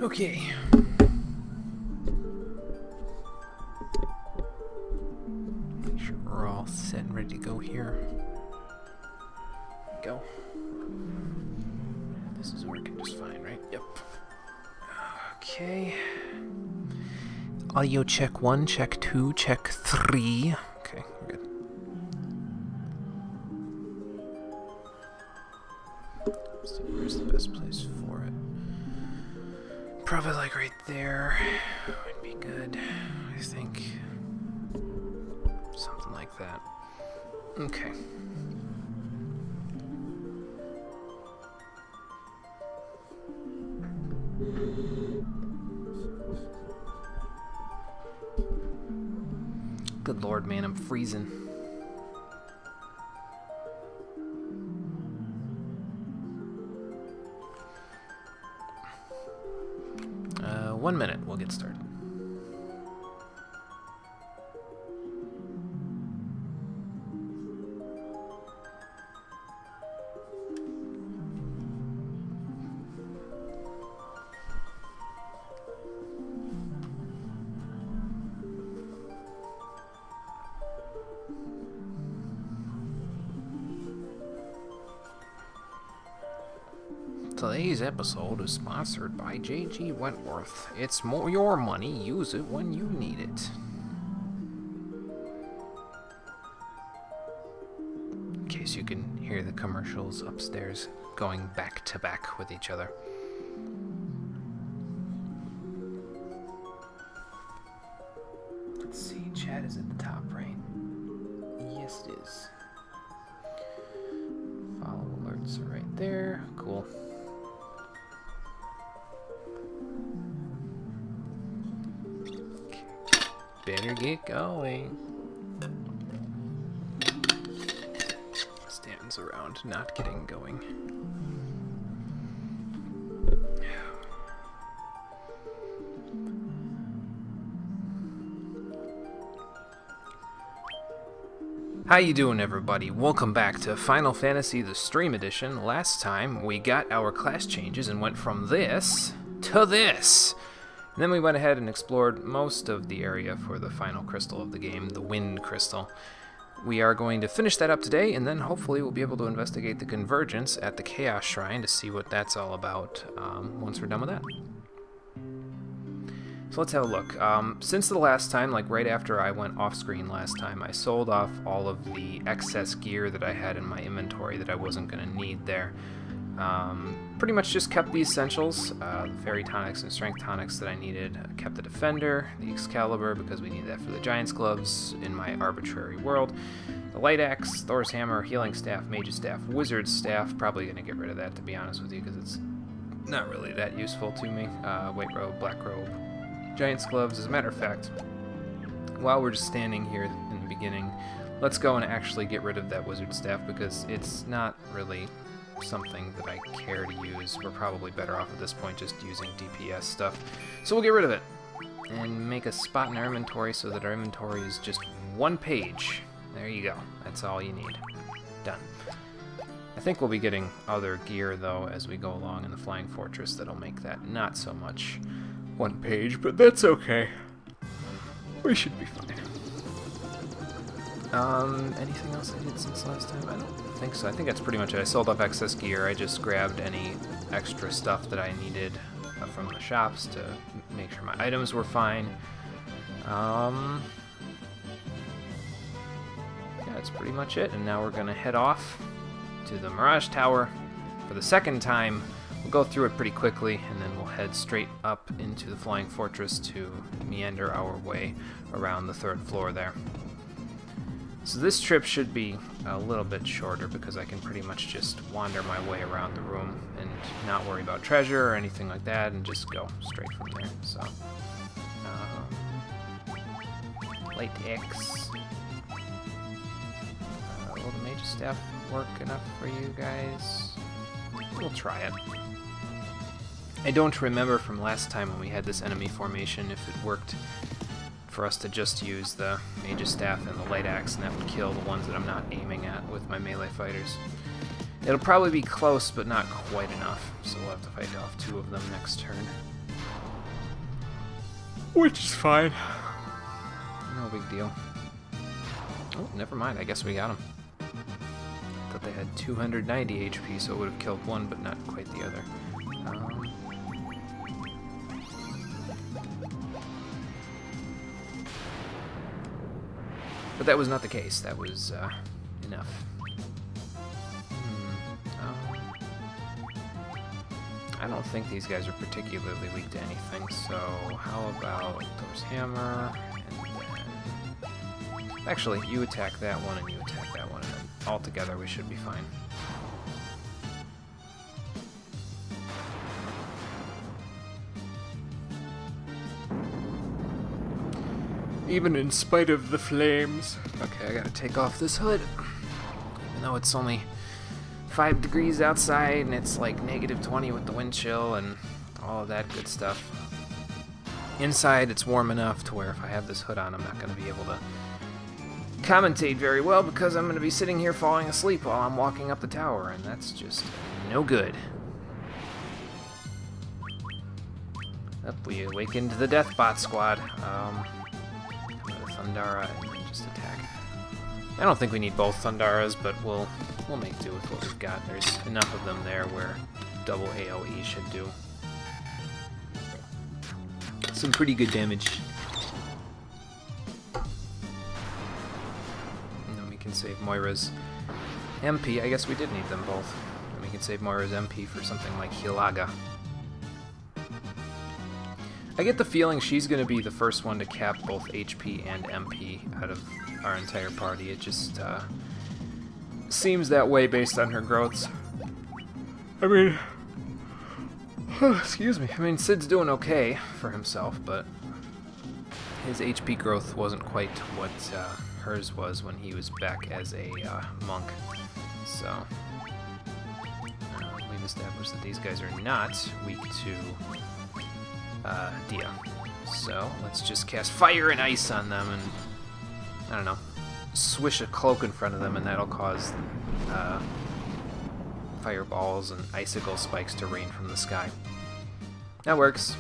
Okay. Make sure we're all set and ready to go here. Go. This is working just fine, right? Yep. Okay. Audio check 1, check 2, check 3. Okay, we're good. Let's see, where's the best place for it? Probably like right there would be good, I think. Something like that. Okay. Good lord, man, I'm freezing. 1 minute, we'll get started. Today's episode is sponsored by J.G. Wentworth. It's more your money, use it when you need it. In case you can hear the commercials upstairs going back to back with each other. Let's see, chat is at the top, right? Yes, it is. Follow alerts are right there. Cool. Better get going. Stands around not getting going. How you doing, everybody? Welcome back to Final Fantasy the Stream Edition. Last time we got our class changes and went from this to this. And then we went ahead and explored most of the area for the final crystal of the game, the Wind Crystal. We are going to finish that up today, and then hopefully we'll be able to investigate the Convergence at the Chaos Shrine to see what that's all about once we're done with that. So let's have a look. Since the last time, like right after I went off-screen last time, I sold off all of the excess gear that I had in my inventory that I wasn't going to need there. Pretty much just kept the essentials, the fairy tonics and strength tonics that I needed. I kept the defender, the Excalibur, because we need that for the giant's gloves in my arbitrary world. The light axe, Thor's hammer, healing staff, mage's staff, wizard's staff. Probably going to get rid of that, to be honest with you, because it's not really that useful to me. White robe, black robe, giant's gloves. As a matter of fact, while we're just standing here in the beginning, let's go and actually get rid of that wizard staff, because it's not really something that I care to use. We're probably better off at this point just using DPS stuff. So we'll get rid of it and make a spot in our inventory so that our inventory is just one page. There you go. That's all you need. Done. I think we'll be getting other gear though as we go along in the Flying Fortress that'll make that not so much one page, but that's okay. We should be fine. Anything else I did since last time? I don't think so. I think that's pretty much it. I sold off excess gear. I just grabbed any extra stuff that I needed from the shops to make sure my items were fine. Yeah, that's pretty much it. And now we're gonna head off to the Mirage Tower for the second time. We'll go through it pretty quickly, and then we'll head straight up into the Flying Fortress to meander our way around the third floor there. So this trip should be a little bit shorter because I can pretty much just wander my way around the room and not worry about treasure or anything like that and just go straight from there. So, light X. Will the Mage's Staff work enough for you guys? We'll try it. I don't remember from last time when we had this enemy formation if it worked for us to just use the Mage's Staff and the Light Axe, and that would kill the ones that I'm not aiming at with my melee fighters. It'll probably be close, but not quite enough, so we'll have to fight off 2 of them next turn. which is fine. No big deal. Oh, never mind. I guess we got him. I thought they had 290 HP, so it would have killed one, but not quite the other. But that was not the case. That was enough. I don't think these guys are particularly weak to anything, so how about Thor's Hammer, and then... Actually, you attack that one and you attack that one, and then all together we should be fine. Even in spite of the flames. Okay, I gotta take off this hood. Even though it's only 5 degrees outside and it's like -20 with the wind chill and all of that good stuff. Inside it's warm enough to where if I have this hood on I'm not going to be able to commentate very well because I'm going to be sitting here falling asleep while I'm walking up the tower, and that's just no good. Up we awaken to the Deathbot squad. Thundara and then just attack. I don't think we need both Thundaras, but we'll make do with what we've got. There's enough of them there where double AoE should do some pretty good damage. And then we can save Moira's MP. I guess we did need them both. And we can save Moira's MP for something like Hilaga. I get the feeling she's going to be the first one to cap both HP and MP out of our entire party. It just seems that way based on her growths. I mean, excuse me. I mean, Sid's doing okay for himself, but his HP growth wasn't quite what hers was when he was back as a monk. So we've established that these guys are not weak to Dia. So let's just cast Fire and Ice on them and, I don't know, swish a cloak in front of them and that'll cause fireballs and icicle spikes to rain from the sky. That works.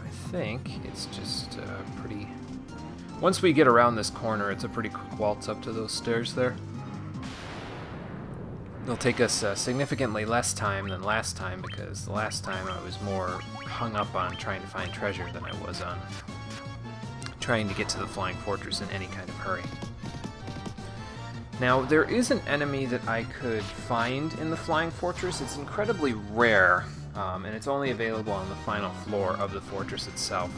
I think it's just pretty... Once we get around this corner, it's a pretty quick waltz up to those stairs there. It'll take us significantly less time than last time, because the last time I was more hung up on trying to find treasure than I was on trying to get to the Flying Fortress in any kind of hurry. Now, there is an enemy that I could find in the Flying Fortress. It's incredibly rare, and it's only available on the final floor of the fortress itself,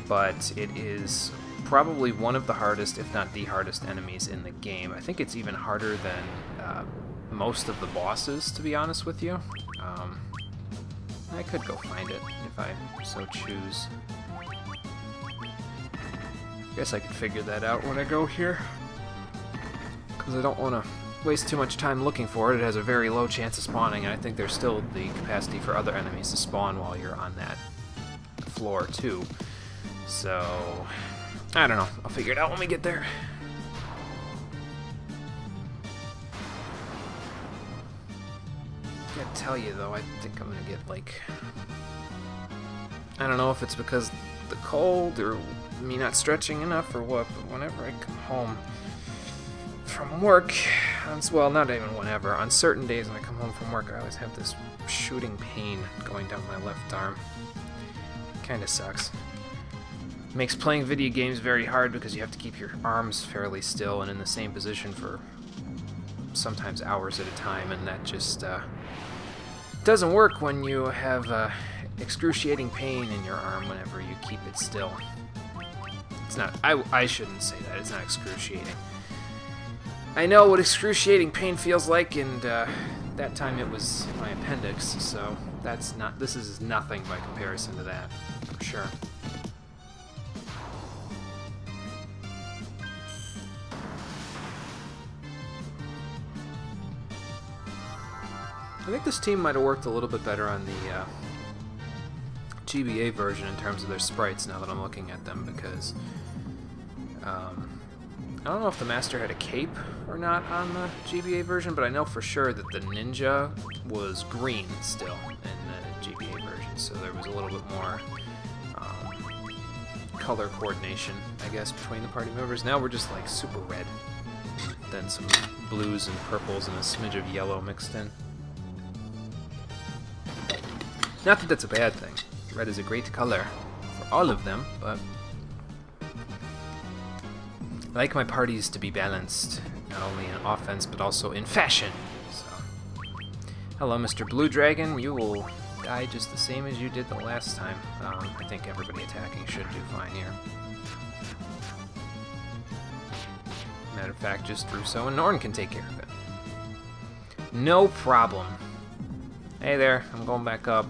but it is probably one of the hardest, if not the hardest, enemies in the game. I think it's even harder than most of the bosses, to be honest with you. I could go find it if I so choose. Guess I could figure that out when I go here, because I don't want to waste too much time looking for it. It has a very low chance of spawning, and I think there's still the capacity for other enemies to spawn while you're on that floor too. So I don't know, I'll figure it out when we get there. I gotta tell you though, I think I'm gonna get like, I don't know if it's because the cold or me not stretching enough or what, but whenever I come home from work, well, not even whenever, on certain days when I come home from work, I always have this shooting pain going down my left arm. Kinda sucks. Makes playing video games very hard because you have to keep your arms fairly still and in the same position for sometimes hours at a time, and that just doesn't work when you have excruciating pain in your arm whenever you keep it still. It's not, I shouldn't say that, it's not excruciating. I know what excruciating pain feels like, and that time it was my appendix, so that's not, this is nothing by comparison to that, for sure. I think this team might have worked a little bit better on the GBA version in terms of their sprites now that I'm looking at them, because I don't know if the Master had a cape or not on the GBA version, but I know for sure that the ninja was green still in the GBA version, so there was a little bit more color coordination, I guess, between the party members. Now we're just like super red, then some blues and purples and a smidge of yellow mixed in. Not that that's a bad thing. Red is a great color for all of them, but I like my parties to be balanced, not only in offense, but also in fashion. So, hello, Mr. Blue Dragon. You will die just the same as you did the last time. I think everybody attacking should do fine here. Matter of fact, just Russo and Norn can take care of it. No problem. Hey there, I'm going back up.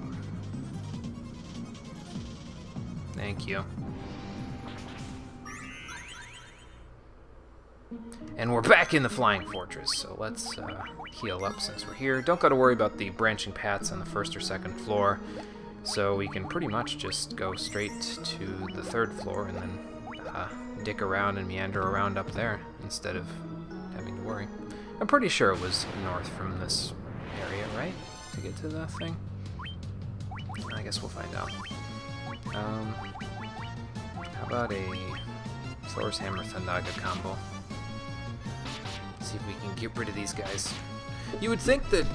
Thank you. And we're back in the Flying Fortress, so let's heal up since we're here. Don't got to worry about the branching paths on the first or second floor, so we can pretty much just go straight to the third floor and then dick around and meander around up there instead of having to worry. I'm pretty sure it was north from this area, right? To get to the thing? I guess we'll find out. How about a Thor's Hammer Thundaga combo? See if we can get rid of these guys. You would think that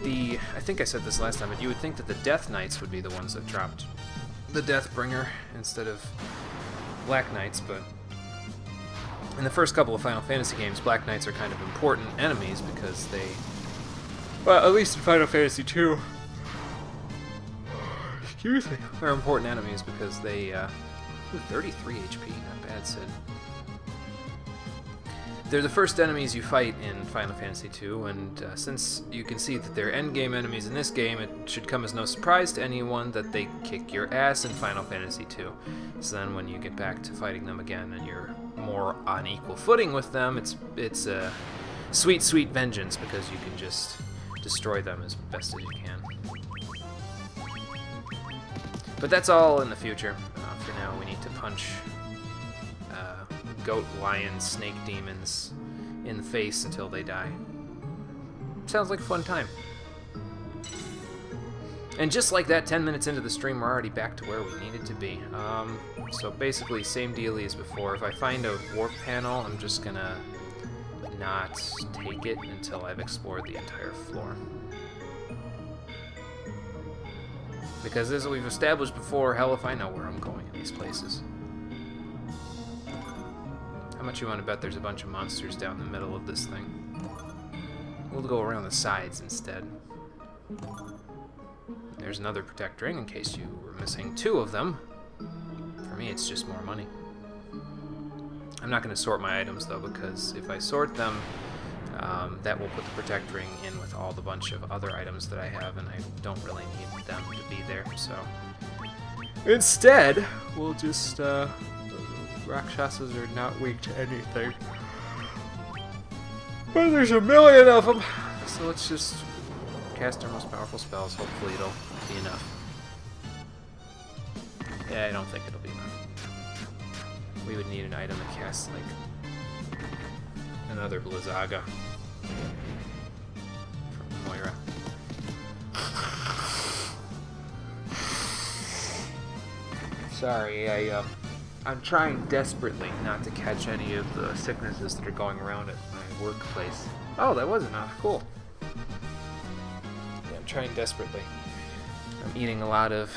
I think I said this last time, but you would think that the Death Knights would be the ones that dropped the Deathbringer instead of Black Knights, but in the first couple of Final Fantasy games, Black Knights are kind of important enemies because they, well, at least in Final Fantasy II, excuse me, they're important enemies because they, 33 HP, not bad, Sid. They're the first enemies you fight in Final Fantasy II, and since you can see that they're endgame enemies in this game, it should come as no surprise to anyone that they kick your ass in Final Fantasy II. So then when you get back to fighting them again and you're more on equal footing with them, it's a sweet, sweet vengeance because you can just destroy them as best as you can. But that's all in the future. For now, we need to punch goat, lion, snake demons in the face until they die. Sounds like a fun time. And just like that, 10 minutes into the stream, we're already back to where we needed to be. So basically, same dealie as before. If I find a warp panel, I'm just gonna not take it until I've explored the entire floor. Because as we've established before, hell if I know where I'm going in these places. How much you want to bet there's a bunch of monsters down the middle of this thing? We'll go around the sides instead. There's another Protect Ring in case you were missing 2 of them. For me, it's just more money. I'm not going to sort my items though, because if I sort them, that will put the Protect Ring in with all the bunch of other items that I have, and I don't really need them to be there, so... Instead, we'll just, Rakshasas are not weak to anything. But there's a million of them! So let's just cast our most powerful spells. Hopefully it'll be enough. Yeah, I don't think it'll be enough. We would need an item that casts, like, another Blizzaga from Moira. Sorry, I'm trying desperately not to catch any of the sicknesses that are going around at my workplace. Oh, that was enough. Cool. Yeah, I'm trying desperately. I'm eating a lot of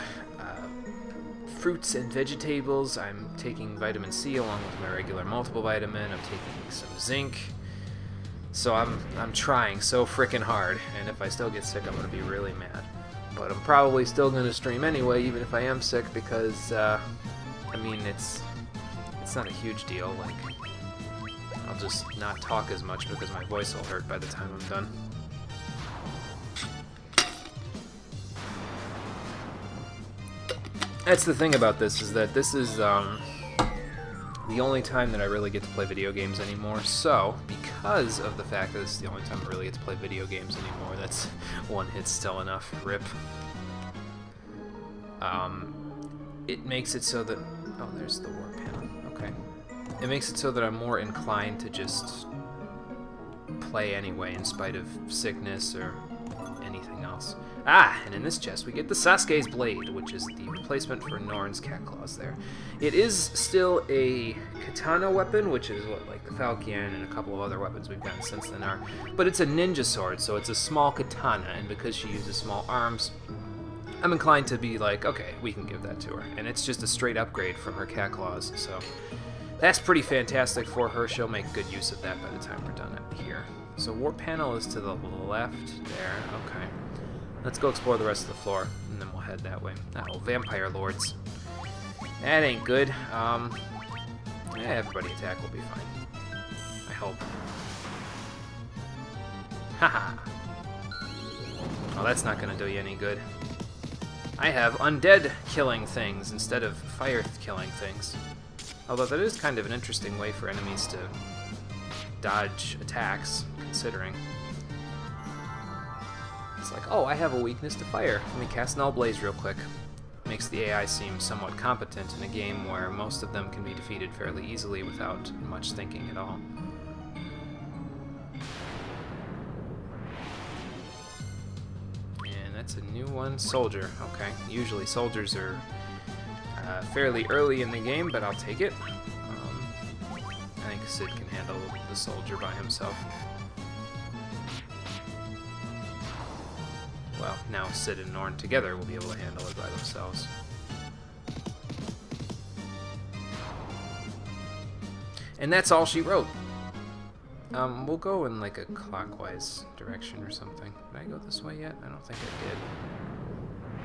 fruits and vegetables. I'm taking vitamin C along with my regular multiple vitamin. I'm taking some zinc. So I'm trying so frickin' hard, and if I still get sick, I'm gonna be really mad. But I'm probably still gonna stream anyway, even if I am sick, because I mean, it's not a huge deal. Like, I'll just not talk as much because my voice will hurt by the time I'm done. That's the thing about this, is that this is the only time that I really get to play video games anymore. So, because of the fact that this is the only time I really get to play video games anymore, that's one hit still enough. RIP. It makes it so that... Oh, there's the warp panel. Okay. It makes it so that I'm more inclined to just play anyway, in spite of sickness or anything else. Ah, and in this chest we get the Sasuke's Blade, which is the replacement for Norn's cat claws there. It is still a katana weapon, which is what, like the Falchion and a couple of other weapons we've gotten since then are. But it's a ninja sword, so it's a small katana, and because she uses small arms, I'm inclined to be like, okay, we can give that to her. And it's just a straight upgrade from her cat claws, so that's pretty fantastic for her. She'll make good use of that by the time we're done here. So warp panel is to the left there, okay. Let's go explore the rest of the floor, and then we'll head that way. Oh, vampire lords. That ain't good. Yeah, everybody attack will be fine. I hope. Haha. Oh, that's not gonna do you any good. I have undead killing things instead of fire killing things. Although that is kind of an interesting way for enemies to dodge attacks, considering. It's like, oh, I have a weakness to fire. Let me cast Null Blaze real quick. Makes the AI seem somewhat competent in a game where most of them can be defeated fairly easily without much thinking at all. And that's a new one. Soldier. Okay. Usually soldiers are fairly early in the game, but I'll take it. I think Sid can handle the soldier by himself. Well, now Sid and Norn together will be able to handle it by themselves. And that's all she wrote. We'll go in like a clockwise direction or something. Did I go this way yet? I don't think I did.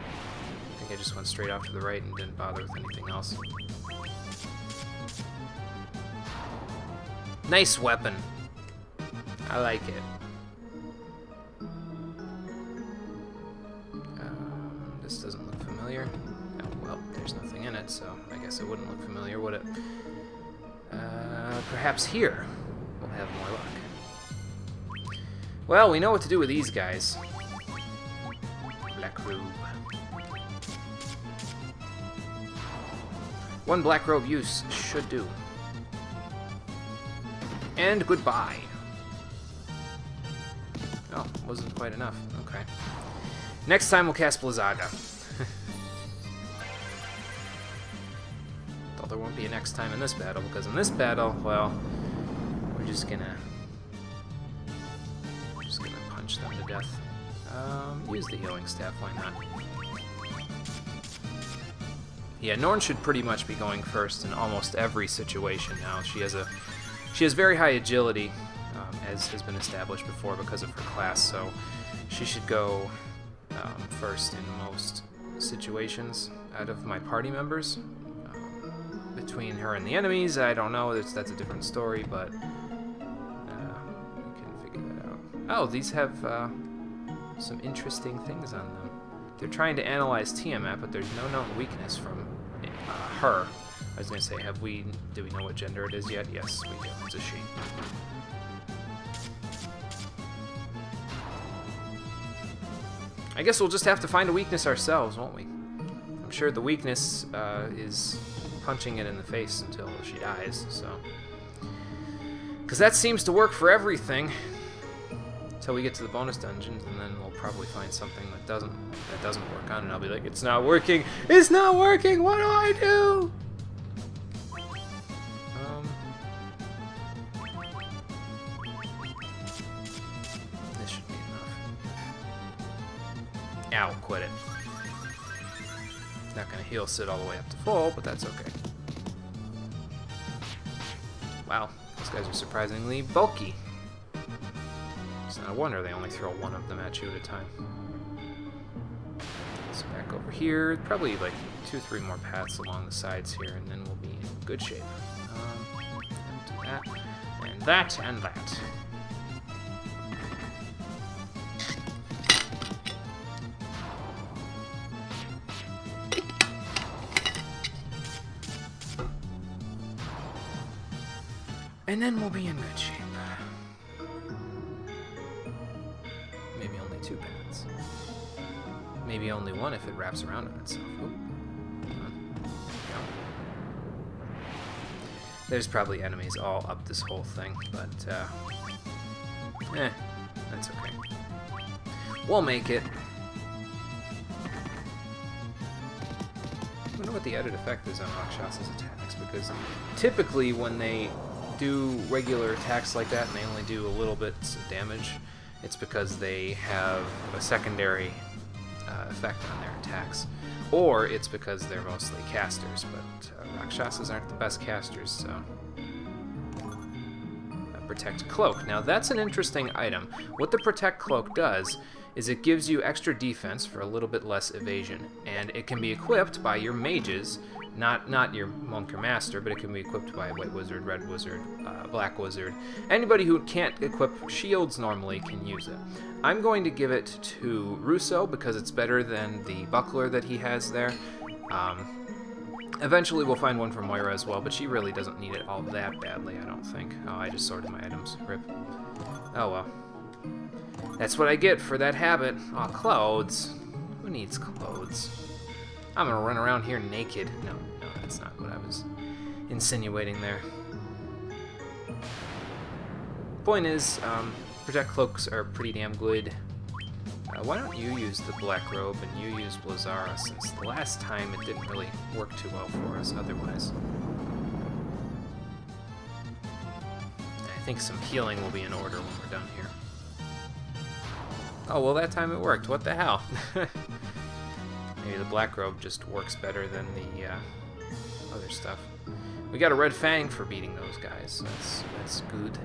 I think I just went straight off to the right and didn't bother with anything else. Nice weapon. I like it. This doesn't look familiar. Oh, well, there's nothing in it, so I guess it wouldn't look familiar, would it? Perhaps here we'll have more luck. Well, we know what to do with these guys. Black robe. One black robe use should do. And goodbye. Oh, wasn't quite enough. Okay. Next time we'll cast Blizzaga. Though there won't be a next time in this battle, because in this battle, well, we're just gonna punch them to death. Use the healing staff, why not? Yeah, Norn should pretty much be going first in almost every situation now. She has very high agility, as has been established before because of her class, so she should go first in most situations out of my party members. Between her and the enemies, I don't know, that's a different story, but we can figure that out. Oh, these have some interesting things on them. They're trying to analyze Tiamat, but there's no known weakness from her. I was going to say, do we know what gender it is yet? Yes, we do. It's a she. I guess we'll just have to find a weakness ourselves, won't we? I'm sure the weakness is punching it in the face until she dies, so. Because that seems to work for everything. Until we get to the bonus dungeons, and then we'll probably find something that doesn't work on, and I'll be like, it's not working! It's not working! What do I do? This should be enough. Ow, quit it. Not gonna heal Sid all the way up to full, but that's okay. Wow, those guys are surprisingly bulky. It's not a wonder they only throw one of them at you at a time. So back over here, probably like 2-3 more paths along the sides here, and then we'll be in good shape. Do that, and that, and that. And then we'll be in good shape. Maybe only 2 paths. Maybe only one if it wraps around on itself. Oop. There's probably enemies all up this whole thing, but that's okay. We'll make it. wonder what the added effect is on Rakshas's attacks, because typically when they do regular attacks like that and they only do a little bit of damage, it's because they have a secondary effect on their attacks. Or it's because they're mostly casters, but Rakshasas aren't the best casters, so... Protect Cloak. Now that's an interesting item. What the Protect Cloak does is it gives you extra defense for a little bit less evasion, and it can be equipped by your mages, not your monk or master, but it can be equipped by a white wizard, red wizard, black wizard. Anybody who can't equip shields normally can use it. I'm going to give it to Russo because it's better than the buckler that he has there. Eventually we'll find one for Moira as well, but she really doesn't need it all that badly, I don't think. Oh, I just sorted my items. Rip. Oh well. That's what I get for that habit. Aw, clothes. Who needs clothes? I'm gonna run around here naked. No, that's not what I was insinuating there. Point is, Protect Cloaks are pretty damn good. Why don't you use the Black Robe and you use Blazara, since the last time it didn't really work too well for us otherwise. I think some healing will be in order when we're done here. Oh, well that time it worked. What the hell? Maybe the Black Robe just works better than the other stuff. We got a Red Fang for beating those guys, so that's good.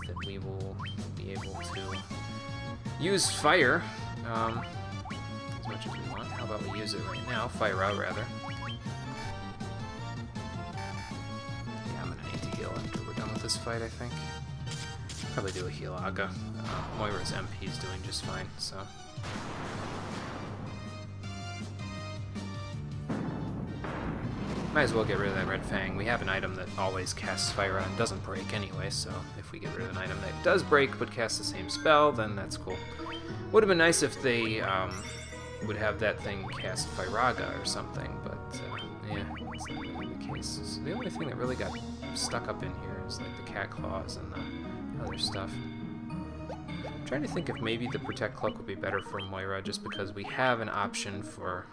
That we will be able to use fire as much as we want. How about we use it right now? Fire out, rather. Yeah, I'm gonna need to heal after we're done with this fight, I think. Probably do a heal Aga. Moira's MP is doing just fine, so... Might as well get rid of that Red Fang. We have an item that always casts fire and doesn't break anyway, so if we get rid of an item that does break but casts the same spell, then that's cool. Would have been nice if they would have that thing cast Firaga or something, but yeah, that's not really the case. So the only thing that really got stuck up in here is like the cat claws and the other stuff. I'm trying to think if maybe the Protect Cloak would be better for Moira, just because we have an option for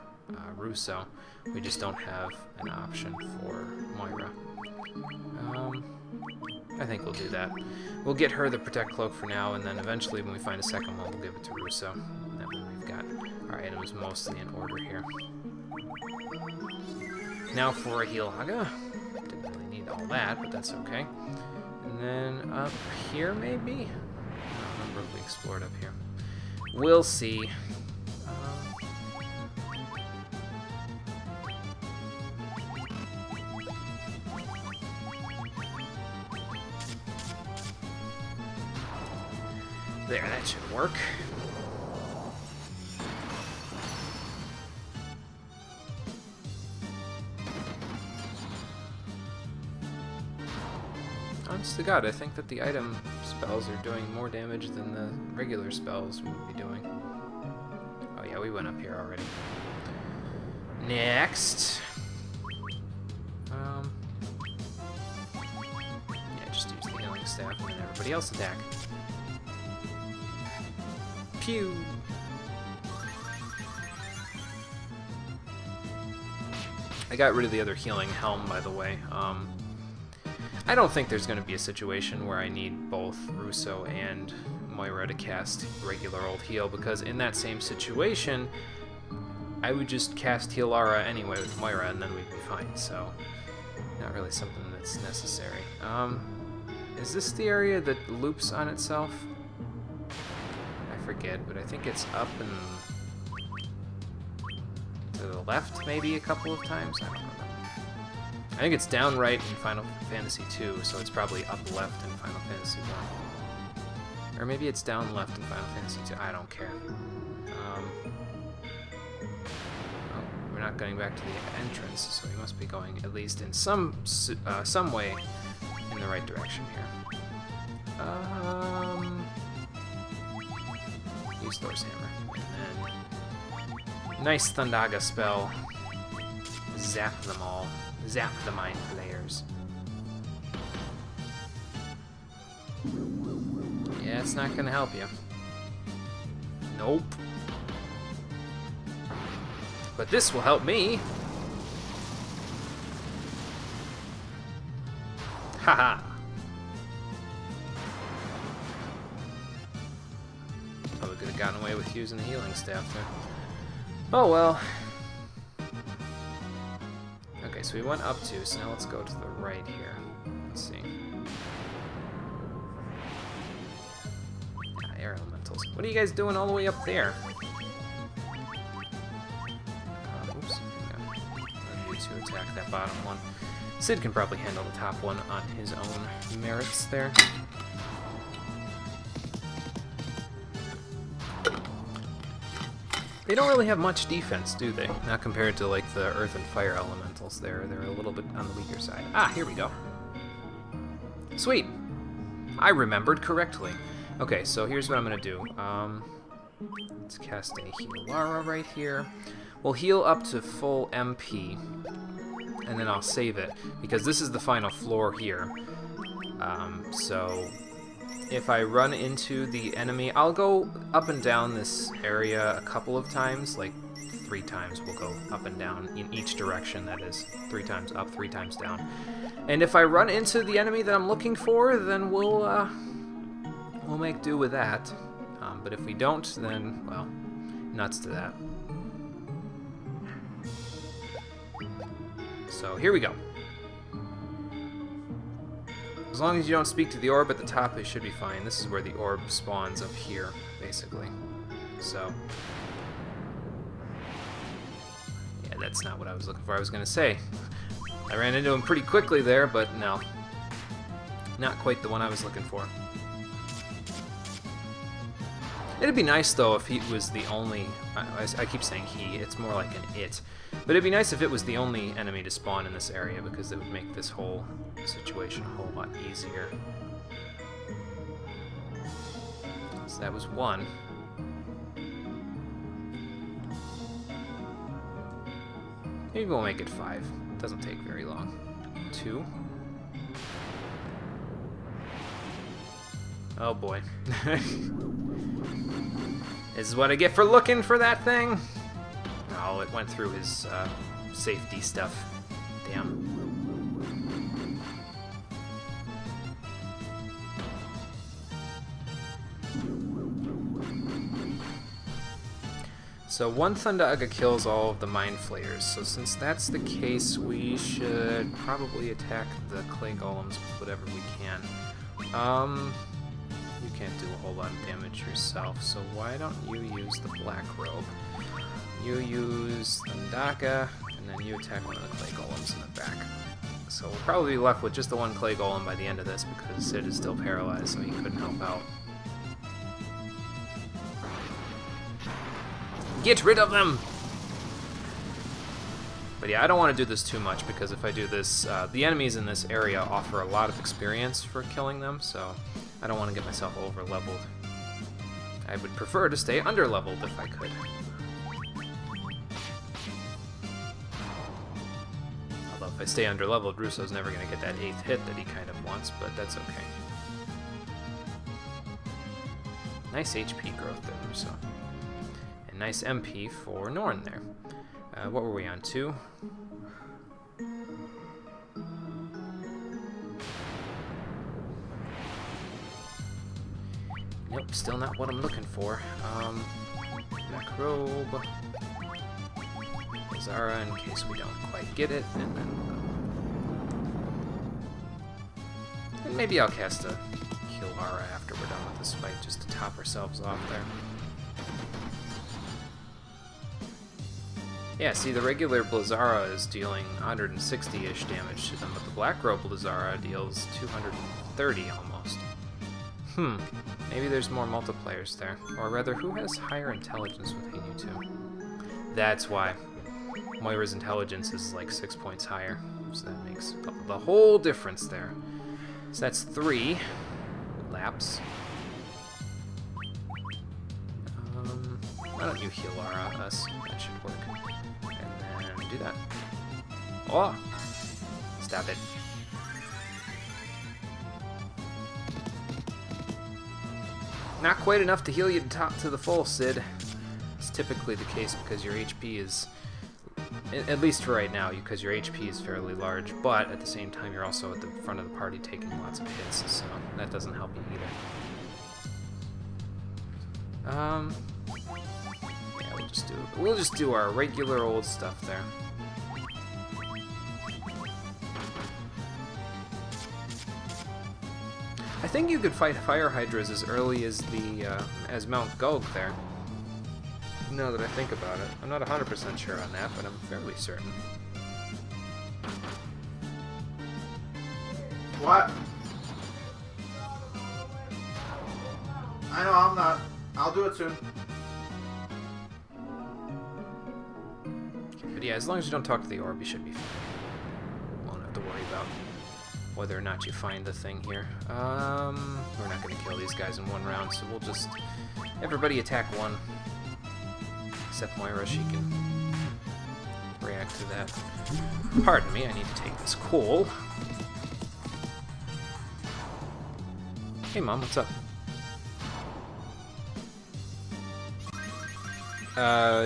Russo. We just don't have an option for Moira. I think we'll do that. We'll get her the Protect Cloak for now, and then eventually when we find a second one, we'll give it to Russo. And that way we've got our items mostly in order here. Now for a heal Aga. Didn't really need all that, but that's okay. And then up here, maybe? I don't remember if we explored up here. We'll see. There, that should work. Honest to God, I think that the item spells are doing more damage than the regular spells would be doing. Oh yeah, we went up here already. Next. Yeah, just use the healing staff and then everybody else attack. Pew! I got rid of the other healing helm, by the way. I don't think there's going to be a situation where I need both Russo and Moira to cast regular old heal, because in that same situation, I would just cast Healara anyway with Moira, and then we'd be fine, so not really something that's necessary. Is this the area that loops on itself? Forget, but I think it's up and to the left maybe a couple of times. I don't know. I think it's down right in Final Fantasy II, so it's probably up left in Final Fantasy I. Or maybe it's down left in Final Fantasy II. I don't care. Oh, we're not going back to the entrance, so we must be going at least in some way in the right direction here. Use Thor's Hammer. And then nice Thundaga spell. Zap them all. Zap the Mind Flayers. Yeah, it's not gonna help you. Nope. But this will help me. Haha. Probably could have gotten away with using the healing staff there. Oh well. Okay, so we went up 2, so now let's go to the right here. Let's see. Air elementals. What are you guys doing all the way up there? Oops. Yeah. You to attack that bottom one. Sid can probably handle the top one on his own merits there. They don't really have much defense, do they? Not compared to, like, the earth and fire elementals. They're a little bit on the weaker side. Ah, here we go. Sweet! I remembered correctly. Okay, so here's what I'm gonna do. Let's cast a Healara right here. We'll heal up to full MP, and then I'll save it, because this is the final floor here. So if I run into the enemy, I'll go up and down this area a couple of times, like 3 times we'll go up and down in each direction, that is. 3 times up, 3 times down. And if I run into the enemy that I'm looking for, then we'll make do with that. But if we don't, then, well, nuts to that. So here we go. As long as you don't speak to the orb at the top, it should be fine. This is where the orb spawns up here, basically. So, yeah, that's not what I was looking for. I was gonna say, I ran into him pretty quickly there, but no. Not quite the one I was looking for. It'd be nice, though, if he was the only... I keep saying he, it's more like an it. But it'd be nice if it was the only enemy to spawn in this area, because it would make this whole situation a whole lot easier. So that was 1. Maybe we'll make it 5. It doesn't take very long. 2. Oh boy. This is what I get for looking for that thing. Oh, it went through his safety stuff. Damn. So 1 Thundaga kills all of the Mind Flayers, so since that's the case, we should probably attack the Clay Golems with whatever we can. You can't do a whole lot of damage yourself, so why don't you use the Black Robe? You use Thundaga, and then you attack one of the Clay Golems in the back. So we'll probably be left with just the 1 Clay Golem by the end of this, because Sid is still paralyzed, so he couldn't help out. Get rid of them! But yeah, I don't want to do this too much, because if I do this, the enemies in this area offer a lot of experience for killing them, so I don't want to get myself over-leveled. I would prefer to stay under-leveled if I could. Although if I stay under-leveled, Russo's never going to get that 8th hit that he kind of wants, but that's okay. Nice HP growth there, Russo. And nice MP for Norn there. What were we on, 2? Nope, still not what I'm looking for. Black Robe. Zara in case we don't quite get it, and then we'll go. And maybe I'll cast a Healara after we're done with this fight, just to top ourselves off there. Yeah, see, the regular Blazara is dealing 160-ish damage to them, but the Black Robe Blazara deals 230 almost. Maybe there's more multiplayers there. Or rather, who has higher intelligence within you two? That's why. Moira's intelligence is like 6 points higher, so that makes the whole difference there. So that's 3 laps. Why don't you Healara us? That should work. And then do that. Oh! Stop it. Not quite enough to heal you to the full, Sid. It's typically the case because your HP is At least for right now, because your HP is fairly large, but at the same time you're also at the front of the party taking lots of hits, so that doesn't help you either. Yeah, we'll just do our regular old stuff there. I think you could fight fire hydras as early as as Mount Gulg there. Now that I think about it, I'm not 100% sure on that, but I'm fairly certain. What? I know I'm not. I'll do it soon. But yeah, as long as you don't talk to the orb, you should be fine. Won't have to worry about whether or not you find the thing here. We're not going to kill these guys in one round, so we'll just... Everybody attack one. Except Moira, she can react to that. Pardon me, I need to take this coal. Hey Mom, what's up?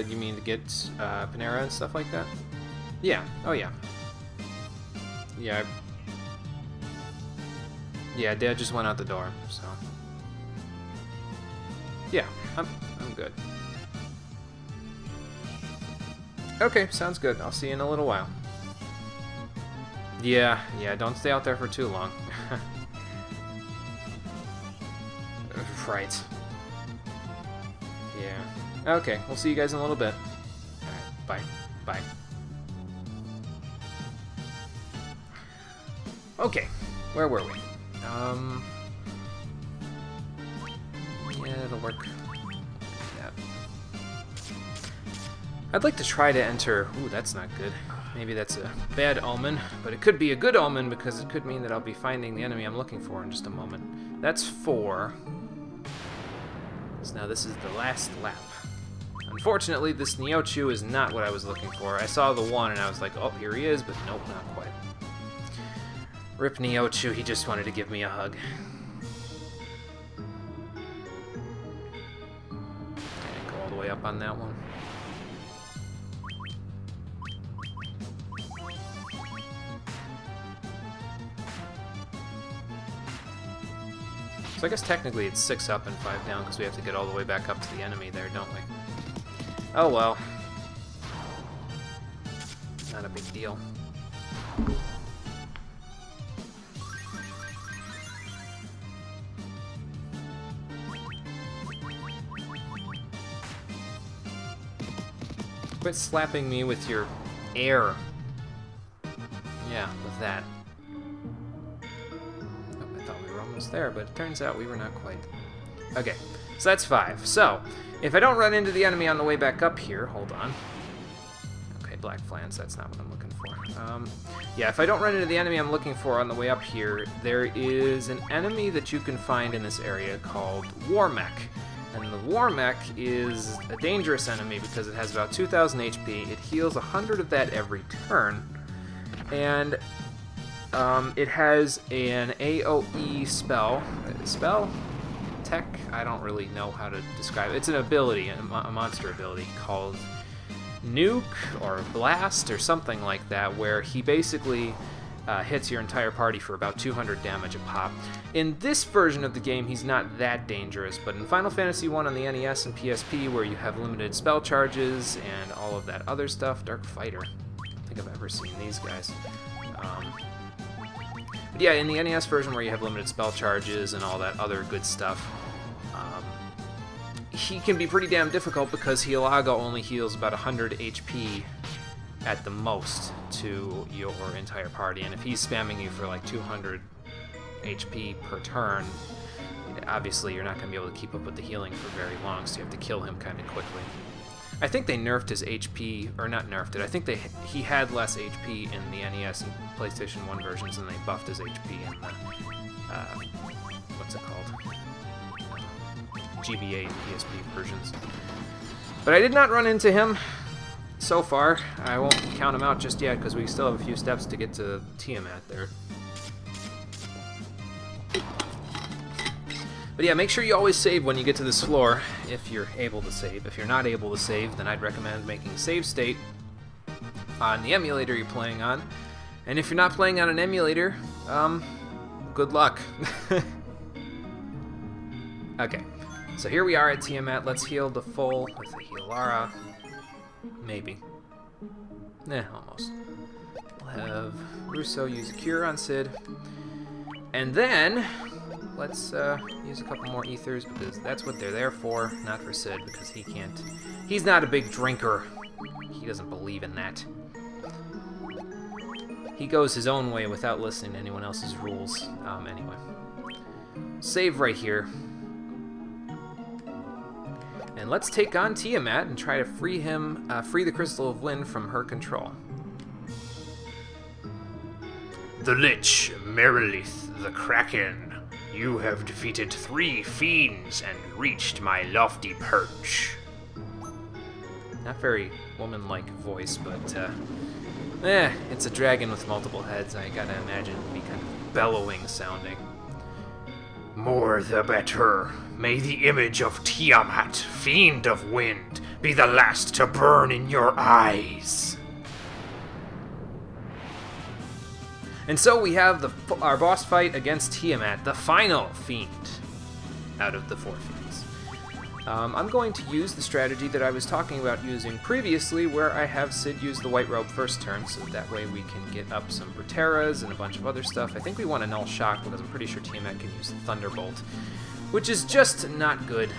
You mean to get Panera and stuff like that? Yeah, oh yeah. Yeah. Yeah, Dad just went out the door, so... Yeah, I'm good. Okay, sounds good. I'll see you in a little while. Yeah, don't stay out there for too long. Right. Yeah. Okay, we'll see you guys in a little bit. Alright, bye. Bye. Okay, where were we? Yeah, that'll work. Yeah. I'd like to try to enter... Ooh, that's not good. Maybe that's a bad omen, but it could be a good omen because it could mean that I'll be finding the enemy I'm looking for in just a moment. That's 4. So now this is the last lap. Unfortunately, this Neochu is not what I was looking for. I saw the 1 and I was like, oh, here he is, but nope, not quite. Rip Neochu, he just wanted to give me a hug. Can't go all the way up on that one. So I guess technically it's 6 up and 5 down because we have to get all the way back up to the enemy there, don't we? Oh well. Not a big deal. Quit slapping me with your air. Yeah, with that. There, but it turns out we were not quite. Okay, so that's 5. So, if I don't run into the enemy on the way back up here, hold on. Okay, Black Flans, that's not what I'm looking for. Yeah, if I don't run into the enemy I'm looking for on the way up here, there is an enemy that you can find in this area called Warmech. And the Warmech is a dangerous enemy because it has about 2,000 HP. It heals 100 of that every turn. And it has an AoE spell. Tech? I don't really know how to describe it. It's an ability, a monster ability called Nuke or Blast or something like that, where he basically hits your entire party for about 200 damage a pop. In this version of the game, he's not that dangerous, but in Final Fantasy I on the NES and PSP, where you have limited spell charges and all of that other stuff, Dark Fighter. I don't think I've ever seen these guys. But yeah, in the NES version where you have limited spell charges and all that other good stuff, he can be pretty damn difficult because Hialaga only heals about 100 HP at the most to your entire party, and if he's spamming you for like 200 HP per turn, obviously you're not going to be able to keep up with the healing for very long, so you have to kill him kind of quickly. I think they nerfed his HP, or not nerfed it, I think he had less HP in the NES and PlayStation 1 versions, and they buffed his HP in the, what's it called? GBA and PSP versions. But I did not run into him so far. I won't count him out just yet, because we still have a few steps to get to Tiamat there. But yeah, make sure you always save when you get to this floor, if you're able to save. If you're not able to save, then I'd recommend making save state on the emulator you're playing on. And if you're not playing on an emulator, good luck. Okay, so here we are at Tiamat. Let's heal the full with a Healara. Maybe. Almost. We'll have Russo use a cure on Cid. And then, let's use a couple more ethers, because that's what they're there for, not for Cid, because he can't... He's not a big drinker. He doesn't believe in that. He goes his own way without listening to anyone else's rules. Anyway. Save right here. And let's take on Tiamat and try to free the Crystal of Wind from her control. The Lich, Merilith the Kraken. You have defeated 3 fiends and reached my lofty perch. Not very woman-like voice, but, it's a dragon with multiple heads. I gotta imagine it would be kind of bellowing sounding. More the better. May the image of Tiamat, Fiend of Wind, be the last to burn in your eyes. And so we have our boss fight against Tiamat, the final fiend out of the 4 fiends. I'm going to use the strategy that I was talking about using previously, where I have Cid use the White Robe first turn, so that way we can get up some Proteras and a bunch of other stuff. I think we want a Null Shock, because I'm pretty sure Tiamat can use the Thunderbolt, which is just not good.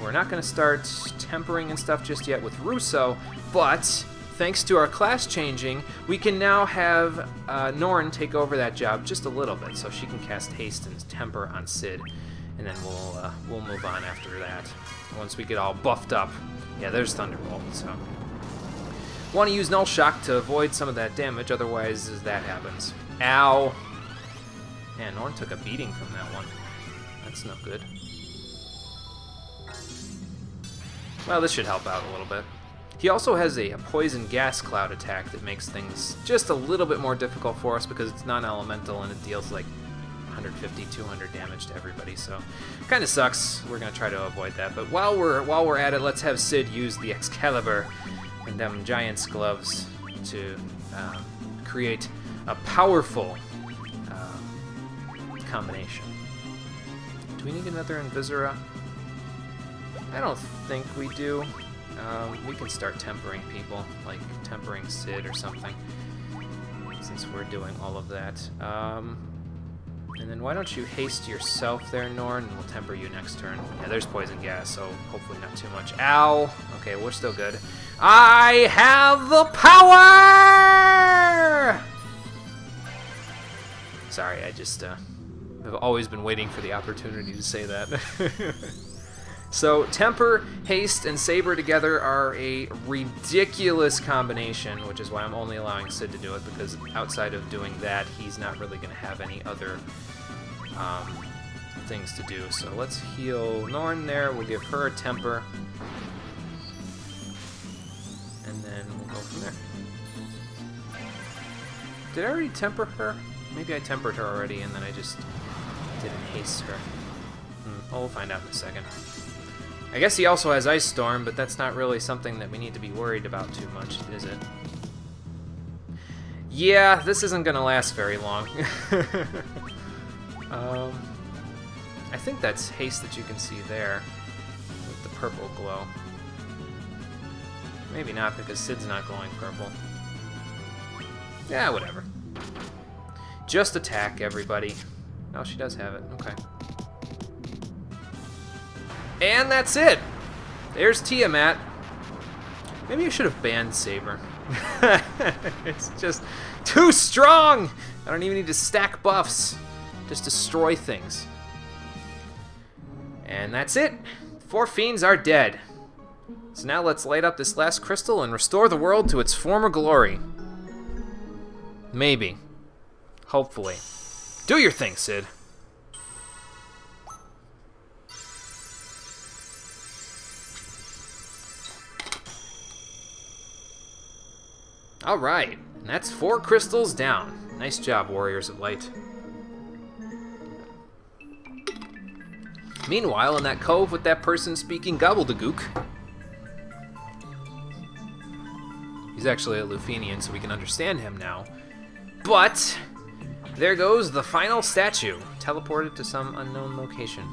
We're not going to start tempering and stuff just yet with Russo, but thanks to our class changing, we can now have Norn take over that job just a little bit, so she can cast Haste and Temper on Cid. And then we'll move on after that. Once we get all buffed up. Yeah, there's Thunderbolt, so. Want to use Null Shock to avoid some of that damage, otherwise as that happens. Ow! Man, Norn took a beating from that one. That's no good. Well, this should help out a little bit. He also has a Poison Gas Cloud attack that makes things just a little bit more difficult for us because it's non-elemental and it deals like 150, 200 damage to everybody, so kind of sucks. We're gonna try to avoid that. But while we're at it, let's have Cid use the Excalibur and them Giant's Gloves to create a powerful combination. Do we need another Invisora? I don't think we do. We can start tempering people, like tempering Cid or something, since we're doing all of that. And then why don't you haste yourself there, Norn, and we'll temper you next turn. Yeah, there's poison gas, so hopefully not too much. Ow! Okay, we're still good. I have the power! Sorry, I just, I've always been waiting for the opportunity to say that. So, Temper, Haste, and Saber together are a ridiculous combination, which is why I'm only allowing Cid to do it, because outside of doing that, he's not really going to have any other things to do. So let's heal Norn there, we'll give her a Temper, and then we'll go from there. Did I already temper her? Maybe I tempered her already, and then I just didn't haste her. Well, we'll find out in a second. I guess he also has Ice Storm, but that's not really something that we need to be worried about too much, is it? Yeah, this isn't gonna last very long. I think that's Haste that you can see there, with the purple glow. Maybe not, because Cid's not glowing purple. Yeah, whatever. Just attack, everybody. Oh, she does have it, okay. And that's it! There's Tiamat. Maybe I should have banned Saber. It's just too strong! I don't even need to stack buffs. Just destroy things. And that's it. 4 fiends are dead. So now let's light up this last crystal and restore the world to its former glory. Maybe. Hopefully. Do your thing, Cid. Alright, that's 4 crystals down. Nice job, Warriors of Light. Meanwhile, in that cove with that person speaking gobbledygook, He's actually a Lufenian, so we can understand him now. But there goes the final statue, teleported to some unknown location.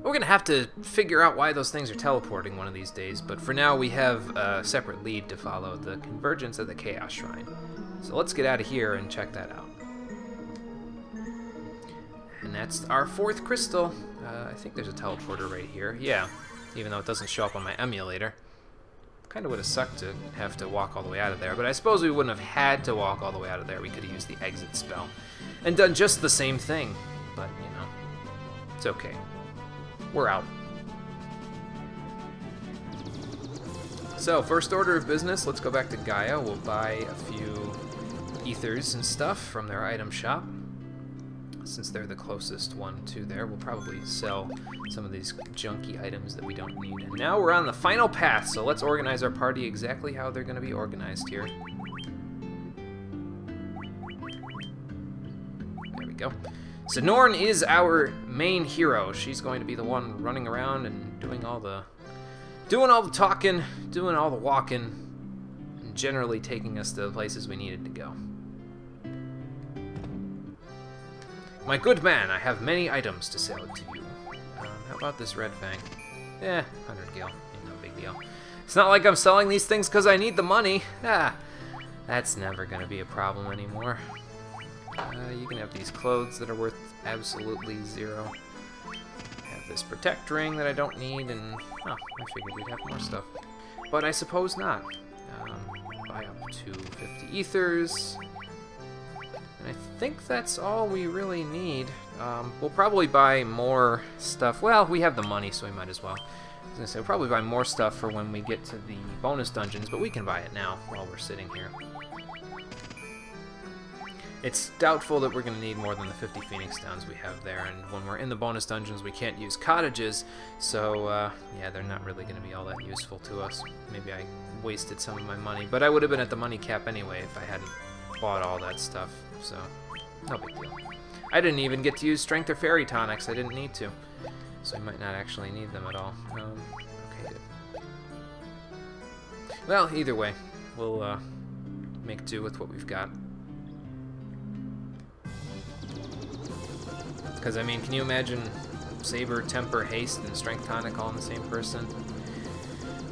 We're gonna have to figure out why those things are teleporting one of these days, but for now we have a separate lead to follow, the convergence of the Chaos Shrine. So let's get out of here and check that out. And that's our 4th crystal. I think there's a teleporter right here. Yeah, even though it doesn't show up on my emulator. Kind of would have sucked to have to walk all the way out of there, but I suppose we wouldn't have had to walk all the way out of there. We could have used the exit spell and done just the same thing, but, you know, it's okay. We're out. So, first order of business, let's go back to Gaia. We'll buy a few ethers and stuff from their item shop. Since they're the closest one to there, we'll probably sell some of these junky items that we don't need. And now we're on the final path, so let's organize our party exactly how they're going to be organized here. There we go. So Norn is our main hero. She's going to be the one running around and doing all the talking, doing all the walking, and generally taking us to the places we needed to go. My good man, I have many items to sell to you. How about this red fang? 100 gil, ain't no big deal. It's not like I'm selling these things because I need the money. That's never gonna be a problem anymore. You can have these clothes that are worth absolutely 0. Have this protect ring that I don't need, and I figured we'd have more stuff. But I suppose not. Buy up to 50 ethers. And I think that's all we really need. We'll probably buy more stuff. Well, we have the money, so we might as well. I was gonna say, we'll probably buy more stuff for when we get to the bonus dungeons, but we can buy it now while we're sitting here. It's doubtful that we're going to need more than the 50 Phoenix Downs we have there, and when we're in the bonus dungeons we can't use cottages, so yeah, they're not really going to be all that useful to us. Maybe I wasted some of my money, but I would have been at the money cap anyway if I hadn't bought all that stuff, so no big deal. I didn't even get to use Strength or Fairy Tonics, I didn't need to, so I might not actually need them at all. Okay, good. Well, either way, we'll make do with what we've got. Because, I mean, can you imagine Saber, Temper, Haste, and Strength Tonic all in the same person?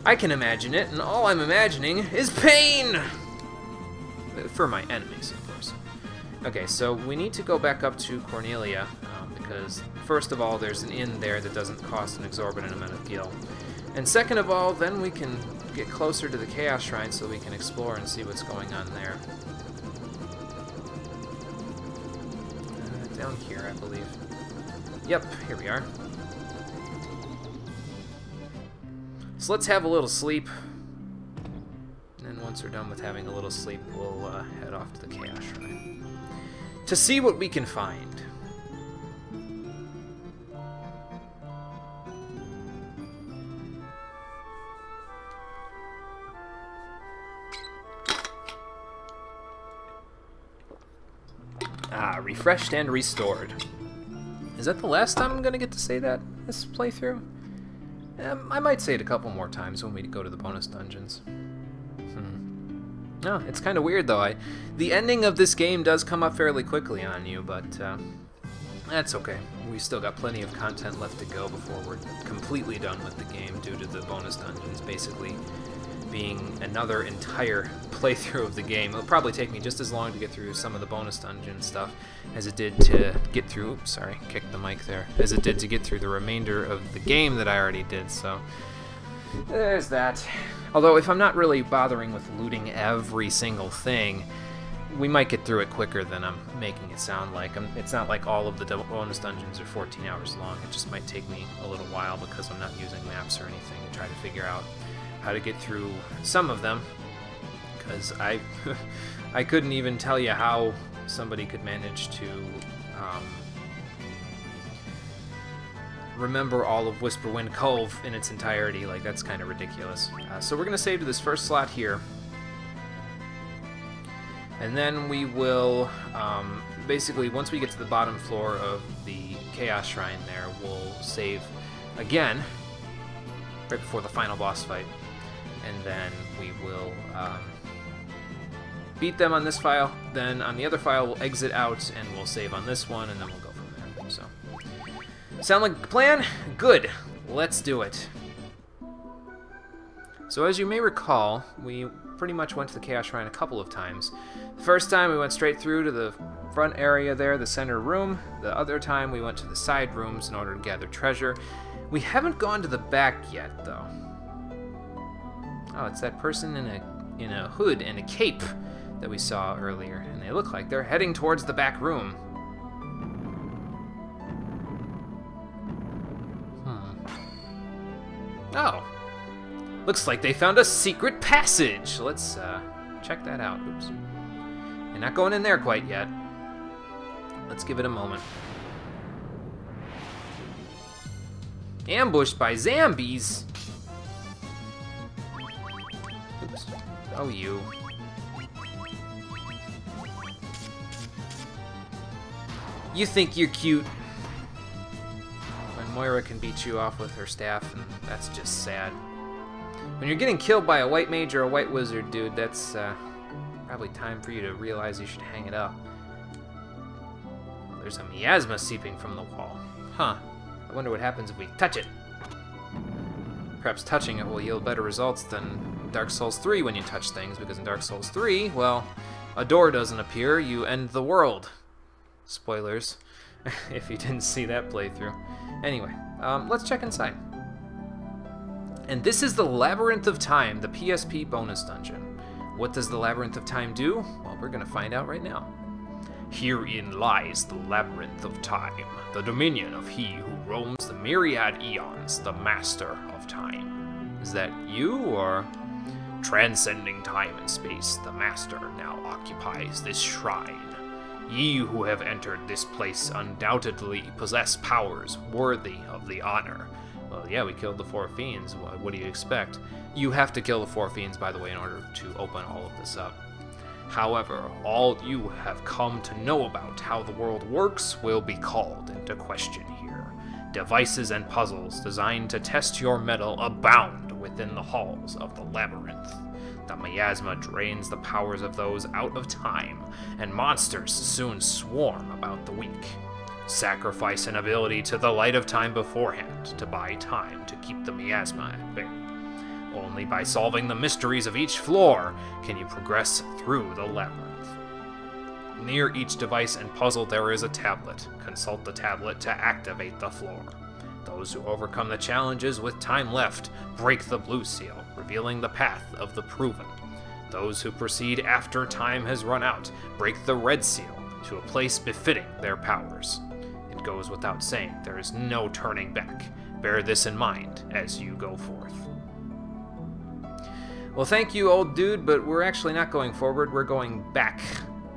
I can imagine it, and all I'm imagining is pain! For my enemies, of course. Okay, so we need to go back up to Cornelia, because, first of all, there's an inn there that doesn't cost an exorbitant amount of gil. And second of all, then we can get closer to the Chaos Shrine so we can explore and see what's going on there. Down here, I believe. Yep, here we are. So let's have a little sleep. And then once we're done with having a little sleep, we'll head off to the Chaos Shrine to see what we can find. Refreshed and restored. Is that the last time I'm gonna get to say that this playthrough? I might say it a couple more times when we go to the bonus dungeons. No, it's kind of weird though. The ending of this game does come up fairly quickly on you, but that's okay. We still got plenty of content left to go before we're completely done with the game due to the bonus dungeons basically being another entire playthrough of the game. It'll probably take me just as long to get through some of the bonus dungeon stuff as it did to get through, oops, sorry, kicked the mic there, as it did to get through the remainder of the game that I already did, so there's that. Although if I'm not really bothering with looting every single thing, we might get through it quicker than I'm making it sound like. It's not like all of the bonus dungeons are 14 hours long. It just might take me a little while because I'm not using maps or anything to try to figure out how to get through some of them, because I couldn't even tell you how somebody could manage to remember all of Whisperwind Cove in its entirety. Like, that's kind of ridiculous. So we're going to save to this first slot here, and then we will basically, once we get to the bottom floor of the Chaos Shrine there, we'll save again right before the final boss fight. then we will beat them on this file. Then on the other file, we'll exit out, and we'll save on this one, and then we'll go from there. So, sound like a plan? Good. Let's do it. So as you may recall, we pretty much went to the Chaos Shrine a couple of times. The first time we went straight through to the front area there, the center room. The other time we went to the side rooms in order to gather treasure. We haven't gone to the back yet, though. Oh, it's that person in a hood and a cape that we saw earlier, and they look like they're heading towards the back room. Oh. Looks like they found a secret passage. Let's check that out. Oops. They're not going in there quite yet. Let's give it a moment. Ambushed by zombies. Oops. Oh, you. You think you're cute. When Moira can beat you off with her staff, and that's just sad. When you're getting killed by a white mage or a white wizard, dude, that's probably time for you to realize you should hang it up. There's a miasma seeping from the wall. Huh. I wonder what happens if we touch it. Perhaps touching it will yield better results than Dark Souls 3 when you touch things, because in Dark Souls 3, well, a door doesn't appear, you end the world. Spoilers, if you didn't see that playthrough. Anyway, let's check inside. And this is the Labyrinth of Time, the PSP bonus dungeon. What does the Labyrinth of Time do? Well, we're going to find out right now. Herein lies the Labyrinth of Time, the dominion of he who roams the myriad eons, the Master of Time. Is that you, or? Transcending time and space, the Master now occupies this shrine. Ye who have entered this place undoubtedly possess powers worthy of the honor. Well, yeah, we killed the 4 fiends. What do you expect? You have to kill the 4 fiends, by the way, in order to open all of this up. However, all you have come to know about how the world works will be called into question here. Devices and puzzles designed to test your mettle abound within the halls of the labyrinth. The miasma drains the powers of those out of time, and monsters soon swarm about the weak. Sacrifice an ability to the light of time beforehand to buy time to keep the miasma at bay. Only by solving the mysteries of each floor can you progress through the labyrinth. Near each device and puzzle there is a tablet. Consult the tablet to activate the floor. Those who overcome the challenges with time left break the blue seal, revealing the path of the proven. Those who proceed after time has run out break the red seal to a place befitting their powers. It goes without saying, there is no turning back. Bear this in mind as you go forth. Well, thank you, old dude, but we're actually not going forward. We're going back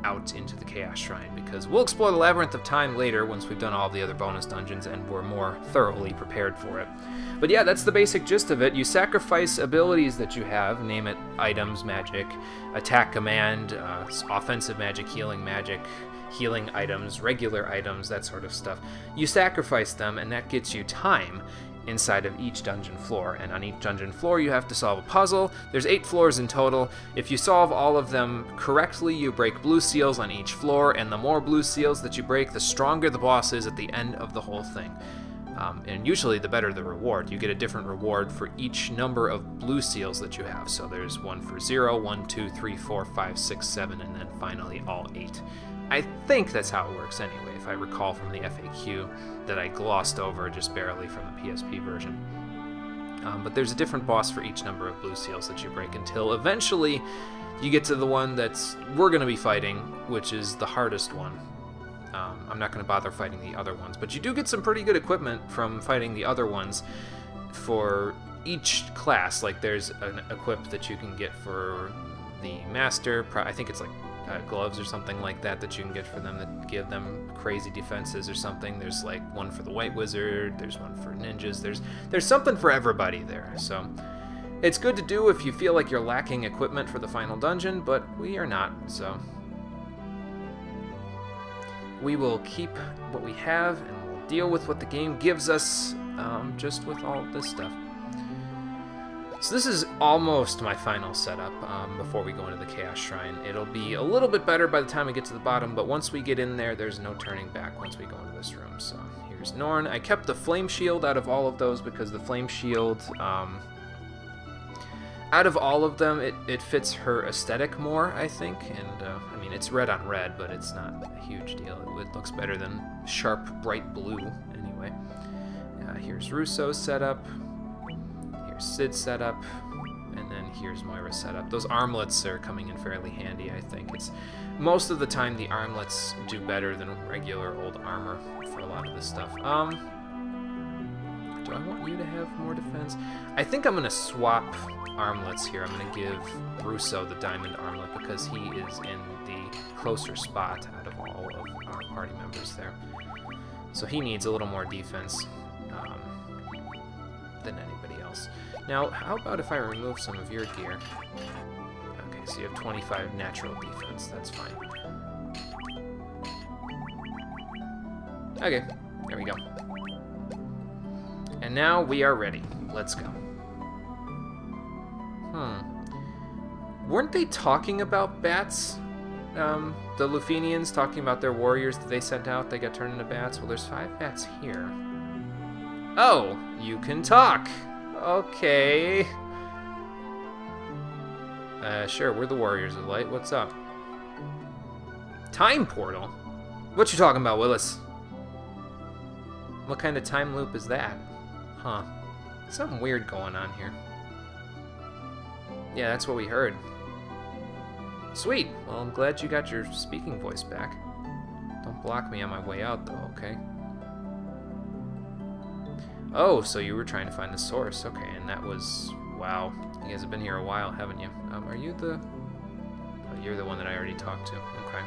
out into the Chaos Shrine, because we'll explore the Labyrinth of Time later once we've done all the other bonus dungeons and we're more thoroughly prepared for it. But yeah, that's the basic gist of it. You sacrifice abilities that you have, name it items, magic, attack command, offensive magic, healing items, regular items, that sort of stuff. You sacrifice them, and that gets you time inside of each dungeon floor, and on each dungeon floor you have to solve a puzzle. There's 8 floors in total. If you solve all of them correctly, you break blue seals on each floor, and the more blue seals that you break, the stronger the boss is at the end of the whole thing. And usually the better the reward. You get a different reward for each number of blue seals that you have. So there's one for 0, 1, 2, 3, 4, 5, 6, 7, and then finally all 8. I think that's how it works anyway, if I recall from the FAQ that I glossed over just barely from the PSP version. But there's a different boss for each number of blue seals that you break until eventually you get to the one that's we're going to be fighting, which is the hardest one. I'm not going to bother fighting the other ones, but you do get some pretty good equipment from fighting the other ones for each class. Like there's an equip that you can get for the master. I think it's like gloves or something like that you can get for them that give them crazy defenses or something. There's like one for the white wizard, there's one for ninjas, there's something for everybody there. So it's good to do if you feel like you're lacking equipment for the final dungeon, but we are not, so we will keep what we have and we'll deal with what the game gives us, just with all this stuff. So this is almost my final setup before we go into the Chaos Shrine. It'll be a little bit better by the time we get to the bottom, but once we get in there, there's no turning back once we go into this room. So here's Norn. I kept the Flame Shield out of all of those because the Flame Shield, out of all of them, it fits her aesthetic more, I think. And, I mean, it's red on red, but it's not a huge deal. It looks better than sharp, bright blue, anyway. Here's Russo's setup. Here's Cid's setup. And then here's Moira's setup. Those armlets are coming in fairly handy, I think. It's most of the time the armlets do better than regular old armor for a lot of this stuff. Do I want you to have more defense? I think I'm going to swap armlets here. I'm going to give Russo the diamond armlet because he is in the closer spot out of all of our party members there. So he needs a little more defense than anybody else. Now, how about if I remove some of your gear? Okay, so you have 25 natural defense. That's fine. Okay, there we go. And now we are ready. Let's go. Weren't they talking about bats? The Lufenians talking about their warriors that they sent out, they got turned into bats? Well, there's 5 bats here. Oh, you can talk. Okay. Sure, we're the Warriors of Light. What's up? Time portal? What you talking about, Willis? What kind of time loop is that? Huh. Something weird going on here. Yeah, that's what we heard. Sweet. Well, I'm glad you got your speaking voice back. Don't block me on my way out, though, okay? Oh, so you were trying to find the source. Okay, and that was... Wow. You guys have been here a while, haven't you? Are you the... Oh, you're the one that I already talked to. Okay.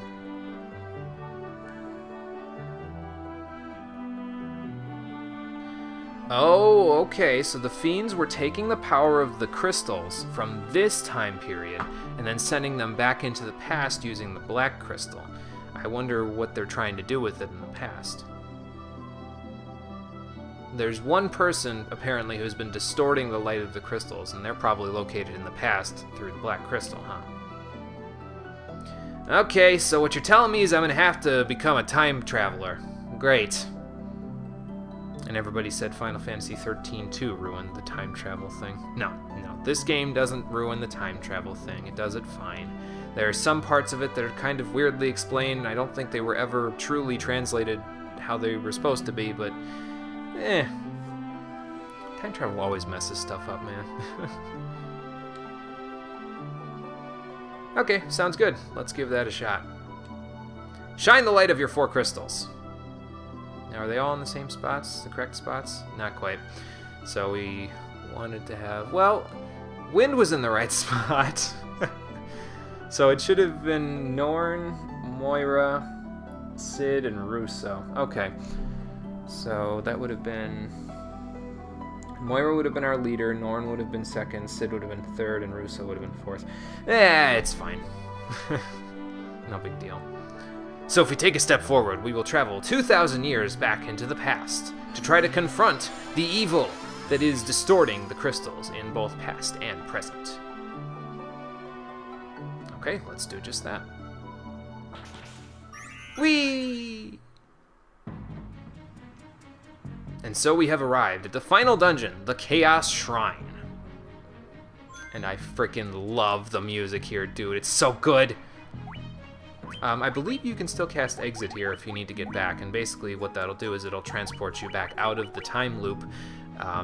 Oh, okay, so the Fiends were taking the power of the crystals from this time period and then sending them back into the past using the Black Crystal. I wonder what they're trying to do with it in the past. There's one person, apparently, who's been distorting the light of the crystals, and they're probably located in the past through the Black Crystal, huh? Okay, so what you're telling me is I'm gonna have to become a time traveler. Great. And everybody said Final Fantasy 13-2 ruined the time travel thing. No, this game doesn't ruin the time travel thing. It does it fine. There are some parts of it that are kind of weirdly explained. I don't think they were ever truly translated how they were supposed to be, but time travel always messes stuff up, man. Okay, sounds good. Let's give that a shot. Shine the light of your 4 crystals. Now, are they all in the same spots, the correct spots? Not quite. So we wanted to have... Well, Wind was in the right spot. So it should have been Norn, Moira, Cid, and Russo. Okay. So that would have been... Moira would have been our leader, Norn would have been second, Cid would have been third, and Russo would have been fourth. It's fine. No big deal. So if we take a step forward, we will travel 2,000 years back into the past to try to confront the evil that is distorting the crystals in both past and present. Okay, let's do just that. Whee! And so we have arrived at the final dungeon, the Chaos Shrine. And I freaking love the music here, dude. It's so good. I believe you can still cast Exit here if you need to get back, and basically what that'll do is it'll transport you back out of the time loop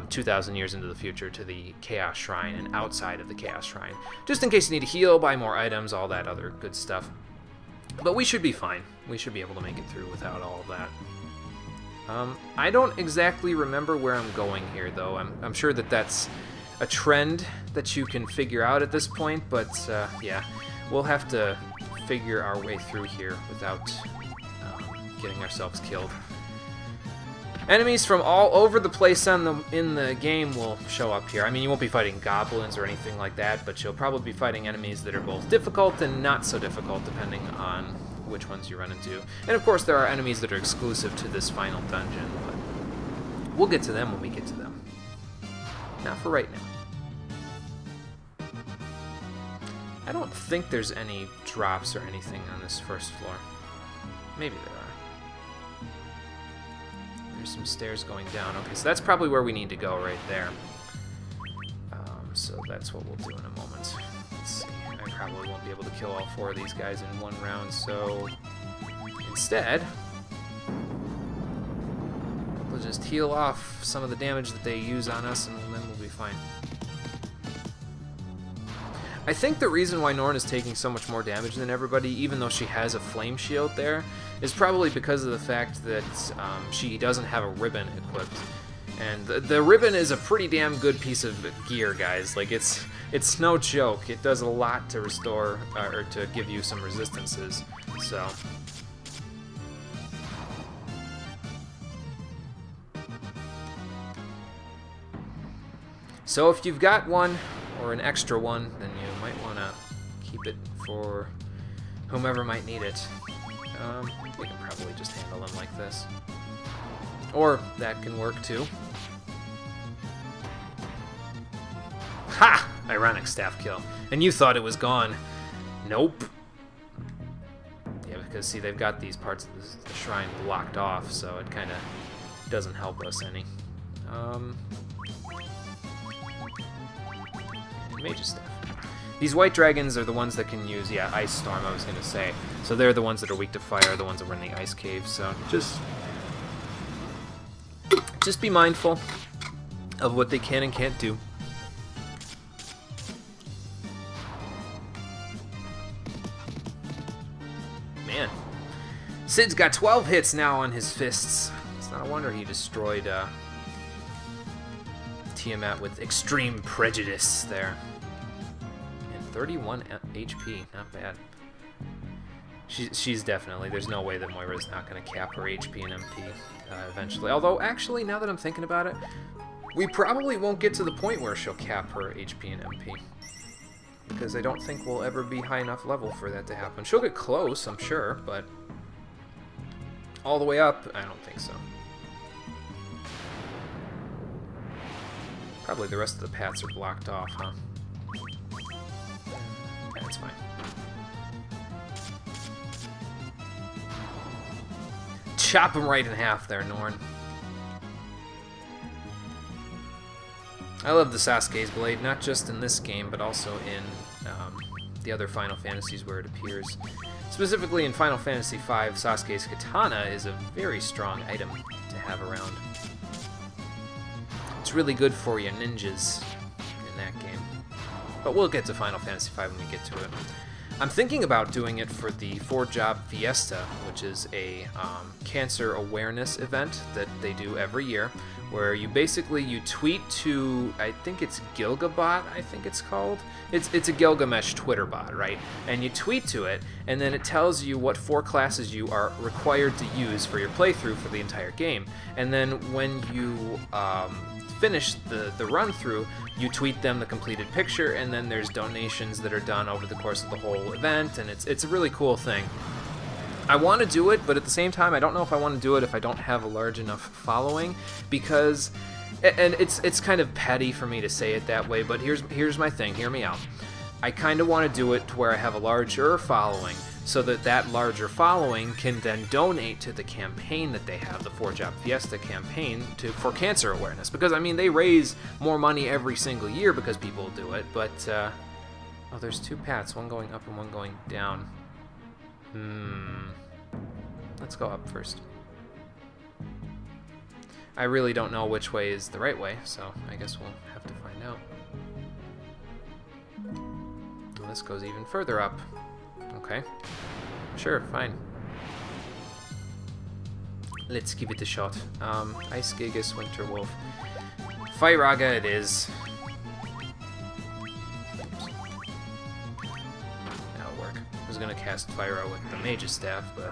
2,000 years into the future to the Chaos Shrine and outside of the Chaos Shrine. Just in case you need to heal, buy more items, all that other good stuff. But we should be fine. We should be able to make it through without all of that. I don't exactly remember where I'm going here, though. I'm sure that that's a trend that you can figure out at this point, but yeah, we'll have to figure our way through here without getting ourselves killed. Enemies from all over the place in the game will show up here. I mean, you won't be fighting goblins or anything like that, but you'll probably be fighting enemies that are both difficult and not so difficult, depending on which ones you run into. And of course, there are enemies that are exclusive to this final dungeon, but we'll get to them when we get to them. Not for right now. I don't think there's any drops or anything on this first floor. Maybe there are. There's some stairs going down. Okay, so that's probably where we need to go, right there. So that's what we'll do in a moment. Let's see. I probably won't be able to kill all 4 of these guys in one round, so instead, we'll just heal off some of the damage that they use on us, and then we'll be fine. I think the reason why Norn is taking so much more damage than everybody, even though she has a flame shield there, is probably because of the fact that she doesn't have a ribbon equipped. And the ribbon is a pretty damn good piece of gear, guys. Like, it's no joke. It does a lot to restore, or to give you some resistances, so... So if you've got one, or an extra one, then you might want to keep it for whomever might need it. We can probably just handle them like this. Or that can work too. Ha! Ironic staff kill. And you thought it was gone. Nope. Yeah, because see, they've got these parts of the shrine blocked off, so it kind of doesn't help us any. Mage's staff. These white dragons are the ones that can use, yeah, Ice Storm, I was going to say. So they're the ones that are weak to fire, the ones that were in the ice cave, so just be mindful of what they can and can't do. Man, Sid's got 12 hits now on his fists. It's not a wonder he destroyed Tiamat with extreme prejudice there. And 31 HP, not bad. She's definitely, there's no way that Moira's not going to cap her HP and MP eventually. Although, actually, now that I'm thinking about it, we probably won't get to the point where she'll cap her HP and MP. Because I don't think we'll ever be high enough level for that to happen. She'll get close, I'm sure, but all the way up, I don't think so. Probably the rest of the paths are blocked off, huh? That's fine. Chop him right in half there, Norn. I love the Sasuke's blade, not just in this game, but also in the other Final Fantasies where it appears. Specifically in Final Fantasy V, Sasuke's katana is a very strong item to have around. It's really good for your ninjas in that game. But we'll get to Final Fantasy V when we get to it. I'm thinking about doing it for the 4-Job Fiesta, which is a cancer awareness event that they do every year, where you tweet to, I think it's Gilgabot, I think it's called. It's a Gilgamesh Twitter bot, right? And you tweet to it, and then it tells you what 4 classes you are required to use for your playthrough for the entire game. And then when you finish the run-through, you tweet them the completed picture, and then there's donations that are done over the course of the whole event, and it's a really cool thing. I want to do it, but at the same time, I don't know if I want to do it if I don't have a large enough following, because, and it's kind of petty for me to say it that way, but here's my thing, hear me out. I kind of want to do it to where I have a larger following, so that larger following can then donate to the campaign that they have, the 4-Job Fiesta campaign, for cancer awareness. Because, I mean, they raise more money every single year because people do it, but, oh, there's 2 paths, one going up and one going down. Let's go up first. I really don't know which way is the right way, so I guess we'll have to find out. Well, this goes even further up. Okay. Sure, fine. Let's give it a shot. Ice Gigas, Winter Wolf. Firaga it is. That'll work. I was gonna cast Fyra with the Mage's Staff, but...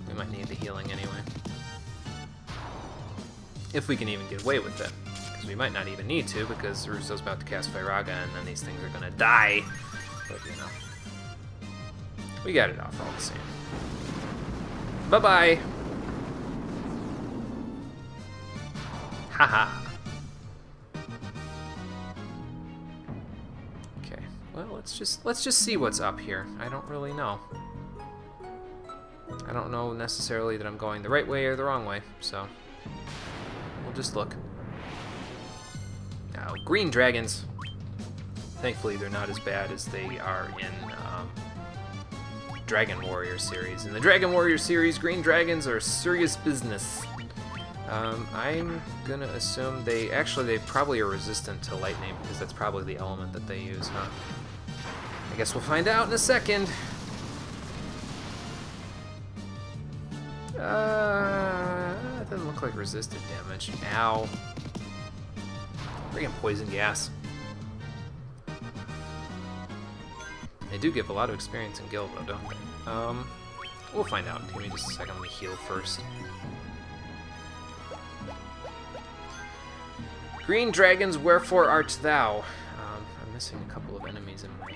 we might need the healing anyway. If we can even get away with it. Because we might not even need to, because Russo's about to cast Firaga, and then these things are gonna die. But, you know. We got it off all the same. Bye-bye! Haha. Okay. Well, let's just see what's up here. I don't really know. I don't know necessarily that I'm going the right way or the wrong way, so we'll just look. Now, green dragons. Thankfully, they're not as bad as they are in Dragon Warrior series. In the Dragon Warrior series, green dragons are serious business. I'm gonna assume they probably are resistant to lightning because that's probably the element that they use, huh? I guess we'll find out in a second. It doesn't look like resisted damage. Ow. Friggin' poison gas. They do give a lot of experience in guild, though, don't they? We'll find out. Give me just a second. Let me heal first. Green dragons, wherefore art thou? I'm missing a couple of enemies in my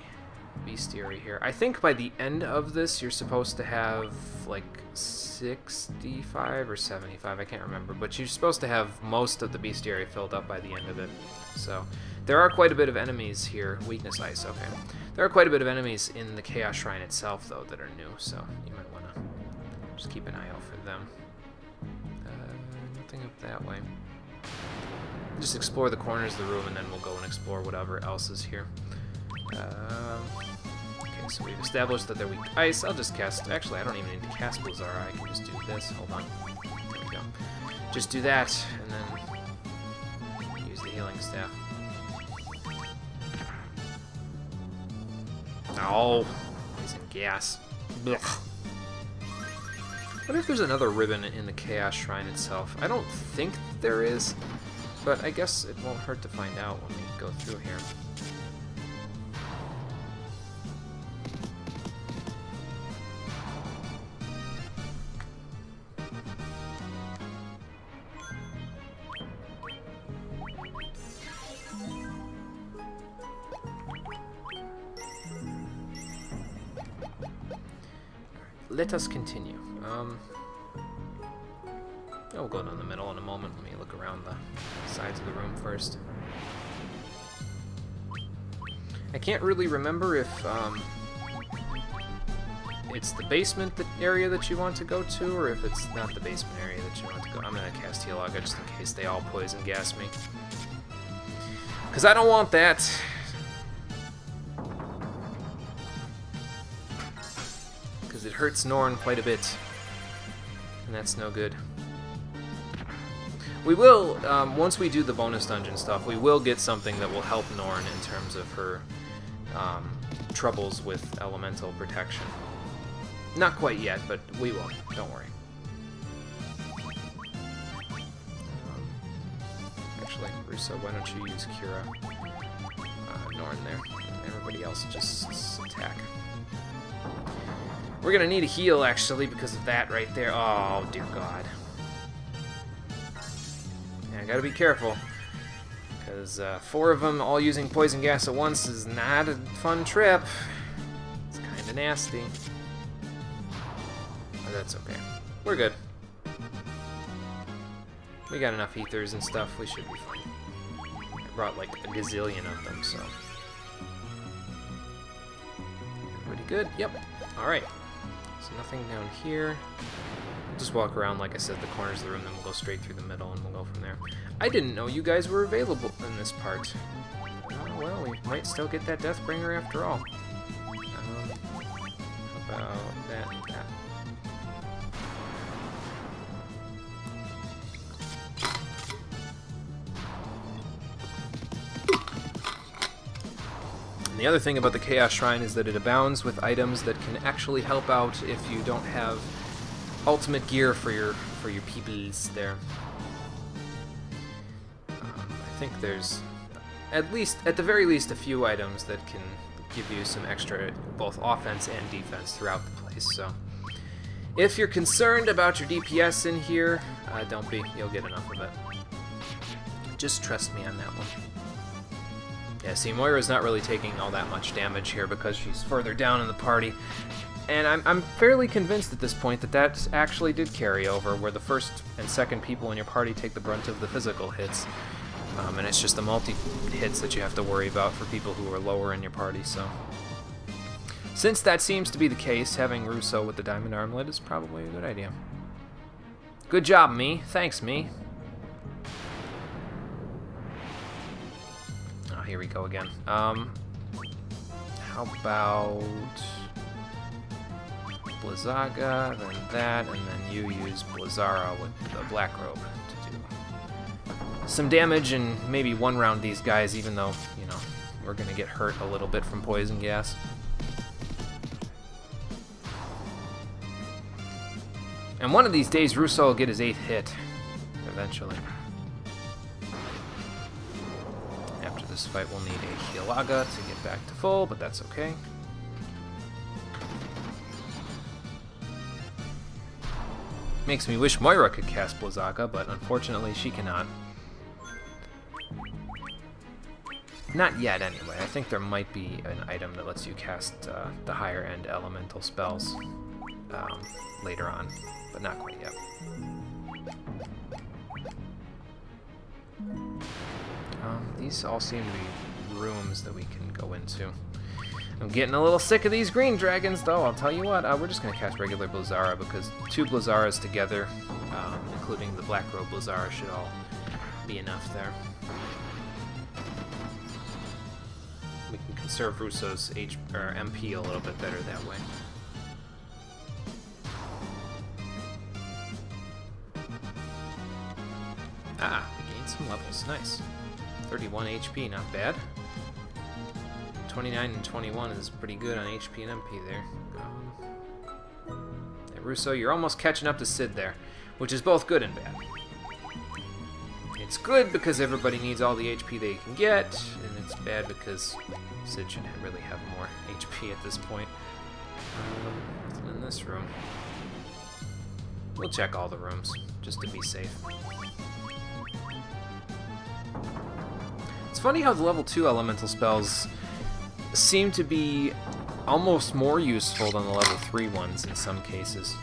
bestiary here. I think by the end of this, you're supposed to have like 65 or 75. I can't remember, but you're supposed to have most of the bestiary filled up by the end of it. So there are quite a bit of enemies here. Weakness ice. Okay. There are quite a bit of enemies in the Chaos Shrine itself, though, that are new, so you might want to just keep an eye out for them. Nothing up that way. Just explore the corners of the room, and then we'll go and explore whatever else is here. Okay, so we've established that they're weak to ice. I'll just cast... Actually, I don't even need to cast Blizzara. I can just do this. Hold on. There we go. Just do that, and then use the healing staff. Oh, poison gas. Ugh. What if there's another ribbon in the Chaos Shrine itself? I don't think there is, but I guess it won't hurt to find out when we go through here. Let us continue. We'll go down the middle in a moment. Let me look around the sides of the room first. I can't really remember if it's the basement area that you want to go to, or if it's not the basement area that you want to go. I'm gonna cast Healaga just in case they all poison gas me, because I don't want that. It hurts Norn quite a bit, and that's no good. We will, once we do the bonus dungeon stuff, we will get something that will help Norn in terms of her troubles with elemental protection. Not quite yet, but we will. Don't worry. Actually, Russo, why don't you use Cura Norn there? Everybody else just attack. We're gonna need a heal, actually, because of that right there. Oh, dear God. Yeah, I gotta be careful. Because 4 of them all using poison gas at once is not a fun trip. It's kinda nasty. But that's okay. We're good. We got enough ethers and stuff. We should be fine. I brought like a gazillion of them, so. Everybody good? Yep. Alright. So nothing down here. We'll just walk around, like I said, the corners of the room, then we'll go straight through the middle, and we'll go from there. I didn't know you guys were available in this part. Oh, well, we might still get that Deathbringer after all. How about that and that? The other thing about the Chaos Shrine is that it abounds with items that can actually help out if you don't have ultimate gear for your peoples there. I think there's at the very least a few items that can give you some extra both offense and defense throughout the place. So if you're concerned about your DPS in here, don't be. You'll get enough of it. Just trust me on that one. Yeah, see, Moira's not really taking all that much damage here because she's further down in the party. And I'm fairly convinced at this point that actually did carry over, where the first and second people in your party take the brunt of the physical hits. And it's just the multi-hits that you have to worry about for people who are lower in your party, so... Since that seems to be the case, having Russo with the Diamond Armlet is probably a good idea. Good job, me. Thanks, me. Oh, here we go again. How about... Blizzaga, then that, and then you use Blizzara with the Black Robe to do some damage and maybe one-round these guys, even though, you know, we're going to get hurt a little bit from poison gas. And one of these days, Russo will get his 8th hit, eventually. After this fight, we'll need a Healaga to get back to full, but that's okay. Makes me wish Moira could cast Blizzaga, but unfortunately she cannot. Not yet, anyway. I think there might be an item that lets you cast the higher-end elemental spells later on, but not quite yet. These all seem to be rooms that we can go into. I'm getting a little sick of these green dragons, though. I'll tell you what, we're just going to cast regular Blizzara, because 2 Blizzaras together, including the Black Robe Blizzara, should all be enough there. We can conserve Russo's MP a little bit better that way. Ah, we gained some levels. Nice. 31 HP, not bad. 29 and 21 is pretty good on HP and MP there. Hey, Russo, you're almost catching up to Sid there, which is both good and bad. It's good because everybody needs all the HP they can get, and it's bad because Sid should really have more HP at this point. Nothing in this room. We'll check all the rooms, just to be safe. It's funny how the level 2 elemental spells seem to be almost more useful than the level 3 ones in some cases.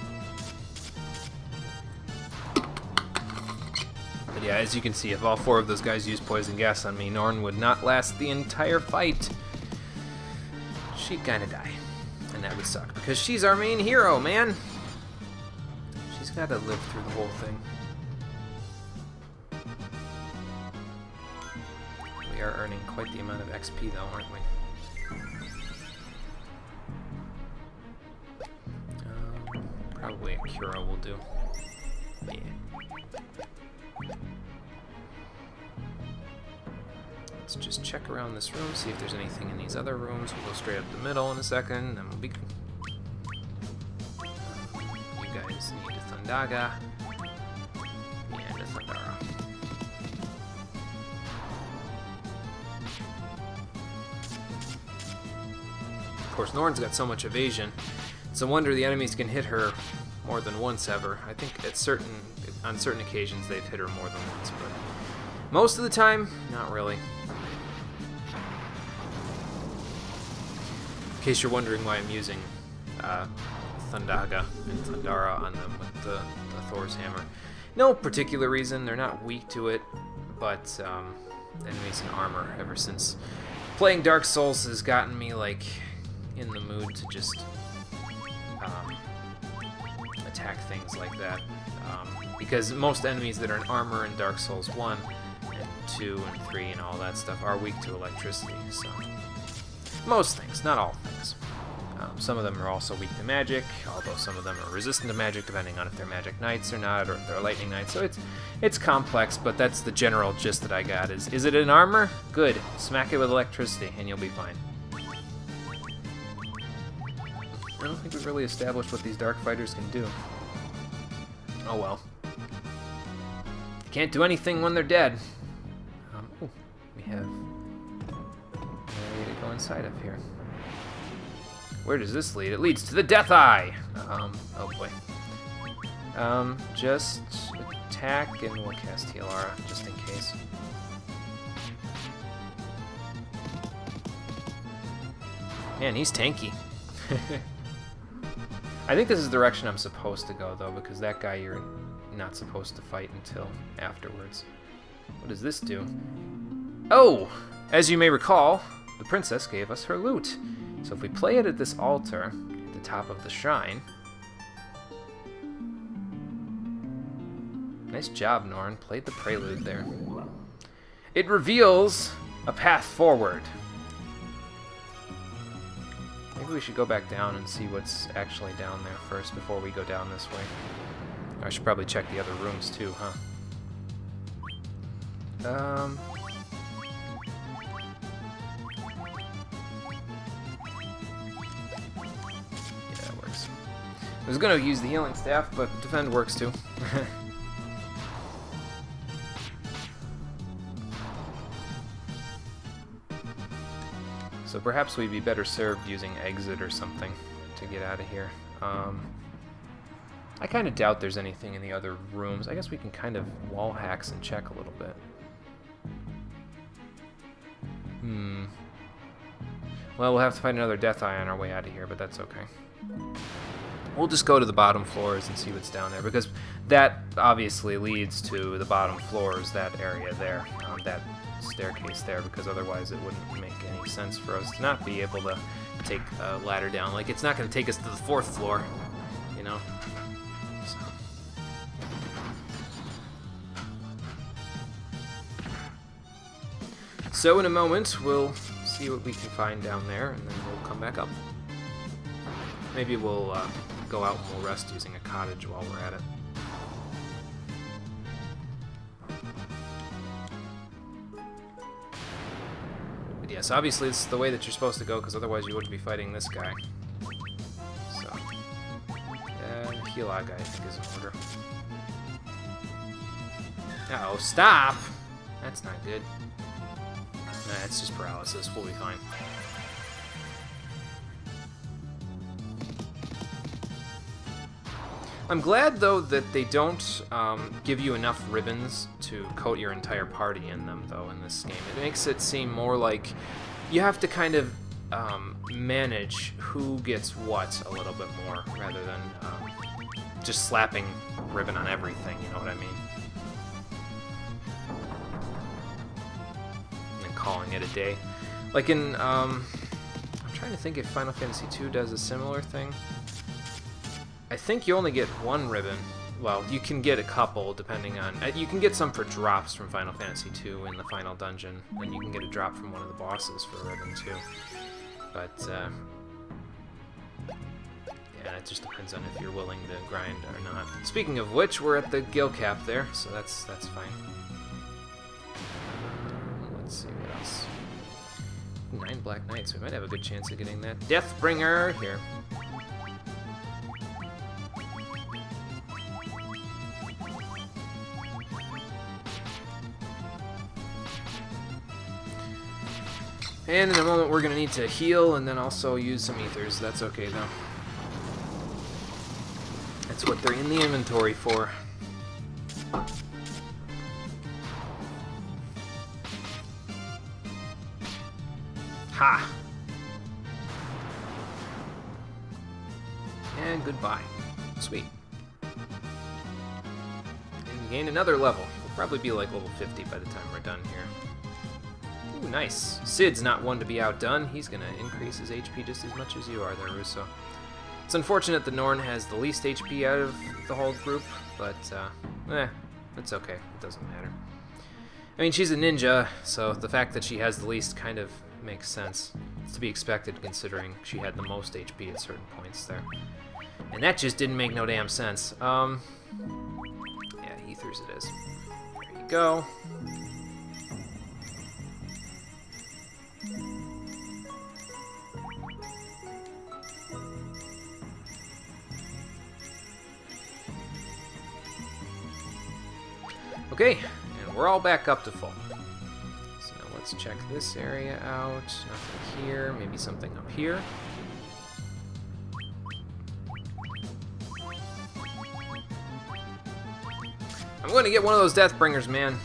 But yeah, as you can see, if all 4 of those guys used poison gas on me, Norn would not last the entire fight. She'd kinda die. And that would suck, because she's our main hero, man! She's gotta live through the whole thing. We are earning quite the amount of XP though, aren't we? Probably a Cura will do. Yeah. Let's just check around this room, see if there's anything in these other rooms. We'll go straight up the middle in a second, and we'll be good. You guys need a Thundaga and a Thundara. Of course, Norn's got so much evasion. It's a wonder the enemies can hit her more than once ever. I think on certain occasions they've hit her more than once, but most of the time, not really. In case you're wondering why I'm using Thundaga and Thundara on them with the Thor's Hammer. No particular reason, they're not weak to it, but enemies in armor ever since playing Dark Souls has gotten me like in the mood to just attack things like that, because most enemies that are in armor in Dark Souls 1 and 2 and 3 and all that stuff are weak to electricity, so most things, not all things. Some of them are also weak to magic, although some of them are resistant to magic depending on if they're magic knights or not, or if they're lightning knights, so it's complex, but that's the general gist that I got. Is it in armor? Good. Smack it with electricity and you'll be fine. I don't think we've really established what these dark fighters can do. Oh well. Can't do anything when they're dead. Ooh, we have a way to go inside of here. Where does this lead? It leads to the Death Eye! Oh boy. Just attack and we'll cast Healara, just in case. Man, he's tanky. I think this is the direction I'm supposed to go, though, because that guy you're not supposed to fight until afterwards. What does this do? Oh! As you may recall, the princess gave us her lute. So if we play it at this altar, at the top of the shrine... Nice job, Norn. Played the prelude there. It reveals a path forward. Maybe we should go back down and see what's actually down there first before we go down this way. I should probably check the other rooms too, huh? Yeah, that works. I was gonna use the healing staff, but defend works too. So perhaps we'd be better served using exit or something to get out of here. I kind of doubt there's anything in the other rooms. I guess we can kind of wall hacks and check a little bit. Well, we'll have to find another death eye on our way out of here, but that's okay. We'll just go to the bottom floors and see what's down there, because that obviously leads to the bottom floors, that area there, that staircase there, because otherwise it wouldn't make any sense for us to not be able to take a ladder down. Like, it's not going to take us to the 4th floor, you know? So in a moment, we'll see what we can find down there, and then we'll come back up. Maybe we'll go out and we'll rest using a cottage while we're at it. But yes, obviously it's the way that you're supposed to go, because otherwise you wouldn't be fighting this guy. So, Healag, I think, is in order. Uh-oh, stop! That's not good. Nah, it's just paralysis. We'll be fine. I'm glad, though, that they don't give you enough ribbons to coat your entire party in them, though, in this game. It makes it seem more like you have to kind of manage who gets what a little bit more, rather than just slapping ribbon on everything, you know what I mean? Calling it a day. Like in, I'm trying to think if Final Fantasy II does a similar thing. I think you only get one ribbon. Well, you can get a couple depending on... you can get some for drops from Final Fantasy II in the final dungeon, and you can get a drop from one of the bosses for a ribbon too. But, yeah, it just depends on if you're willing to grind or not. Speaking of which, we're at the Gil Cap there, so that's fine. Let's see what else. 9 Black Knights. We might have a good chance of getting that Deathbringer here. And in a moment we're going to need to heal and then also use some ethers. That's okay though. That's what they're in the inventory for. Ha! And goodbye. Sweet. And we gained another level. We'll probably be like level 50 by the time we're done here. Ooh, nice. Sid's not one to be outdone. He's gonna increase his HP just as much as you are there, Russo. It's unfortunate that Norn has the least HP out of the whole group, but, it's okay. It doesn't matter. I mean, she's a ninja, so the fact that she has the least kind of makes sense. It's to be expected considering she had the most HP at certain points there. And that just didn't make no damn sense. Yeah, ethers it is. There you go. Okay, and we're all back up to full. So now let's check this area out. Nothing here, maybe something up here. I'm going to get one of those Deathbringers, man.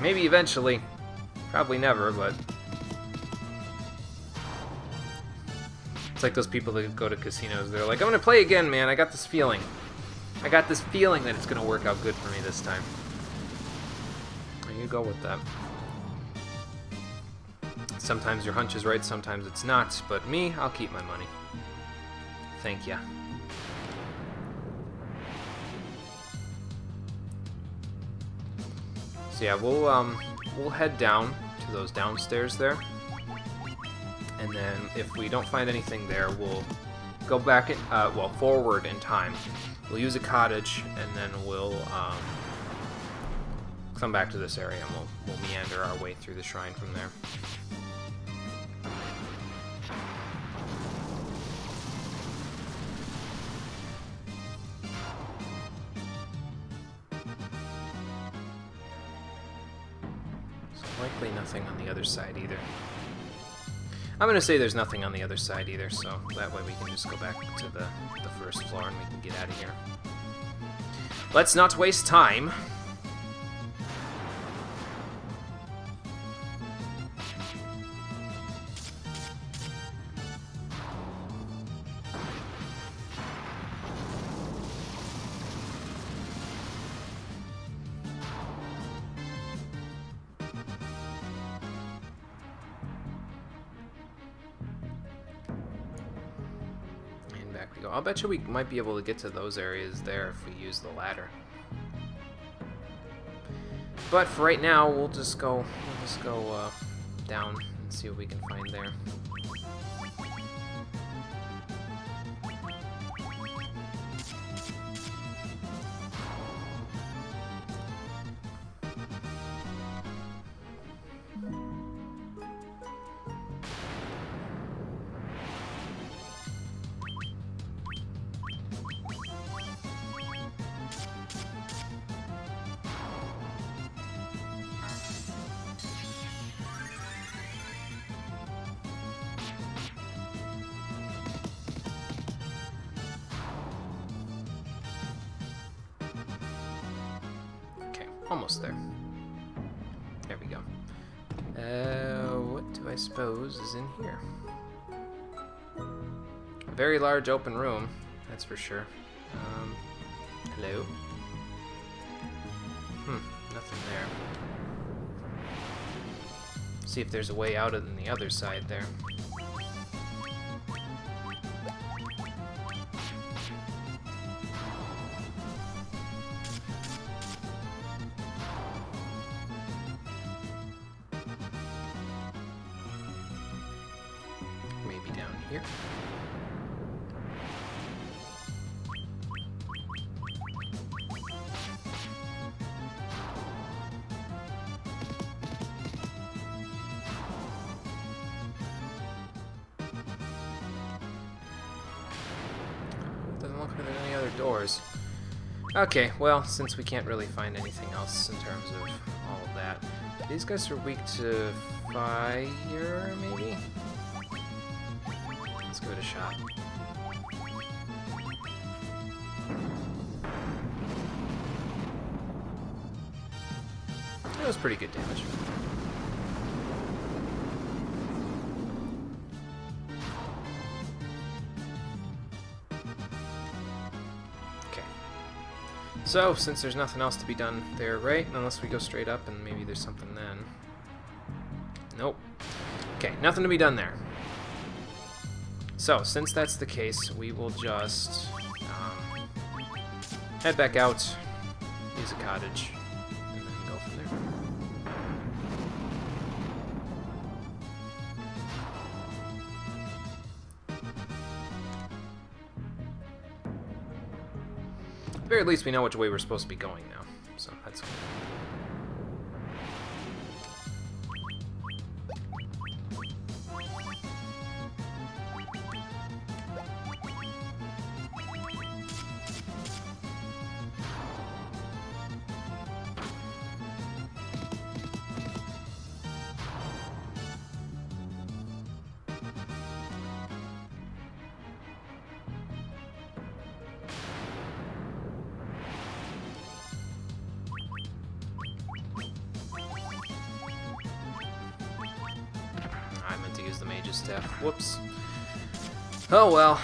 Maybe eventually. Probably never, but... It's like those people that go to casinos. They're like, I'm going to play again, man. I got this feeling. I got this feeling that it's going to work out good for me this time. There you go with that. Sometimes your hunch is right, sometimes it's not, but me, I'll keep my money. Thank ya. So yeah, we'll head down to those downstairs there, and then if we don't find anything there, we'll go back forward in time. We'll use a cottage, and then we'll come back to this area, and we'll meander our way through the shrine from there. Likely nothing on the other side either. I'm gonna say there's nothing on the other side either, so that way we can just go back to the first floor and we can get out of here. Let's not waste time. Back we go. I'll bet you we might be able to get to those areas there if we use the ladder. But for right now, we'll just go down and see what we can find there. Almost there. There we go. What do I suppose is in here? A very large open room, that's for sure. Hello? Nothing there. See if there's a way out on the other side there. Here. Doesn't look like there's any other doors. Okay, well, since we can't really find anything else in terms of all of that, these guys are weak to fire, maybe? Let's give it a shot. That was pretty good damage. Okay. So, since there's nothing else to be done there, right? Unless we go straight up and maybe there's something then. Nope. Okay, nothing to be done there. So, since that's the case, we will just head back out, use a cottage, and then go from there. At the very least, we know which way we're supposed to be going now, so that's good. The mage's staff. Whoops. Oh well.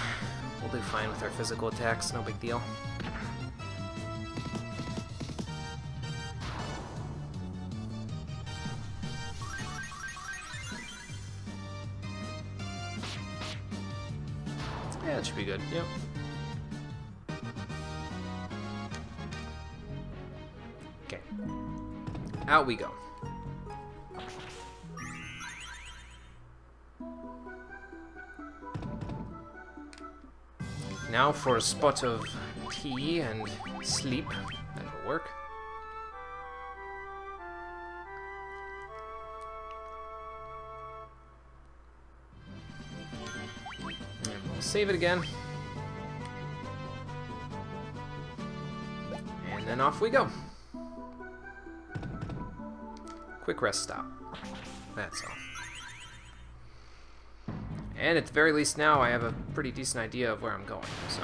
We'll do fine with our physical attacks, no big deal. Yeah, that should be good. Yep. Okay. Out we go. Now for a spot of tea and sleep. That'll work. And we'll save it again. And then off we go. Quick rest stop. That's all. And at the very least now I have a pretty decent idea of where I'm going, so.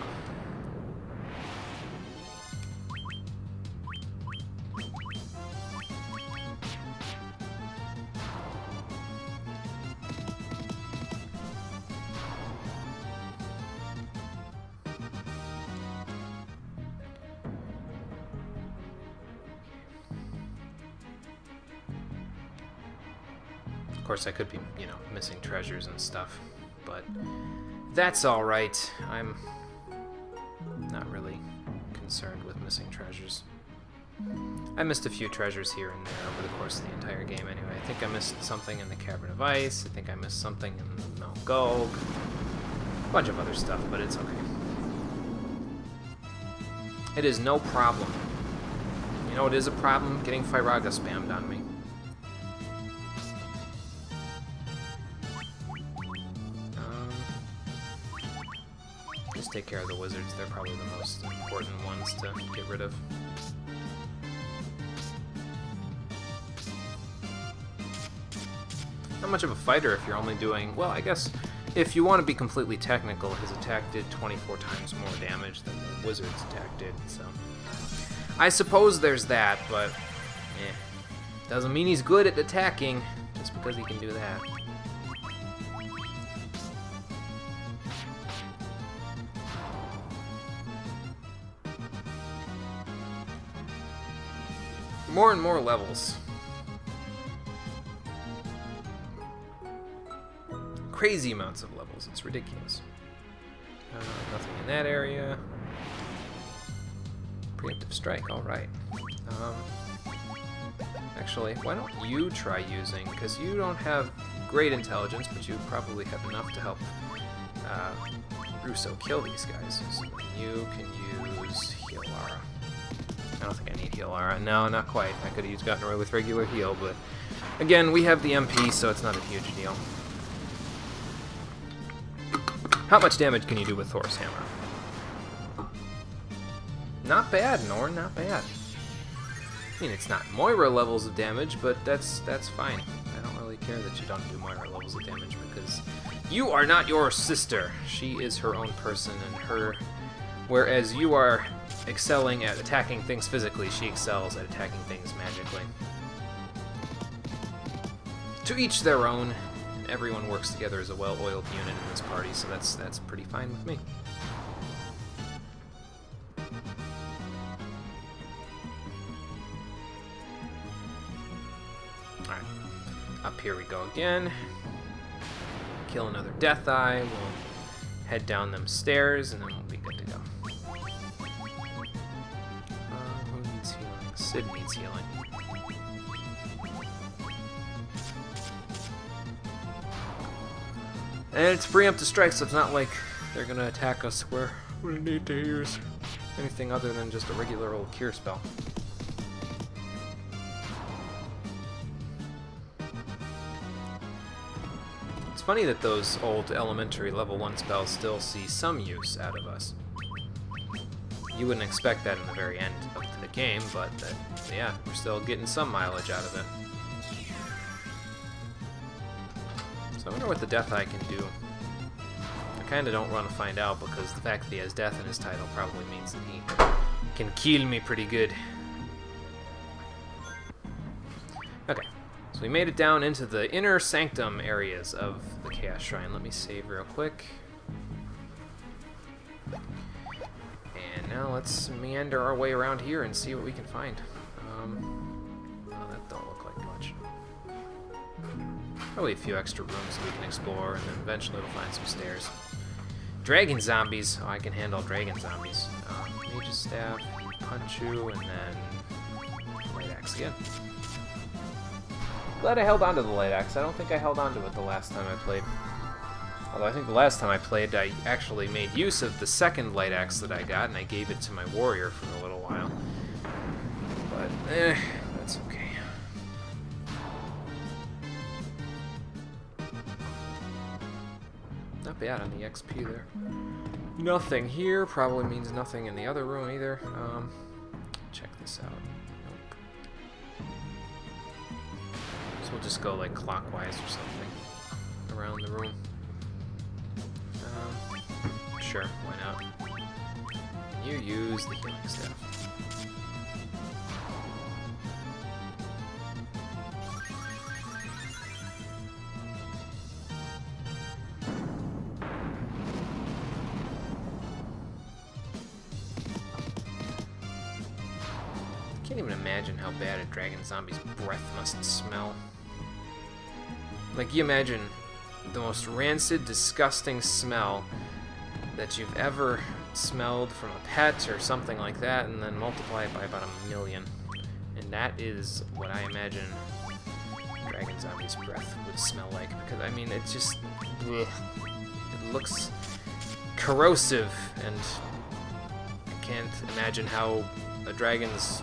Of course I could be, you know, missing treasures and stuff. But that's all right. I'm not really concerned with missing treasures. I missed a few treasures here and there over the course of the entire game anyway. I think I missed something in the Cavern of Ice. I think I missed something in Mount Gulg. A bunch of other stuff, but it's okay. It is no problem. You know, it is a problem getting Firaga spammed on me. Just take care of the wizards. They're probably the most important ones to get rid of. Not much of a fighter if you're only doing... Well, I guess if you want to be completely technical, his attack did 24 times more damage than the wizard's attack did, so... I suppose there's that, but... Doesn't mean he's good at attacking, just because he can do that. More and more levels. Crazy amounts of levels. It's ridiculous. Nothing in that area. Preemptive strike. All right. Actually, why don't you try using? Because you don't have great intelligence, but you probably have enough to help Russo kill these guys. So you can use Healara. I don't think I need Healara. No, not quite. I could have gotten away with regular heal, but again, we have the MP, so it's not a huge deal. How much damage can you do with Thor's hammer? Not bad, Norn, not bad. I mean, it's not Moira levels of damage, but that's fine. I don't really care that you don't do Moira levels of damage, because you are not your sister. She is her own person, and her... Whereas you are excelling at attacking things physically, she excels at attacking things magically. To each their own. Everyone works together as a well-oiled unit in this party, so that's pretty fine with me. Alright. Up here we go again. Kill another Death Eye. We'll head down them stairs, and then we'll be good to go. Who needs healing? Sid needs healing. And it's preemptive strike, so it's not like they're gonna attack us where we need to use anything other than just a regular old cure spell. It's funny that those old elementary level 1 spells still see some use out of us. You wouldn't expect that in the very end of the game, but yeah, we're still getting some mileage out of it. So I wonder what the Death Eye can do. I kinda don't want to find out, because the fact that he has death in his title probably means that he can kill me pretty good. Okay, so we made it down into the inner sanctum areas of the Chaos Shrine. Let me save real quick. And now let's meander our way around here and see what we can find. Oh, that don't look like much. Probably a few extra rooms that we can explore, and then eventually we'll find some stairs. Dragon zombies. Oh, I can handle dragon zombies. Mage's staff, punch you, and then light axe again. Glad I held on to the light axe. I don't think I held on to it the last time I played. Although I think the last time I played, I actually made use of the second light axe that I got, and I gave it to my warrior for a little while. But, that's okay. Not bad on the XP there. Nothing here probably means nothing in the other room either. Check this out. Nope. So we'll just go like clockwise or something around the room. Sure, why not? You use the healing staff. I can't even imagine how bad a dragon zombie's breath must smell. Like, you imagine the most rancid, disgusting smell that you've ever smelled from a pet or something like that, and then multiply it by about 1,000,000. And that is what I imagine dragon zombie's breath would smell like. Because, I mean, it's just... Ugh. It looks corrosive, and I can't imagine how a dragon's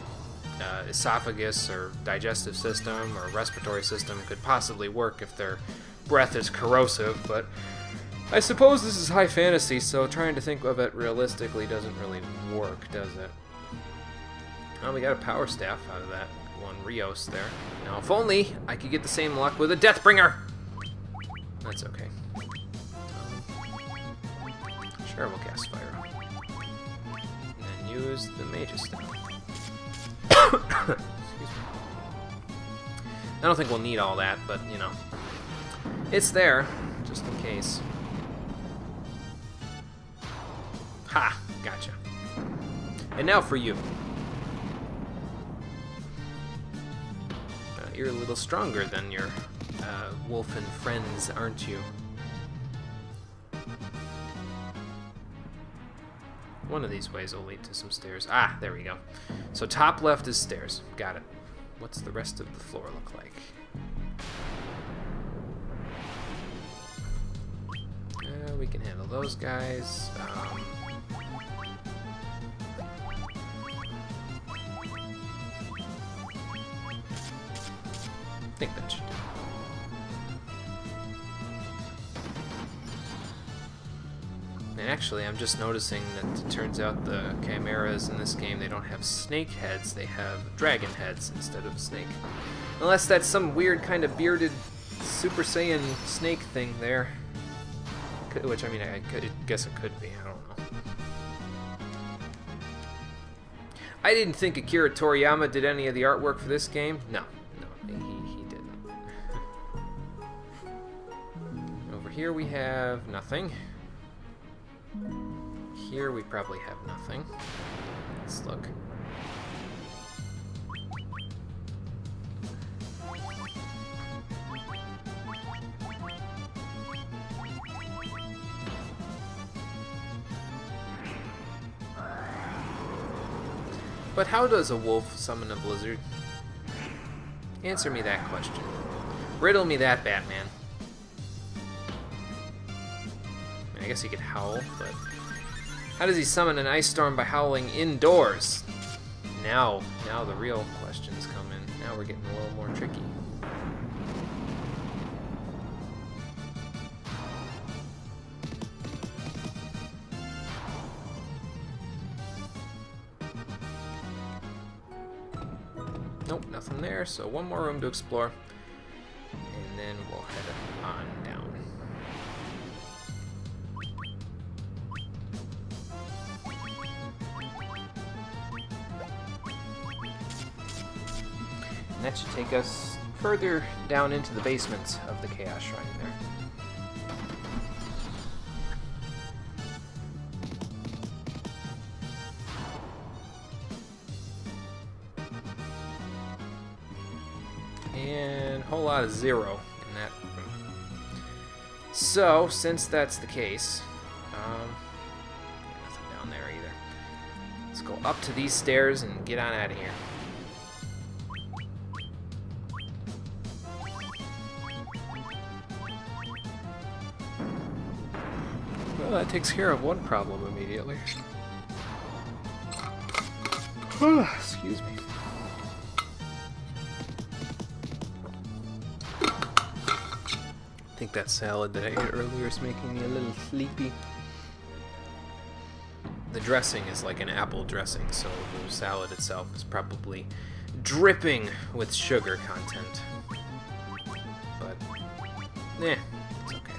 esophagus or digestive system or respiratory system could possibly work if their breath is corrosive, but I suppose this is high fantasy, so trying to think of it realistically doesn't really work, does it? Oh, we got a power staff out of that one Rios there. Now, if only I could get the same luck with a Deathbringer! That's okay. Sure, we'll cast Fire. And then use the Mage's Staff. Excuse me. I don't think we'll need all that, but, you know. It's there, just in case. Ha! Gotcha. And now for you. You're a little stronger than your wolfen friends, aren't you? One of these ways will lead to some stairs. Ah, there we go. So top left is stairs. Got it. What's the rest of the floor look like? We can handle those guys. I think that should do. And actually, I'm just noticing that it turns out the chimeras in this game, they don't have snake heads, they have dragon heads instead of snake. Unless that's some weird kind of bearded Super Saiyan snake thing there. Which, I mean, I guess it could be, I don't know. I didn't think Akira Toriyama did any of the artwork for this game. No, he didn't. Over here we have nothing. Here we probably have nothing. Let's look. But how does a wolf summon a blizzard? Answer me that question. Riddle me that, Batman. I mean, I guess he could howl, but how does he summon an ice storm by howling indoors? Now the real questions come in. Now we're getting a little more tricky. Nope, nothing there, so one more room to explore, and then we'll head on down. And that should take us further down into the basement of the Chaos Shrine there. And a whole lot of 0 in that room. So, since that's the case, Nothing down there either. Let's go up to these stairs and get on out of here. Well, that takes care of one problem immediately. Excuse me. I think that salad that I ate earlier is making me a little sleepy. The dressing is like an apple dressing, so the salad itself is probably dripping with sugar content. But, it's okay.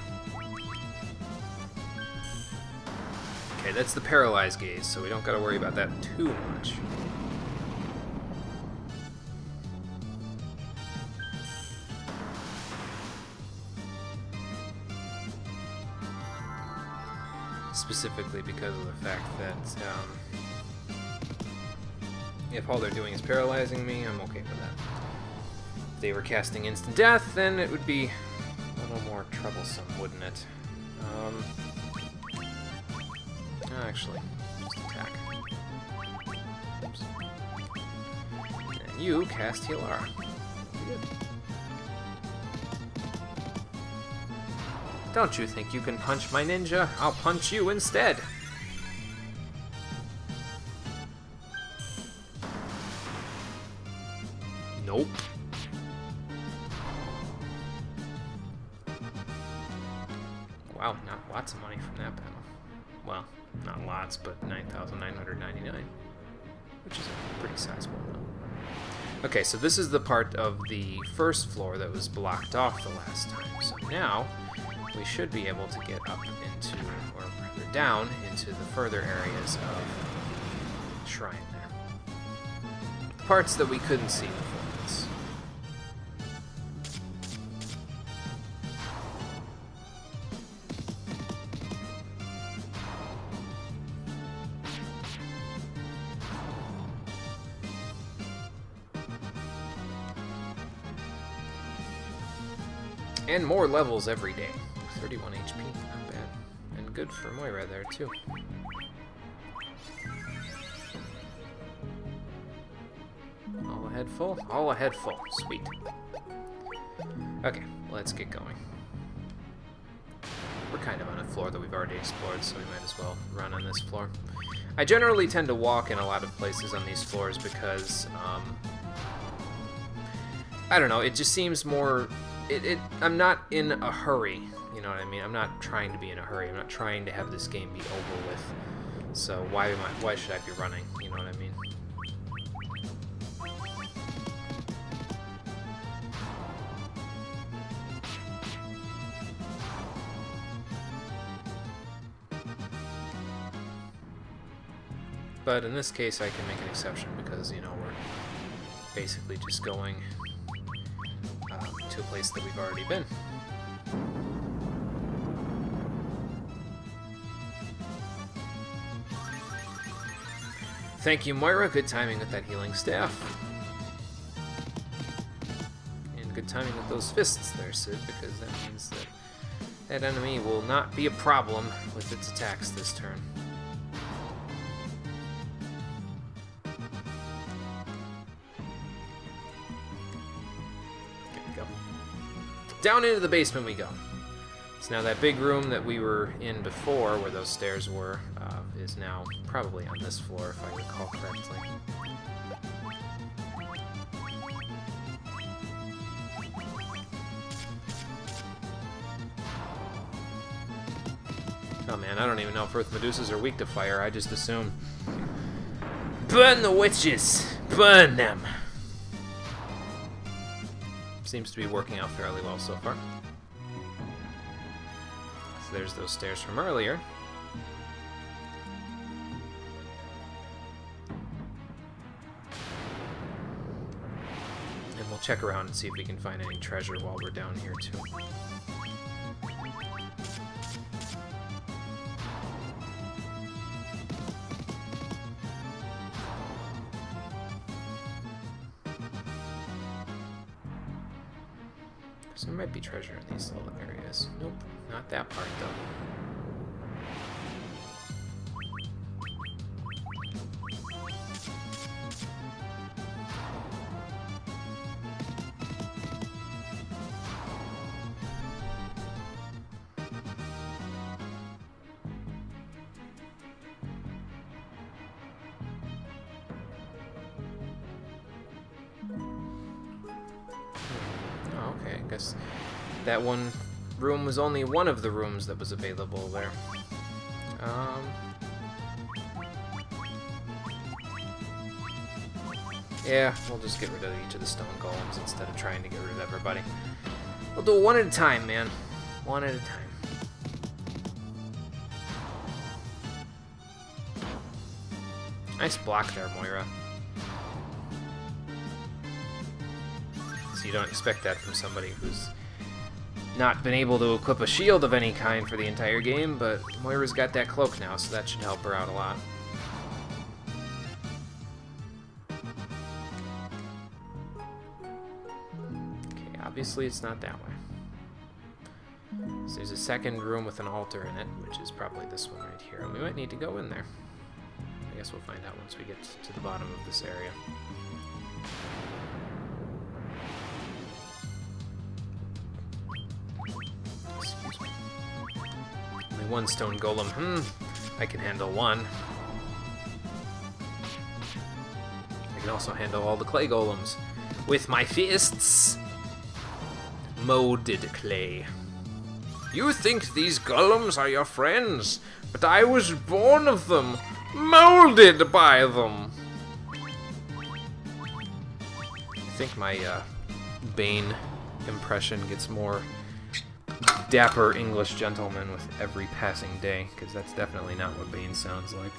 Okay, that's the paralyzed gaze, so we don't gotta worry about that too much. Specifically because of the fact that if all they're doing is paralyzing me, I'm okay with that. If they were casting instant death, then it would be a little more troublesome, wouldn't it? Actually, just attack. Oops. And you cast Healara. Good. Don't you think you can punch my ninja? I'll punch you instead! Nope. Wow, not lots of money from that panel. Well, not lots, but 9,999, which is a pretty sizable amount. Okay, so this is the part of the first floor that was blocked off the last time. So now we should be able to get up into, or rather down, into the further areas of the shrine there. The parts that we couldn't see before this. And more levels every day. 31 HP, not bad. And good for Moira there, too. All ahead full? All ahead full. Sweet. Okay, let's get going. We're kind of on a floor that we've already explored, so we might as well run on this floor. I generally tend to walk in a lot of places on these floors because, I don't know, it just seems more... I'm not in a hurry, you know what I mean? I'm not trying to be in a hurry. I'm not trying to have this game be over with. So why should I be running? You know what I mean? But in this case, I can make an exception because, you know, we're basically just going to a place that we've already been. Thank you, Moira. Good timing with that healing staff. And good timing with those fists there, Sid, because that means that that enemy will not be a problem with its attacks this turn. Down into the basement we go. So now that big room that we were in before, where those stairs were, is now probably on this floor, if I recall correctly. Oh man, I don't even know if Earth Medusas are weak to fire, I just assume. Burn the witches! Burn them! Seems to be working out fairly well so far. So there's those stairs from earlier. And we'll check around and see if we can find any treasure while we're down here too. So there might be treasure in these little areas. Nope, not that part though. guess that one room was only one of the rooms that was available there. Yeah, we'll just get rid of each of the stone golems instead of trying to get rid of everybody. We'll do it one at a time, man. One at a time. Nice block there, Moira. So you don't expect that from somebody who's not been able to equip a shield of any kind for the entire game, but Moira's got that cloak now, so that should help her out a lot. Okay, obviously it's not that way. So there's a second room with an altar in it, which is probably this one right here, and we might need to go in there. I guess we'll find out once we get to the bottom of this area. Excuse me. Only one stone golem. I can handle one. I can also handle all the clay golems with my fists. Molded clay. You think these golems are your friends, but I was born of them. Molded by them. I think my Bane impression gets more dapper English gentleman with every passing day, because that's definitely not what Bane sounds like.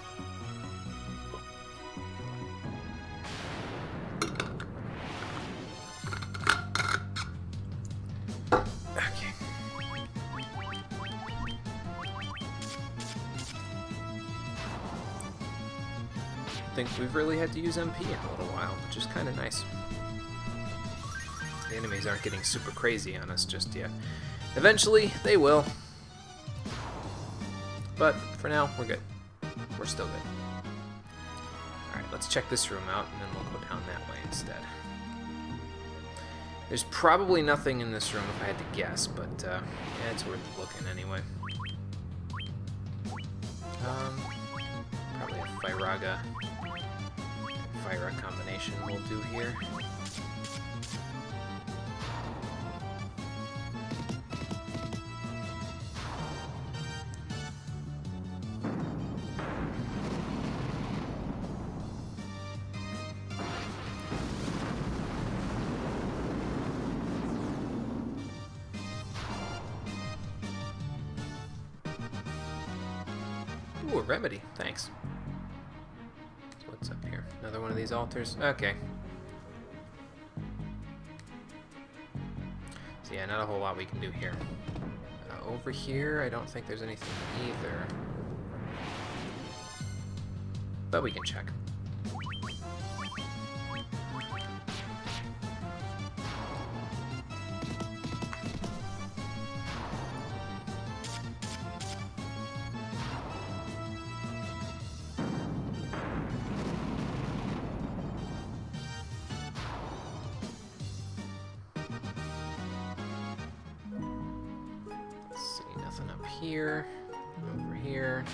I think we've really had to use MP in a little while, which is kind of nice. The enemies aren't getting super crazy on us just yet. Eventually, they will. But for now, we're good. We're still good. Alright, let's check this room out, and then we'll go down that way instead. There's probably nothing in this room if I had to guess, but yeah, it's worth looking anyway. Probably a Firaga Fyra combination we'll do here. Ooh, a remedy. Thanks. So what's up here? Another one of these altars? Okay. So yeah, not a whole lot we can do here. Over here, I don't think there's anything either. But we can check. Here, over here.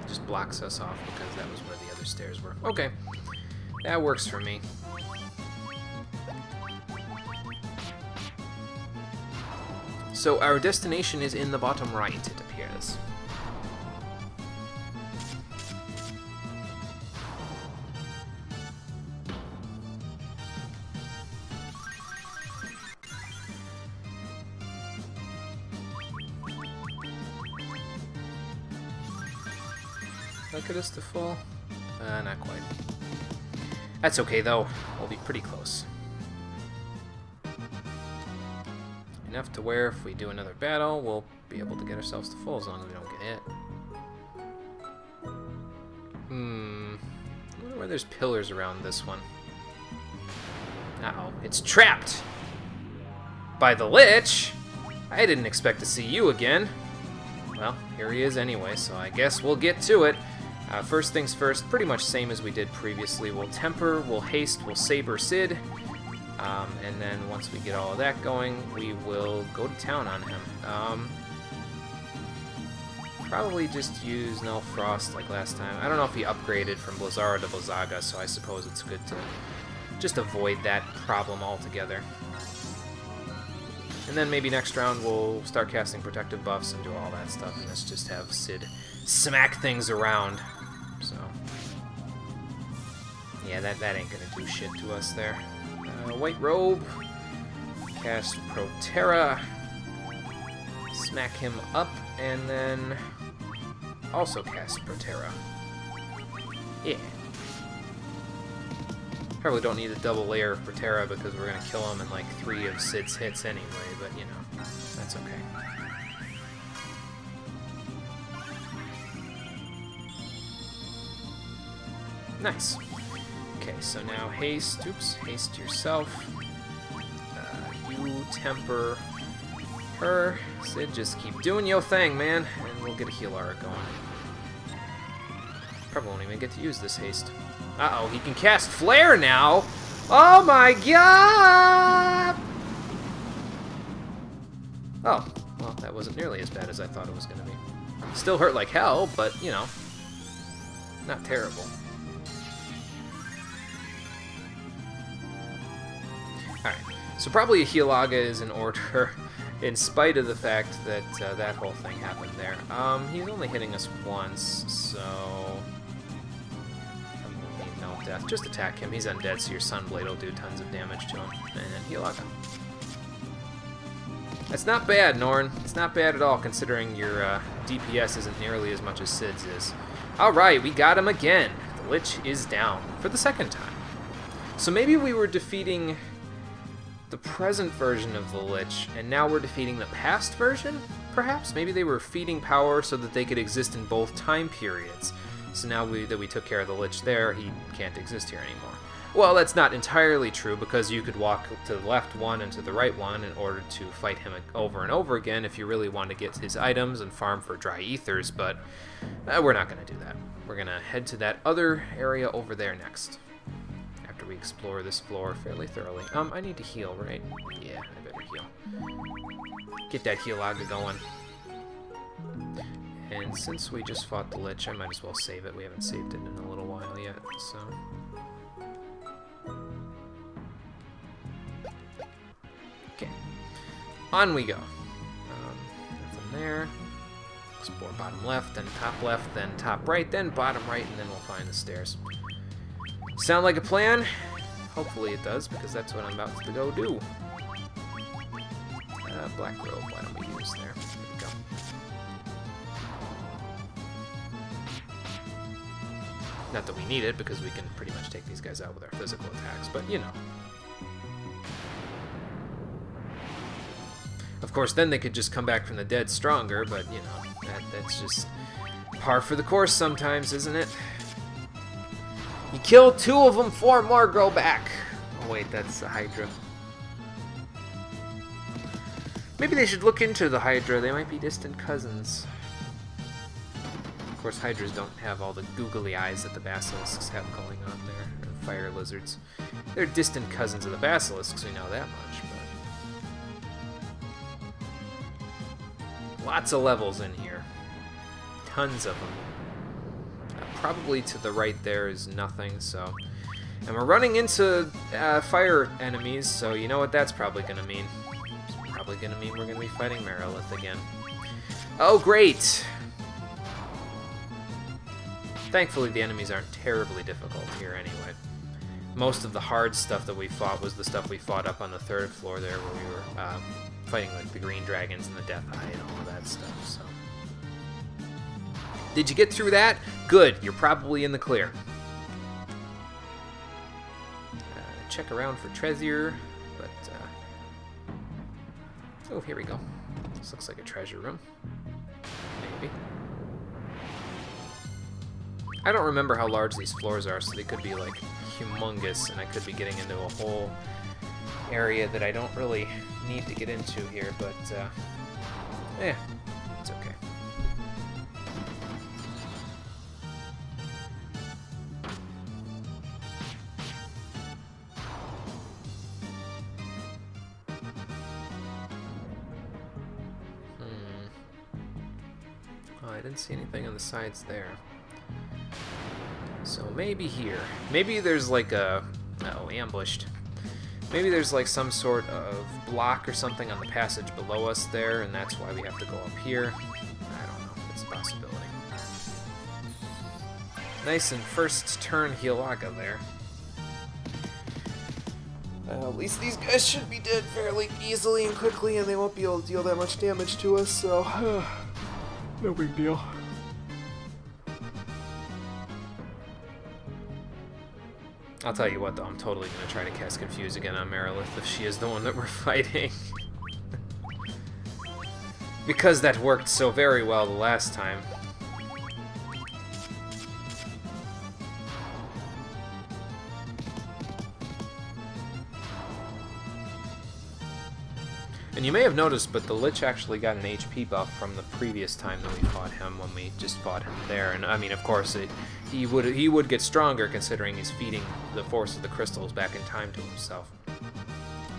It just blocks us off because that was where the other stairs were. Okay, that works for me. So our destination is in the bottom right, it appears. Look at us to full. Not quite. That's okay though. We'll be pretty close. Enough to where if we do another battle, we'll be able to get ourselves to full as long as we don't get hit. I wonder where there's pillars around this one. Uh-oh. It's trapped! By the Lich! I didn't expect to see you again. Well, here he is anyway, so I guess we'll get to it. First things first, pretty much same as we did previously. We'll temper, we'll haste, we'll saber Cid, and then once we get all of that going, we will go to town on him. Probably just use Null Frost like last time. I don't know if he upgraded from Blizzara to Blizzaga, so I suppose it's good to just avoid that problem altogether. And then maybe next round we'll start casting protective buffs and do all that stuff, and let's just have Cid smack things around. So, yeah, that ain't gonna do shit to us there. White Robe, cast Proterra, smack him up, and then also cast Proterra. Yeah. Probably don't need a double layer of Proterra because we're going to kill him in like 3 of Cid's hits anyway, but you know, that's okay. Nice. Okay, so now haste, haste yourself. You temper her. Cid, just keep doing your thing, man, and we'll get a heal aura going. Probably won't even get to use this haste. Uh-oh, he can cast Flare now! Oh my god! Oh, well, that wasn't nearly as bad as I thought it was going to be. Still hurt like hell, but, you know, not terrible. Alright, so probably a Healaga is in order, in spite of the fact that that whole thing happened there. He's only hitting us once, so... no death. Just attack him. He's undead, so your Sunblade will do tons of damage to him. And then Healaga. That's not bad, Norn. It's not bad at all, considering your DPS isn't nearly as much as Cid's is. Alright, we got him again. The Lich is down for the second time. So maybe we were defeating the present version of the Lich, and now we're defeating the past version, perhaps? Maybe they were feeding power so that they could exist in both time periods. So now that we took care of the Lich there, he can't exist here anymore. Well, that's not entirely true, because you could walk to the left one and to the right one in order to fight him over and over again if you really want to get his items and farm for dry ethers, but we're not going to do that. We're going to head to that other area over there next, after we explore this floor fairly thoroughly. I need to heal, right? Yeah, I better heal. Get that Healaga going. And since we just fought the Lich, I might as well save it. We haven't saved it in a little while yet, so... Okay. On we go. Nothing there. Explore bottom left, then top right, then bottom right, and then we'll find the stairs. Sound like a plan? Hopefully it does, because that's what I'm about to go do. Black Robe, why don't we use there? There we go. Not that we need it, because we can pretty much take these guys out with our physical attacks, but you know. Of course, then they could just come back from the dead stronger, but you know, that's just par for the course sometimes, isn't it? You kill 2 of them, 4 more grow back. Oh wait, that's the Hydra. Maybe they should look into the Hydra. They might be distant cousins. Of course, Hydras don't have all the googly eyes that the basilisks have going on there, or fire lizards. They're distant cousins of the basilisks, we know that much, but... Lots of levels in here. Tons of them. Probably to the right there is nothing, so... And we're running into fire enemies, so you know what that's probably going to mean. It's probably going to mean we're going to be fighting Marilith again. Oh, great! Thankfully, the enemies aren't terribly difficult here anyway. Most of the hard stuff that we fought was the stuff we fought up on the 3rd floor there, where we were fighting like the green dragons and the Death Eye and all of that stuff, so... Did you get through that? Good, you're probably in the clear. Check around for treasure, but... Oh, here we go. This looks like a treasure room. Maybe. I don't remember how large these floors are, so they could be, like, humongous, and I could be getting into a whole area that I don't really need to get into here, but, yeah, it's okay. Oh, I didn't see anything on the sides there. So maybe here. Maybe there's like a... Oh, ambushed. Maybe there's like some sort of block or something on the passage below us there, and that's why we have to go up here. I don't know. It's a possibility. Nice and first turn Healaga there. At least these guys should be dead fairly easily and quickly, and they won't be able to deal that much damage to us, so no big deal. I'll tell you what, though, I'm totally going to try to cast Confuse again on Marilith if she is the one that we're fighting. Because that worked so very well the last time. And you may have noticed, but the Lich actually got an HP buff from the previous time that we fought him, when we just fought him there. And I mean, of course, he would get stronger considering he's feeding the force of the crystals back in time to himself.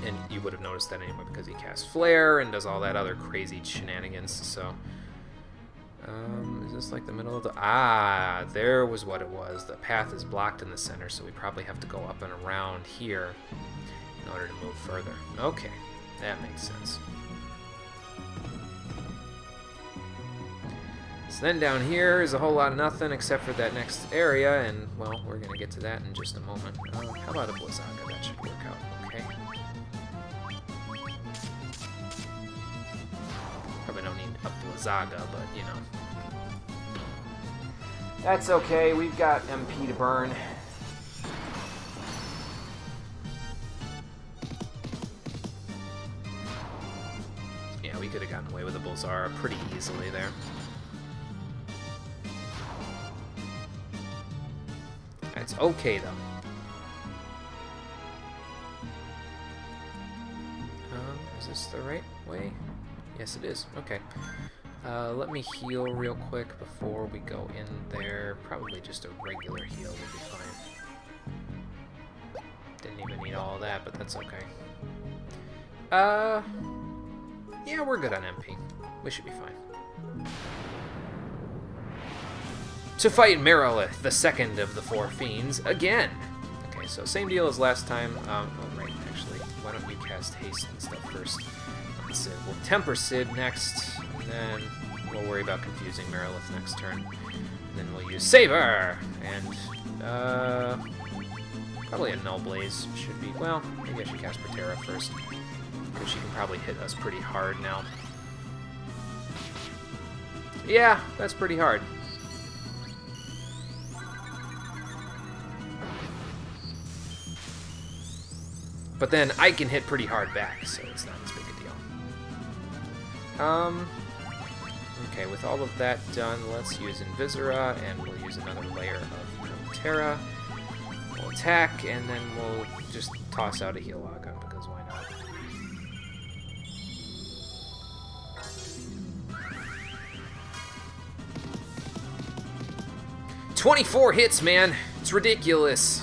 And you would have noticed that anyway because he casts Flare and does all that other crazy shenanigans. So, is this like the middle of the... Ah, there was what it was. The path is blocked in the center, so we probably have to go up and around here in order to move further. Okay. That makes sense. So then down here is a whole lot of nothing except for that next area, and, well, we're going to get to that in just a moment. How about a Blizzaga? That should work out okay. Probably don't need a Blizzaga, but, you know. That's okay. We've got MP to burn. We could have gotten away with a Bulzara pretty easily there. That's okay, though. Is this the right way? Yes, it is. Okay. Let me heal real quick before we go in there. Probably just a regular heal would be fine. Didn't even need all of that, but that's okay. Yeah, we're good on MP. We should be fine. To fight Marilith, the second of the four fiends, again! Okay, so same deal as last time. Oh, right, actually. Why don't we cast Haste and stuff first? Sid. We'll Temper Sid next, and then we'll worry about confusing Marilith next turn. And then we'll use Saber! And, probably a Null Blaze should be... Well, maybe I should cast Protera first. Because she can probably hit us pretty hard now. Yeah, that's pretty hard. But then I can hit pretty hard back, so it's not as big a deal. Okay, with all of that done, let's use Invisora, and we'll use another layer of Protera. We'll attack, and then we'll just toss out a Healaga, because why not? 24 hits, man. It's ridiculous.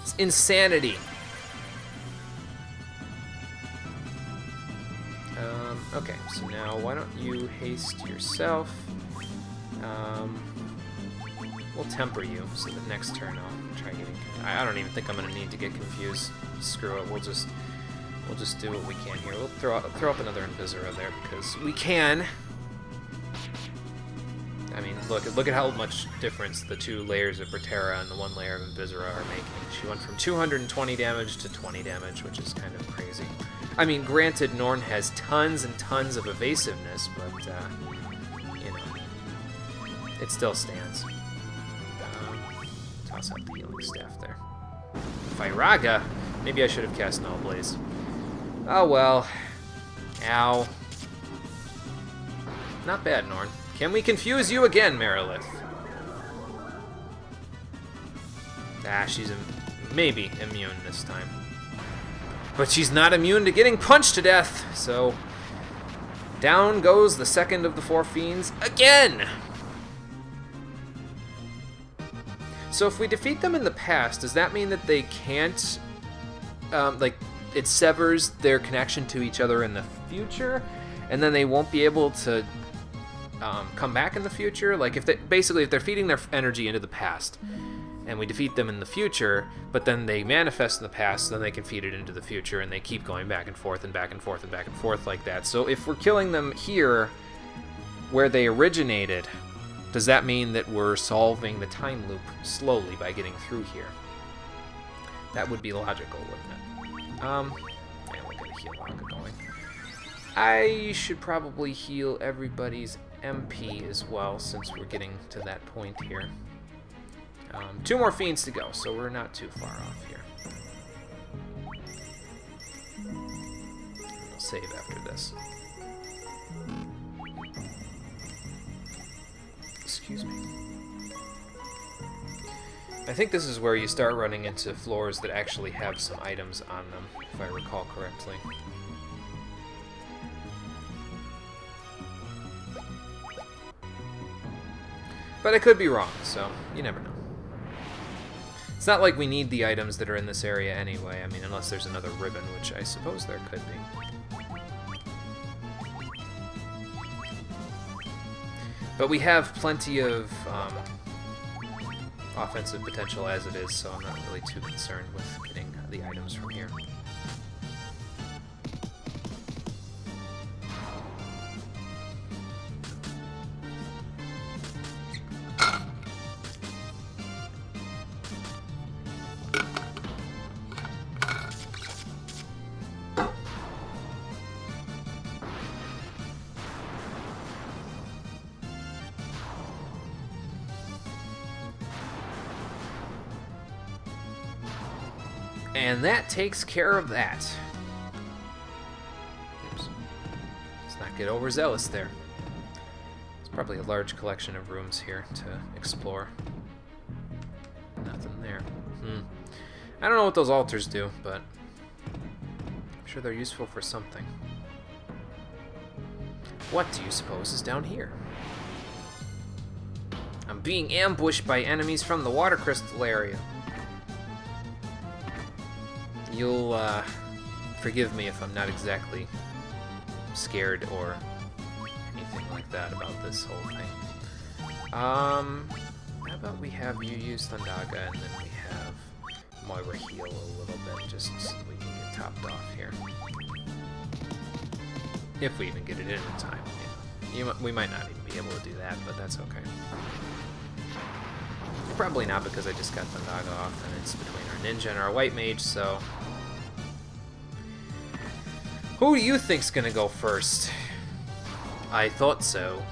It's insanity. Okay, so now why don't you haste yourself? We'll temper you, so that next turn I'll try getting... I don't even think I'm gonna need to get confused. Screw it, we'll just do what we can here. We'll throw up another Invisora there because we can. I mean, look at how much difference the two layers of Protera and the one layer of Invisora are making. She went from 220 damage to 20 damage, which is kind of crazy. I mean, granted, Norn has tons and tons of evasiveness, but, you know, it still stands. Toss out the healing staff there. Firaga? Maybe I should have cast Null Blaze. Oh well. Ow. Not bad, Norn. Can we confuse you again, Marilith? Ah, she's maybe immune this time. But she's not immune to getting punched to death, so... down goes the second of the four fiends again! So if we defeat them in the past, does that mean that they can't... like, it severs their connection to each other in the future? And then they won't be able to... come back in the future? Like, if they're feeding their energy into the past, and we defeat them in the future, but then they manifest in the past, then they can feed it into the future, and they keep going back and forth and back and forth and back and forth like that. So if we're killing them here, where they originated, does that mean that we're solving the time loop slowly by getting through here? That would be logical, wouldn't it? Yeah, we're gonna heal Aka going. I should probably heal everybody's MP as well, since we're getting to that point here. 2 more fiends to go, so we're not too far off here. We'll save after this. Excuse me. I think this is where you start running into floors that actually have some items on them, if I recall correctly. But I could be wrong, so you never know. It's not like we need the items that are in this area anyway, I mean, unless there's another ribbon, which I suppose there could be. But we have plenty of offensive potential as it is, so I'm not really too concerned with getting the items from here. And that takes care of that. Oops. Let's not get overzealous there. There's probably a large collection of rooms here to explore. Nothing there. I don't know what those altars do, but I'm sure they're useful for something. What do you suppose is down here? I'm being ambushed by enemies from the water crystal area. You'll forgive me if I'm not exactly scared or anything like that about this whole thing. How about we have you use Thundaga and then we have Moira heal a little bit just so we can get topped off here. If we even get it in time. Yeah. We might not even be able to do that, but that's okay. Probably not, because I just got Thundaga off and it's between our ninja and our white mage, so... Who do you think's gonna go first? I thought so.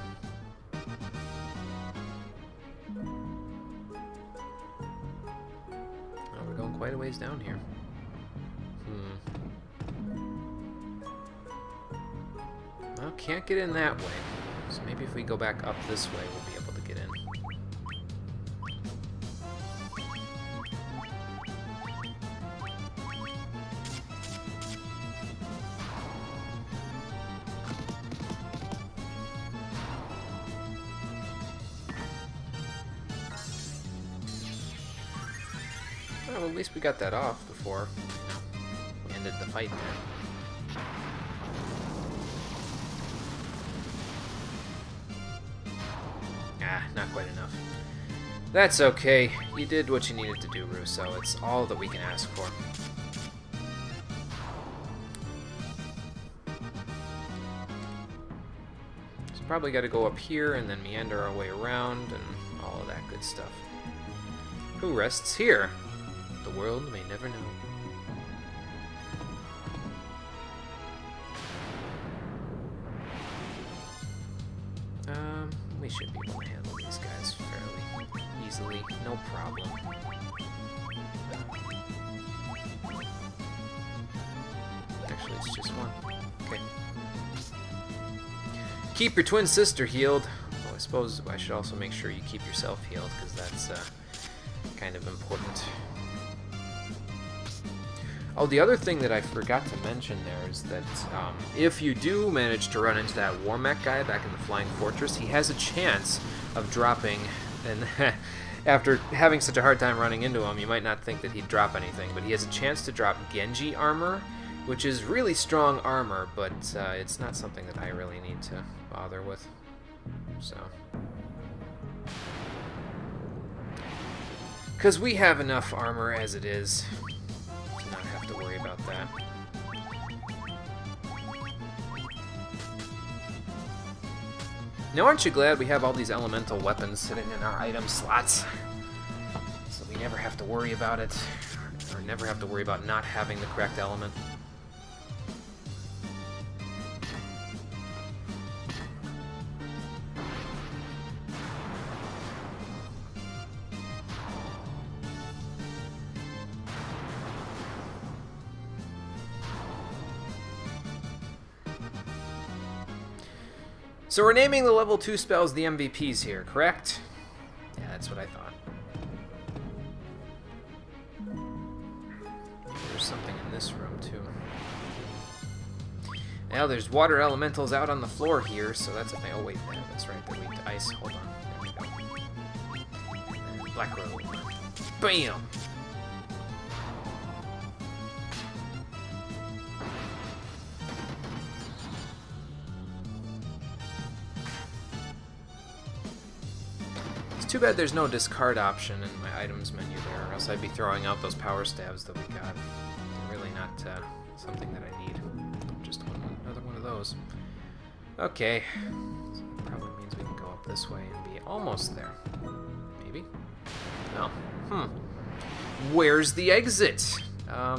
Oh, we're going quite a ways down here. Well, can't get in that way. So maybe if we go back up this way, we'll be able to get in. Well, at least we got that off before, we ended the fight there. Ah, not quite enough. That's okay. You did what you needed to do, Russo. It's all that we can ask for. So probably got to go up here and then meander our way around and all of that good stuff. Who rests here? The world may never know. We should be able to handle these guys fairly easily, no problem. Actually, it's just one. Okay. Keep your twin sister healed. Well, I suppose I should also make sure you keep yourself healed, because that's kind of important. Oh, the other thing that I forgot to mention there is that if you do manage to run into that Warmech guy back in the Flying Fortress, he has a chance of dropping, and after having such a hard time running into him, you might not think that he'd drop anything, but he has a chance to drop Genji armor, which is really strong armor, but it's not something that I really need to bother with. So... Because we have enough armor as it is to not have to worry about that. Now aren't you glad we have all these elemental weapons sitting in our item slots? So we never have to worry about it, or never have to worry about not having the correct element. So we're naming the level 2 spells the MVPs here, correct? Yeah, that's what I thought. There's something in this room, too. Now there's water elementals out on the floor here, so that's a thing. Oh, wait, yeah, that's right. They're weak to ice. Hold on. There we go. Black robe. Bam! Too bad there's no discard option in my items menu there, or else I'd be throwing out those power stabs that we got. They're really not something that I need. Just another one of those. Okay. So that probably means we can go up this way and be almost there. Maybe? No. Where's the exit? I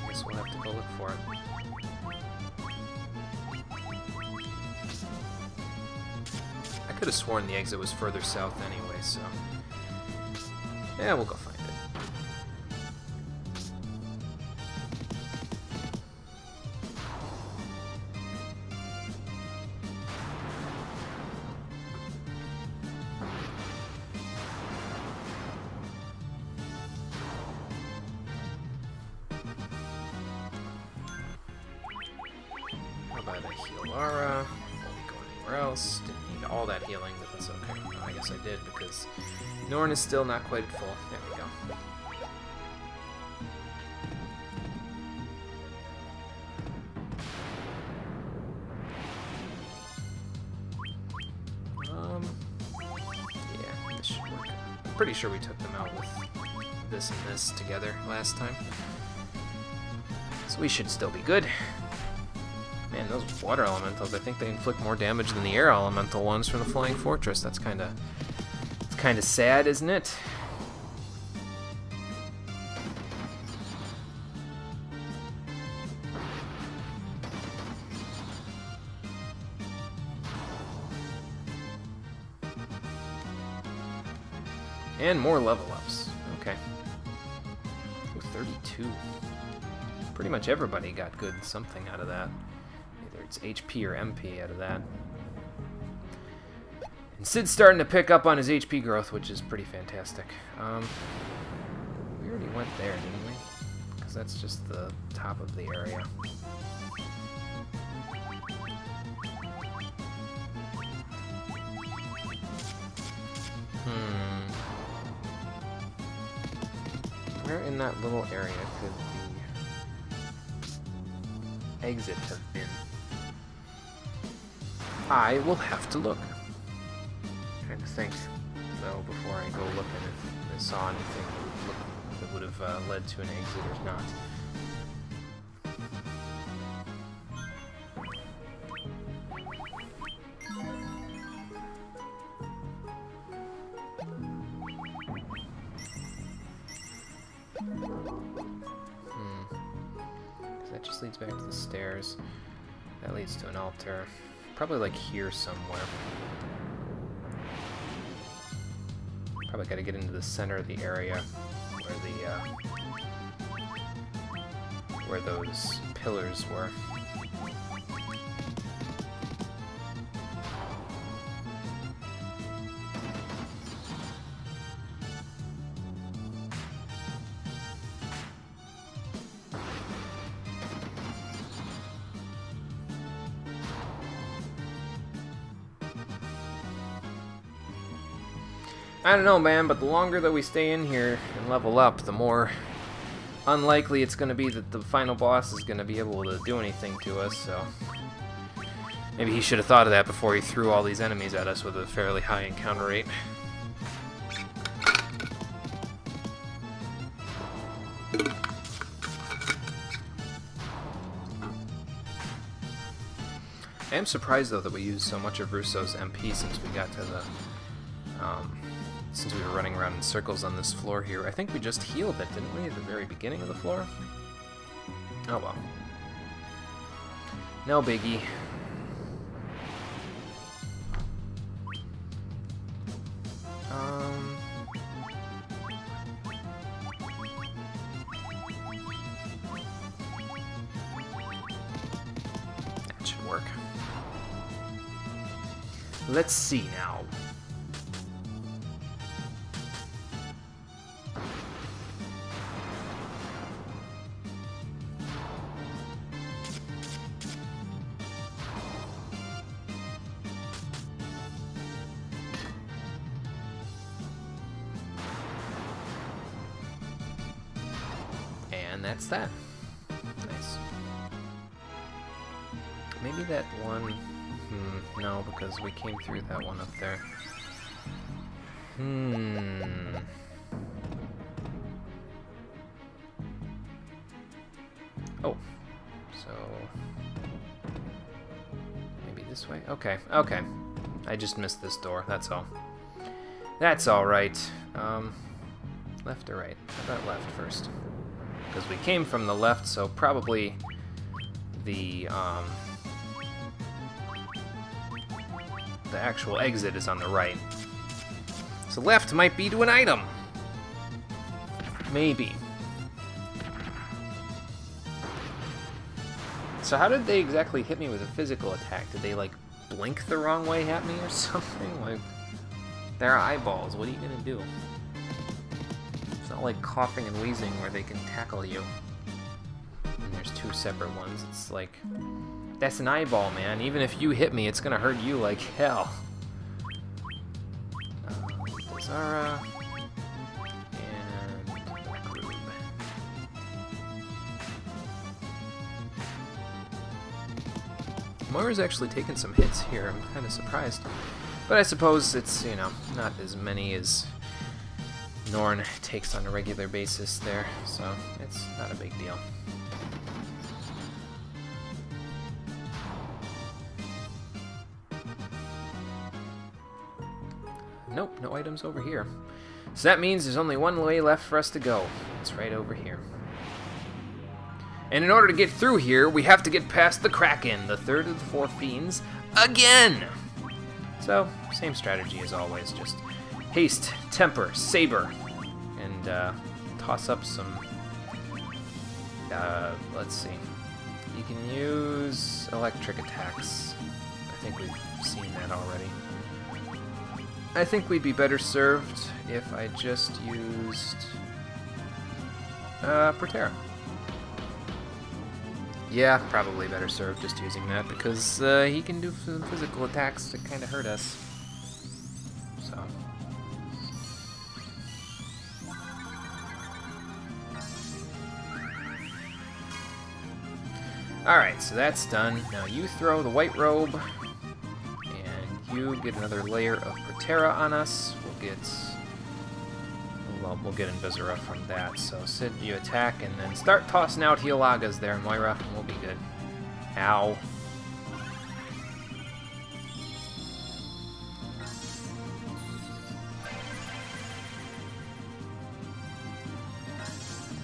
guess we'll have to go look for it. I could have sworn the exit was further south anyway, so... yeah, we'll go find it. How about a Healara? Won't go anywhere else. Didn't need all that healing, but that's okay. No, I guess I did, because Norn is still not quite full. There we go. Yeah, this should work. I'm pretty sure we took them out with this and this together last time. So we should still be good. Man, those water elementals, I think they inflict more damage than the air elemental ones from the Flying Fortress. That's kind of sad, isn't it? And more level ups. Okay. Ooh, 32. Pretty much everybody got good something out of that. Either it's HP or MP out of that. And Sid's starting to pick up on his HP growth, which is pretty fantastic. We already went there, didn't we? Because that's just the top of the area. Where in that little area could the exit have been? I will have to look. I'm trying to think, though, before I go looking if I saw anything that would have led to an exit or not. That just leads back to the stairs. That leads to an altar. Probably like here somewhere. Probably gotta get into the center of the area where those pillars were. I don't know, man, but the longer that we stay in here and level up, the more unlikely it's going to be that the final boss is going to be able to do anything to us, so... maybe he should have thought of that before he threw all these enemies at us with a fairly high encounter rate. I am surprised though that we used so much of Russo's MP since we got to the since we were running around in circles on this floor here. I think we just healed it, didn't we, at the very beginning of the floor? Oh well. No biggie. That should work. Let's see now. And that's that. Nice. Maybe that one... no, because we came through that one up there. Oh. So... maybe this way? Okay, okay. I just missed this door, that's all. That's alright. Left or right? How about left first? Because we came from the left, so probably the actual exit is on the right. So left might be to an item. Maybe. So how did they exactly hit me with a physical attack? Did they, like, blink the wrong way at me or something? Like, they're eyeballs. What are you gonna do? It's not like coughing and wheezing where they can tackle you. And there's two separate ones. It's like, that's an eyeball, man. Even if you hit me, it's gonna hurt you like hell. Zara and Groob. Moira's actually taken some hits here. I'm kind of surprised. But I suppose it's, you know, not as many as Norn takes on a regular basis there, so it's not a big deal. Nope, no items over here. So that means there's only one way left for us to go. It's right over here. And in order to get through here, we have to get past the Kraken, the third of the four fiends, again! So, same strategy as always, just haste, temper, saber, and toss up some, let's see. You can use electric attacks. I think we've seen that already. I think we'd be better served if I just used Protera. Yeah, probably better served just using that because he can do some physical attacks to kind of hurt us. So. Alright, so that's done. Now you throw the white robe. You get another layer of Protera on us. We'll get Invisora from that. So Sid, you attack and then start tossing out Healagas there, Moira, and we'll be good. Ow.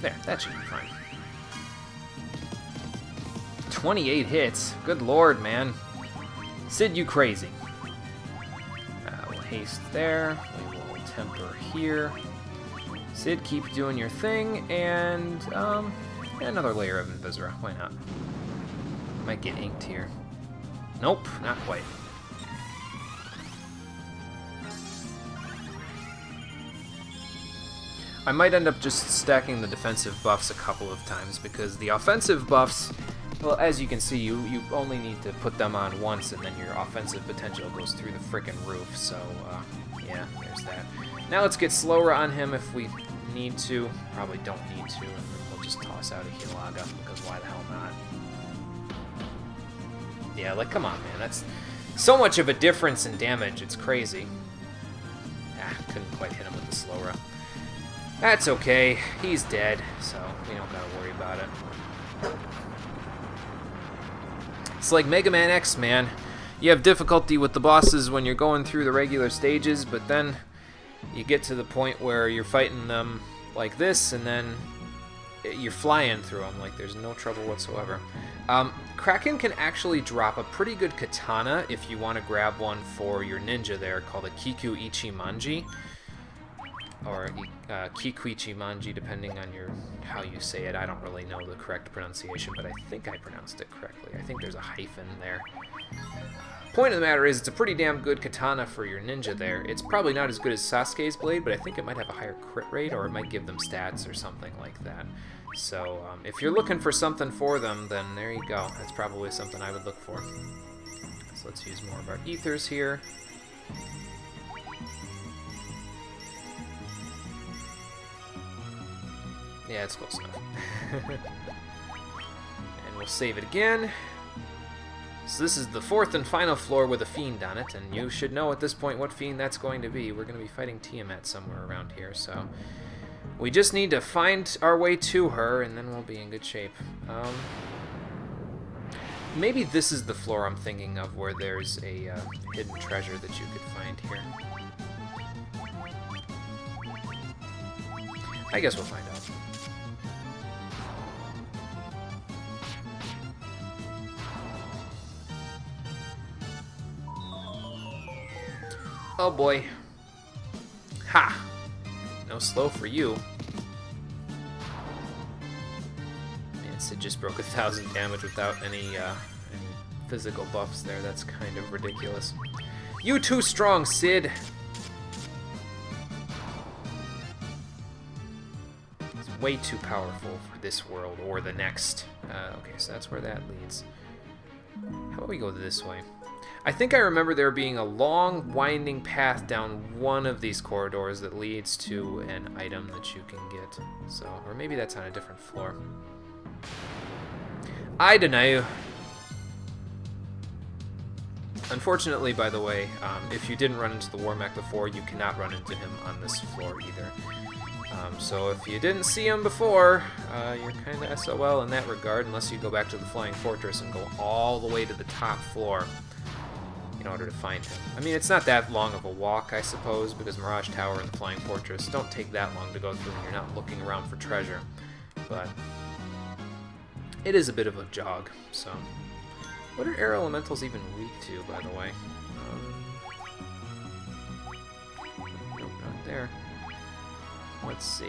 There, that should be fine. 28 hits. Good lord, man. Sid, you crazy. Haste there, we will temper here. Sid, keep doing your thing, and another layer of Invisora, why not? Might get inked here. Nope, not quite. I might end up just stacking the defensive buffs a couple of times, because the offensive buffs, well, as you can see, you only need to put them on once, and then your offensive potential goes through the frickin' roof, so, yeah, there's that. Now let's get slower on him if we need to. Probably don't need to, and then we'll just toss out a Healaga, because why the hell not? Yeah, like, come on, man, that's so much of a difference in damage, it's crazy. Ah, couldn't quite hit him with the Slowra. That's okay, he's dead, so we don't gotta worry about it. It's like Mega Man X, man. You have difficulty with the bosses when you're going through the regular stages, but then you get to the point where you're fighting them like this, and then you're flying through them like there's no trouble whatsoever. Kraken can actually drop a pretty good katana if you want to grab one for your ninja there, called a Kiku Ichimanji, or Kikuichimanji, depending on how you say it. I don't really know the correct pronunciation, but I think I pronounced it correctly. I think there's a hyphen there. Point of the matter is, it's a pretty damn good katana for your ninja there. It's probably not as good as Sasuke's blade, but I think it might have a higher crit rate, or it might give them stats or something like that. So if you're looking for something for them, then there you go. That's probably something I would look for. So let's use more of our ethers here. Yeah, it's close enough. And we'll save it again. So this is the fourth and final floor with a fiend on it, and you should know at this point what fiend that's going to be. We're going to be fighting Tiamat somewhere around here, so we just need to find our way to her, and then we'll be in good shape. Maybe this is the floor I'm thinking of, where there's a hidden treasure that you could find here. I guess we'll find out. Oh boy. Ha! No slow for you. Man, Sid just broke 1,000 damage without any physical buffs there. That's kind of ridiculous. You too strong, Sid! He's way too powerful for this world or the next. Okay, so that's where that leads. How about we go this way? I think I remember there being a long, winding path down one of these corridors that leads to an item that you can get. So, or maybe that's on a different floor. I don't know. Unfortunately, by the way, if you didn't run into the War Mech before, you cannot run into him on this floor either. So if you didn't see him before, you're kind of SOL in that regard, unless you go back to the Flying Fortress and go all the way to the top floor in order to find him. I mean, it's not that long of a walk, I suppose, because Mirage Tower and the Flying Fortress don't take that long to go through when you're not looking around for treasure. But it is a bit of a jog, so... What are air elementals even weak to, by the way? Nope, not there. Let's see...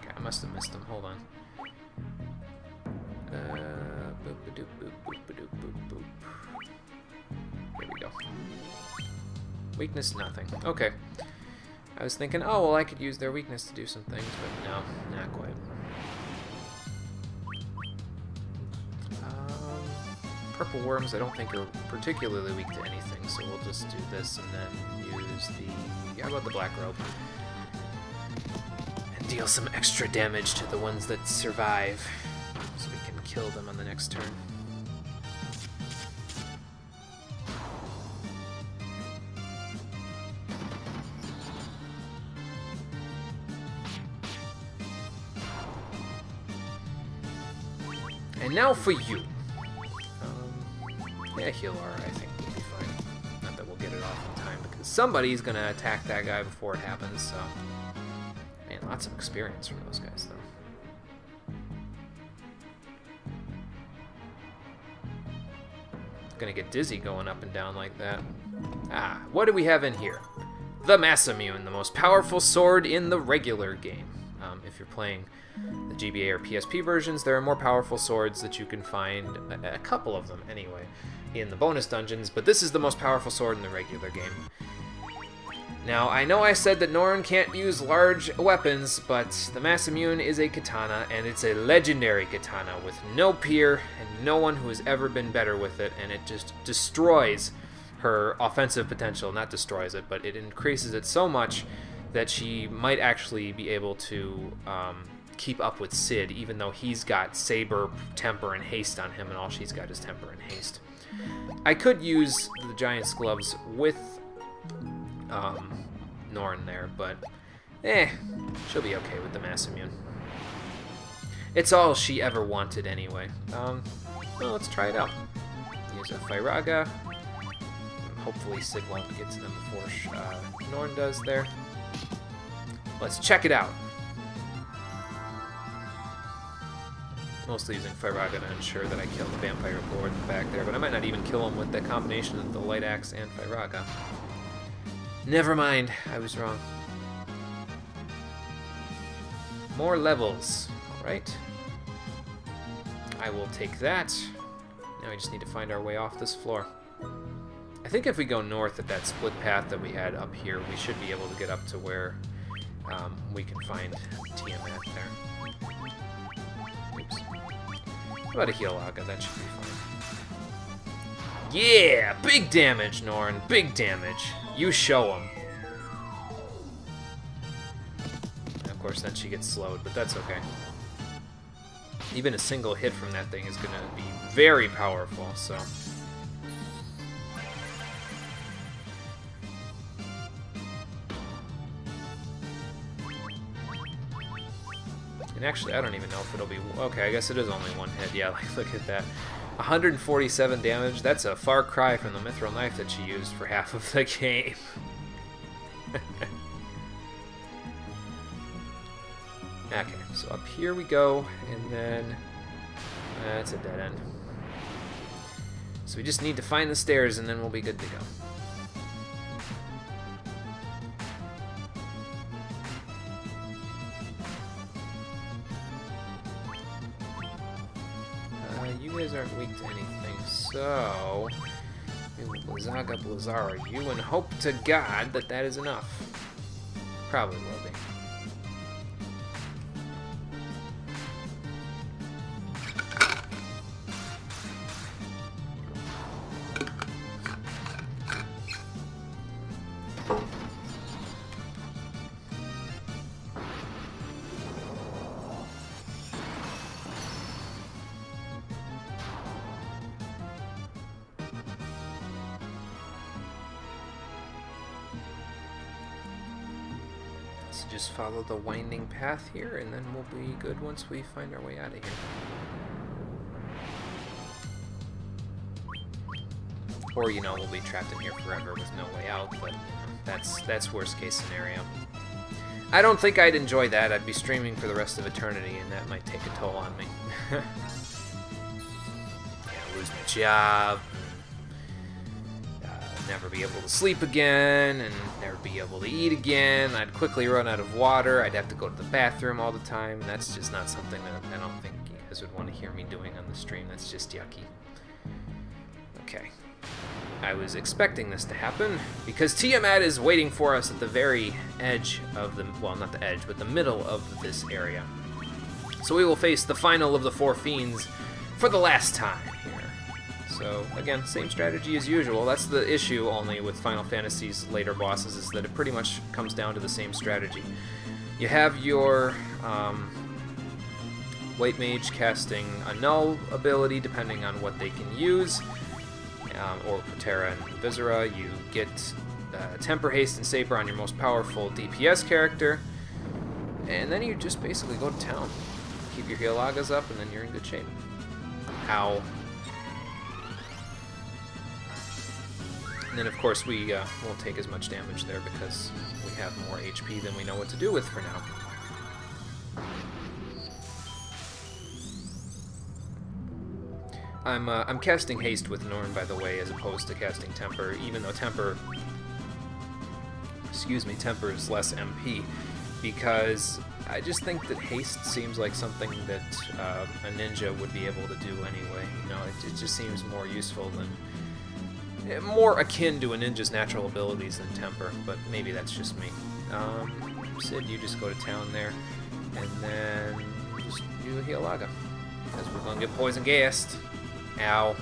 Okay, I must have missed them. Hold on. Boop-a-doop, boop, boop-a-doop, boop, boop. Here we go. Weakness, nothing. Okay. I was thinking, oh, well, I could use their weakness to do some things, but no, not quite. Purple worms I don't think are particularly weak to anything, so we'll just do this and then use the... How about the black robe? And deal some extra damage to the ones that survive, so we can kill them on the next turn. And now for you. Yeah, heal R, I think we'll be fine. Not that we'll get it off in time, because somebody's gonna attack that guy before it happens, so... Man, lots of experience from those guys, though. Gonna get dizzy going up and down like that. Ah, what do we have in here? The Masamune, the most powerful sword in the regular game. If you're playing the GBA or PSP versions, there are more powerful swords that you can find, a couple of them anyway, in the bonus dungeons, but this is the most powerful sword in the regular game. Now, I know I said that Norn can't use large weapons, but the Masamune is a katana, and it's a legendary katana with no peer and no one who has ever been better with it, and it just destroys her offensive potential. Not destroys it, but it increases it so much that she might actually be able to keep up with Sid, even though he's got Saber, Temper, and Haste on him, and all she's got is Temper and Haste. I could use the Giant's Gloves with Norn there, but she'll be okay with the Masamune. It's all she ever wanted anyway. Well, let's try it out. Use a Firaga. Hopefully Sid won't get to them before Norn does there. Let's check it out. Mostly using Firaga to ensure that I kill the Vampire Lord back there, but I might not even kill him with the combination of the Light Axe and Firaga. Never mind, I was wrong. More levels. Alright. I will take that. Now we just need to find our way off this floor. I think if we go north at that split path that we had up here, we should be able to get up to where we can find Tiamat there. Oops. How about a Healaga? That should be fine. Yeah! Big damage, Norn! Big damage! You show him. Of course, then she gets slowed, but that's okay. Even a single hit from that thing is going to be very powerful, so... And actually, I don't even know if it'll be... Okay, I guess it is only one hit. Yeah, like, look at that. 147 damage. That's a far cry from the Mithril Knife that she used for half of the game. Okay, so up here we go, and then... That's a dead end. So we just need to find the stairs, and then we'll be good to go. You guys aren't weak to anything, so we will Blizzaga Blizzara you and hope to God that that is enough. Probably will be. So just follow the winding path here, and then we'll be good once we find our way out of here. Or, you know, we'll be trapped in here forever with no way out, but, you know, that's worst case scenario. I don't think I'd enjoy that. I'd be streaming for the rest of eternity, and that might take a toll on me. Yeah, lose my job, never be able to sleep again, and never be able to eat again. I'd quickly run out of water. I'd have to go to the bathroom all the time. That's just not something that I don't think you guys would want to hear me doing on the stream. That's just yucky. Okay. I was expecting this to happen, because Tiamat is waiting for us at the very edge of the... Well, not the edge, but the middle of this area. So we will face the final of the four fiends for the last time here. So, again, same strategy as usual. That's the issue only with Final Fantasy's later bosses, is that it pretty much comes down to the same strategy. You have your White Mage casting a null ability, depending on what they can use, or Protera and Viscera. You get Temper, Haste, and Saber on your most powerful DPS character, and then you just basically go to town. Keep your Healagas up, and then you're in good shape. Ow. And then, of course, we won't take as much damage there because we have more HP than we know what to do with for now. I'm casting Haste with Norn, by the way, as opposed to casting Temper, even though Temper is less MP, because I just think that Haste seems like something that a ninja would be able to do anyway. You know, it just seems more useful than... more akin to a ninja's natural abilities than Temper, but maybe that's just me. Sid, you just go to town there, and then just do a Healaga, because we're gonna get poison gassed. Ow.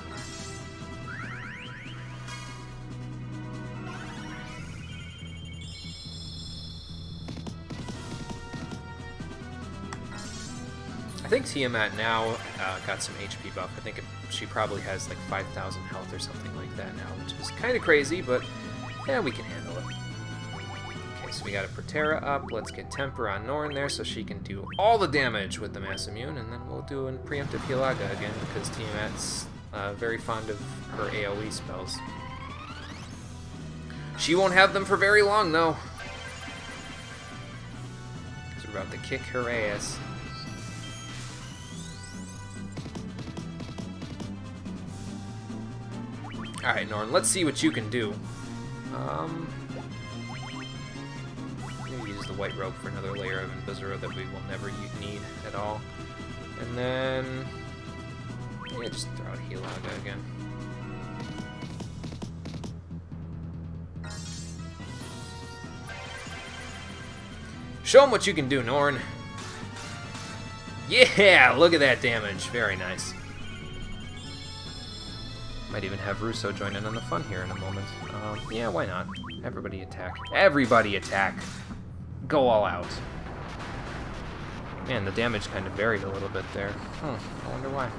I think Tiamat now got some HP buff. I think she probably has like 5,000 health or something like that now, which is kind of crazy, but yeah, we can handle it. Okay, so we got a Protera up. Let's get Temper on Norn there so she can do all the damage with the Masamune, and then we'll do a preemptive Hilaga again because Tiamat's very fond of her AoE spells. She won't have them for very long, though. Because we're about to kick her ass. Alright, Norn, let's see what you can do. Maybe use the white robe for another layer of Invisora that we will never need at all. And then... yeah, just throw out Hilaga again. Show him what you can do, Norn. Yeah, look at that damage. Very nice. Might even have Russo join in on the fun here in a moment. Yeah, why not? Everybody attack. Everybody attack! Go all out. Man, the damage kind of varied a little bit there. I wonder why.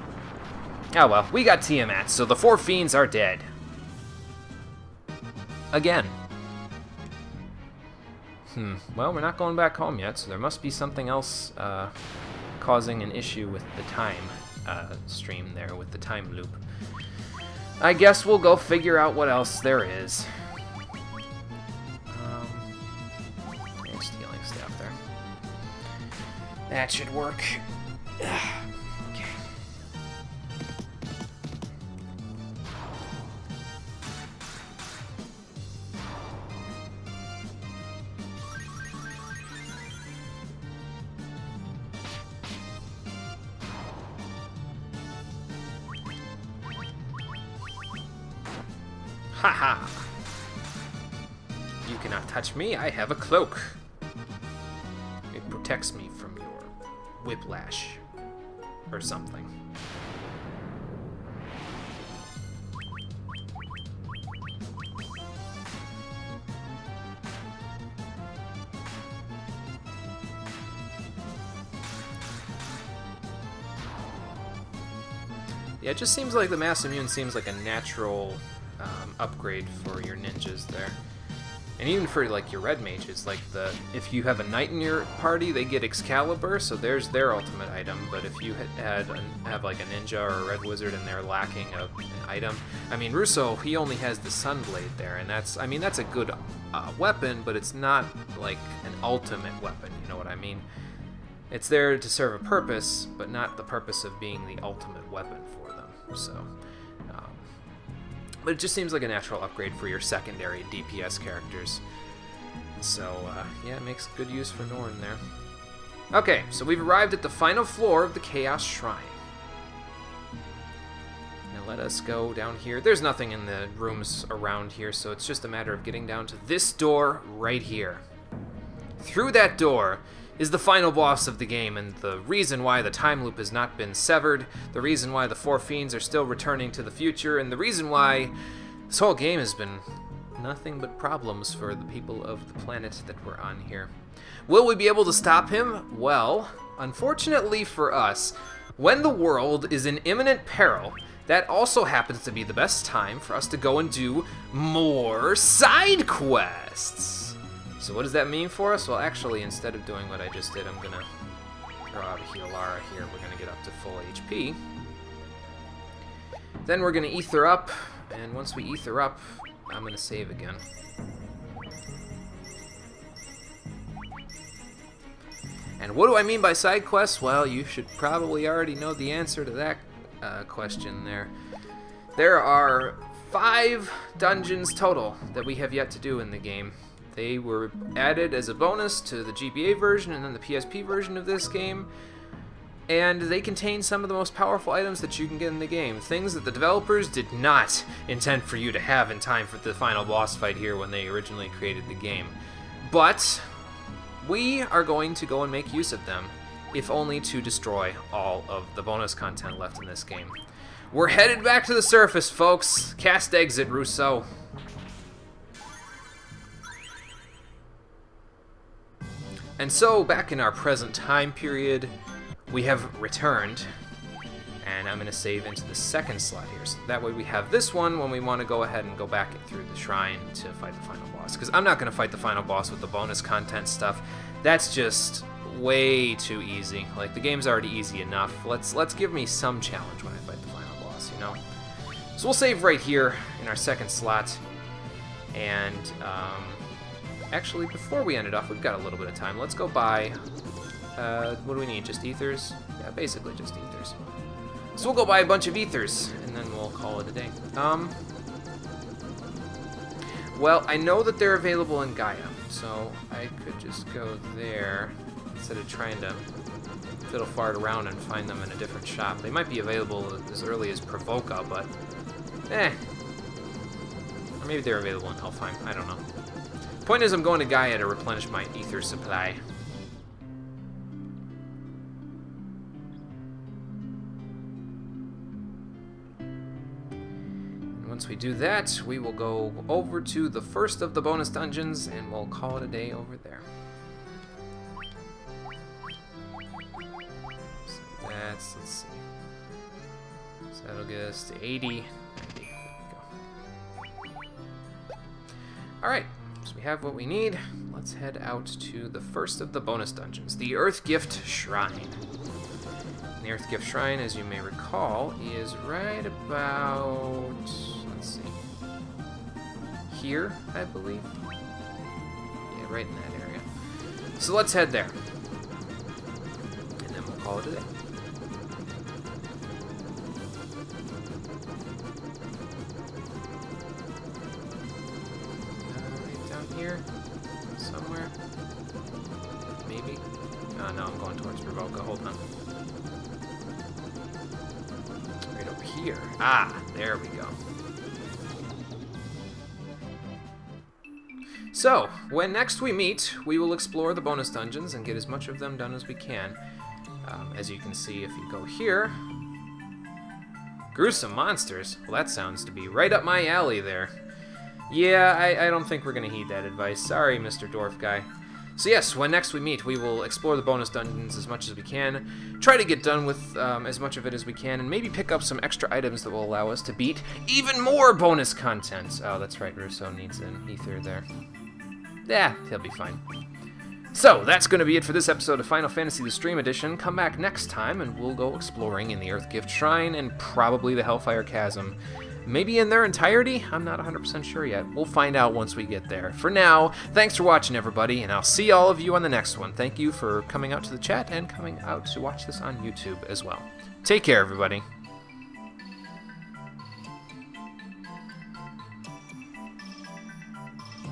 Oh well, we got Tiamat, so the 4 fiends are dead. Again. Well, we're not going back home yet, so there must be something else causing an issue with the time stream there, with the time loop. I guess we'll go figure out what else there is. There's healing staff there. That should work. Okay. Haha! You cannot touch me, I have a cloak. It protects me from your whiplash. Or something. Yeah, it just seems like the Masamune seems like a natural upgrade for your ninjas there. And even for like your red mages, like if you have a knight in your party, they get Excalibur, so there's their ultimate item. But if you have like a ninja or a red wizard and they're lacking an item, I mean Russo, he only has the Sunblade there, and that's a good weapon, but it's not like an ultimate weapon. You know what I mean? It's there to serve a purpose, but not the purpose of being the ultimate weapon for them. So. But it just seems like a natural upgrade for your secondary DPS characters. So, yeah, it makes good use for Norn there. Okay, so we've arrived at the final floor of the Chaos Shrine. Now let us go down here. There's nothing in the rooms around here, so it's just a matter of getting down to this door right here. Through that door is the final boss of the game, and the reason why the time loop has not been severed, the reason why the 4 fiends are still returning to the future, and the reason why this whole game has been nothing but problems for the people of the planet that we're on here. Will we be able to stop him? Well, unfortunately for us, when the world is in imminent peril, that also happens to be the best time for us to go and do more side quests. So what does that mean for us? Well, actually, instead of doing what I just did, I'm going to throw out a Healara here. We're going to get up to full HP. Then we're going to ether up, and once we ether up, I'm going to save again. And what do I mean by side quests? Well, you should probably already know the answer to that question there. There are 5 dungeons total that we have yet to do in the game. They were added as a bonus to the GBA version and then the PSP version of this game, and they contain some of the most powerful items that you can get in the game, things that the developers did not intend for you to have in time for the final boss fight here when they originally created the game. But we are going to go and make use of them, if only to destroy all of the bonus content left in this game. We're headed back to the surface, folks. Cast exit, Russo. And so, back in our present time period, we have returned, and I'm going to save into the second slot here. So that way we have this one when we want to go ahead and go back through the shrine to fight the final boss. Because I'm not going to fight the final boss with the bonus content stuff. That's just way too easy. Like, the game's already easy enough. Let's give me some challenge when I fight the final boss, you know? So we'll save right here in our second slot. And, actually, before we end it off, we've got a little bit of time. Let's go buy, what do we need? Just ethers? Yeah, basically just ethers. So we'll go buy a bunch of ethers, and then we'll call it a day. Well, I know that they're available in Gaia, so I could just go there instead of trying to fiddle fart around and find them in a different shop. They might be available as early as Provoca, but or maybe they're available in Helfheim. I don't know. Point is, I'm going to Gaia to replenish my ether supply. And once we do that, we will go over to the first of the bonus dungeons, and we'll call it a day over there. So let's see. So that'll get us to 80. 90. There we go. Alright. So we have what we need. Let's head out to the first of the bonus dungeons, the Earthgift Shrine. And the Earthgift Shrine, as you may recall, is right about, let's see, here, I believe. Yeah, right in that area. So let's head there. And then we'll call it a day. Here somewhere, maybe. Oh no, I'm going towards Provoca. Hold on. Right over here. Ah, there we go. So, when next we meet, we will explore the bonus dungeons and get as much of them done as we can. As you can see, if you go here, gruesome monsters. Well, that sounds to be right up my alley there. Yeah, I don't think we're going to heed that advice. Sorry, Mr. Dwarf Guy. So yes, when next we meet, we will explore the bonus dungeons as much as we can, try to get done with as much of it as we can, and maybe pick up some extra items that will allow us to beat even more bonus content. Oh, that's right, Russo needs an ether there. Yeah, he'll be fine. So, that's going to be it for this episode of Final Fantasy The Stream Edition. Come back next time, and we'll go exploring in the Earthgift Shrine and probably the Hellfire Chasm. Maybe in their entirety? I'm not 100% sure yet. We'll find out once we get there. For now, thanks for watching, everybody, and I'll see all of you on the next one. Thank you for coming out to the chat and coming out to watch this on YouTube as well. Take care, everybody.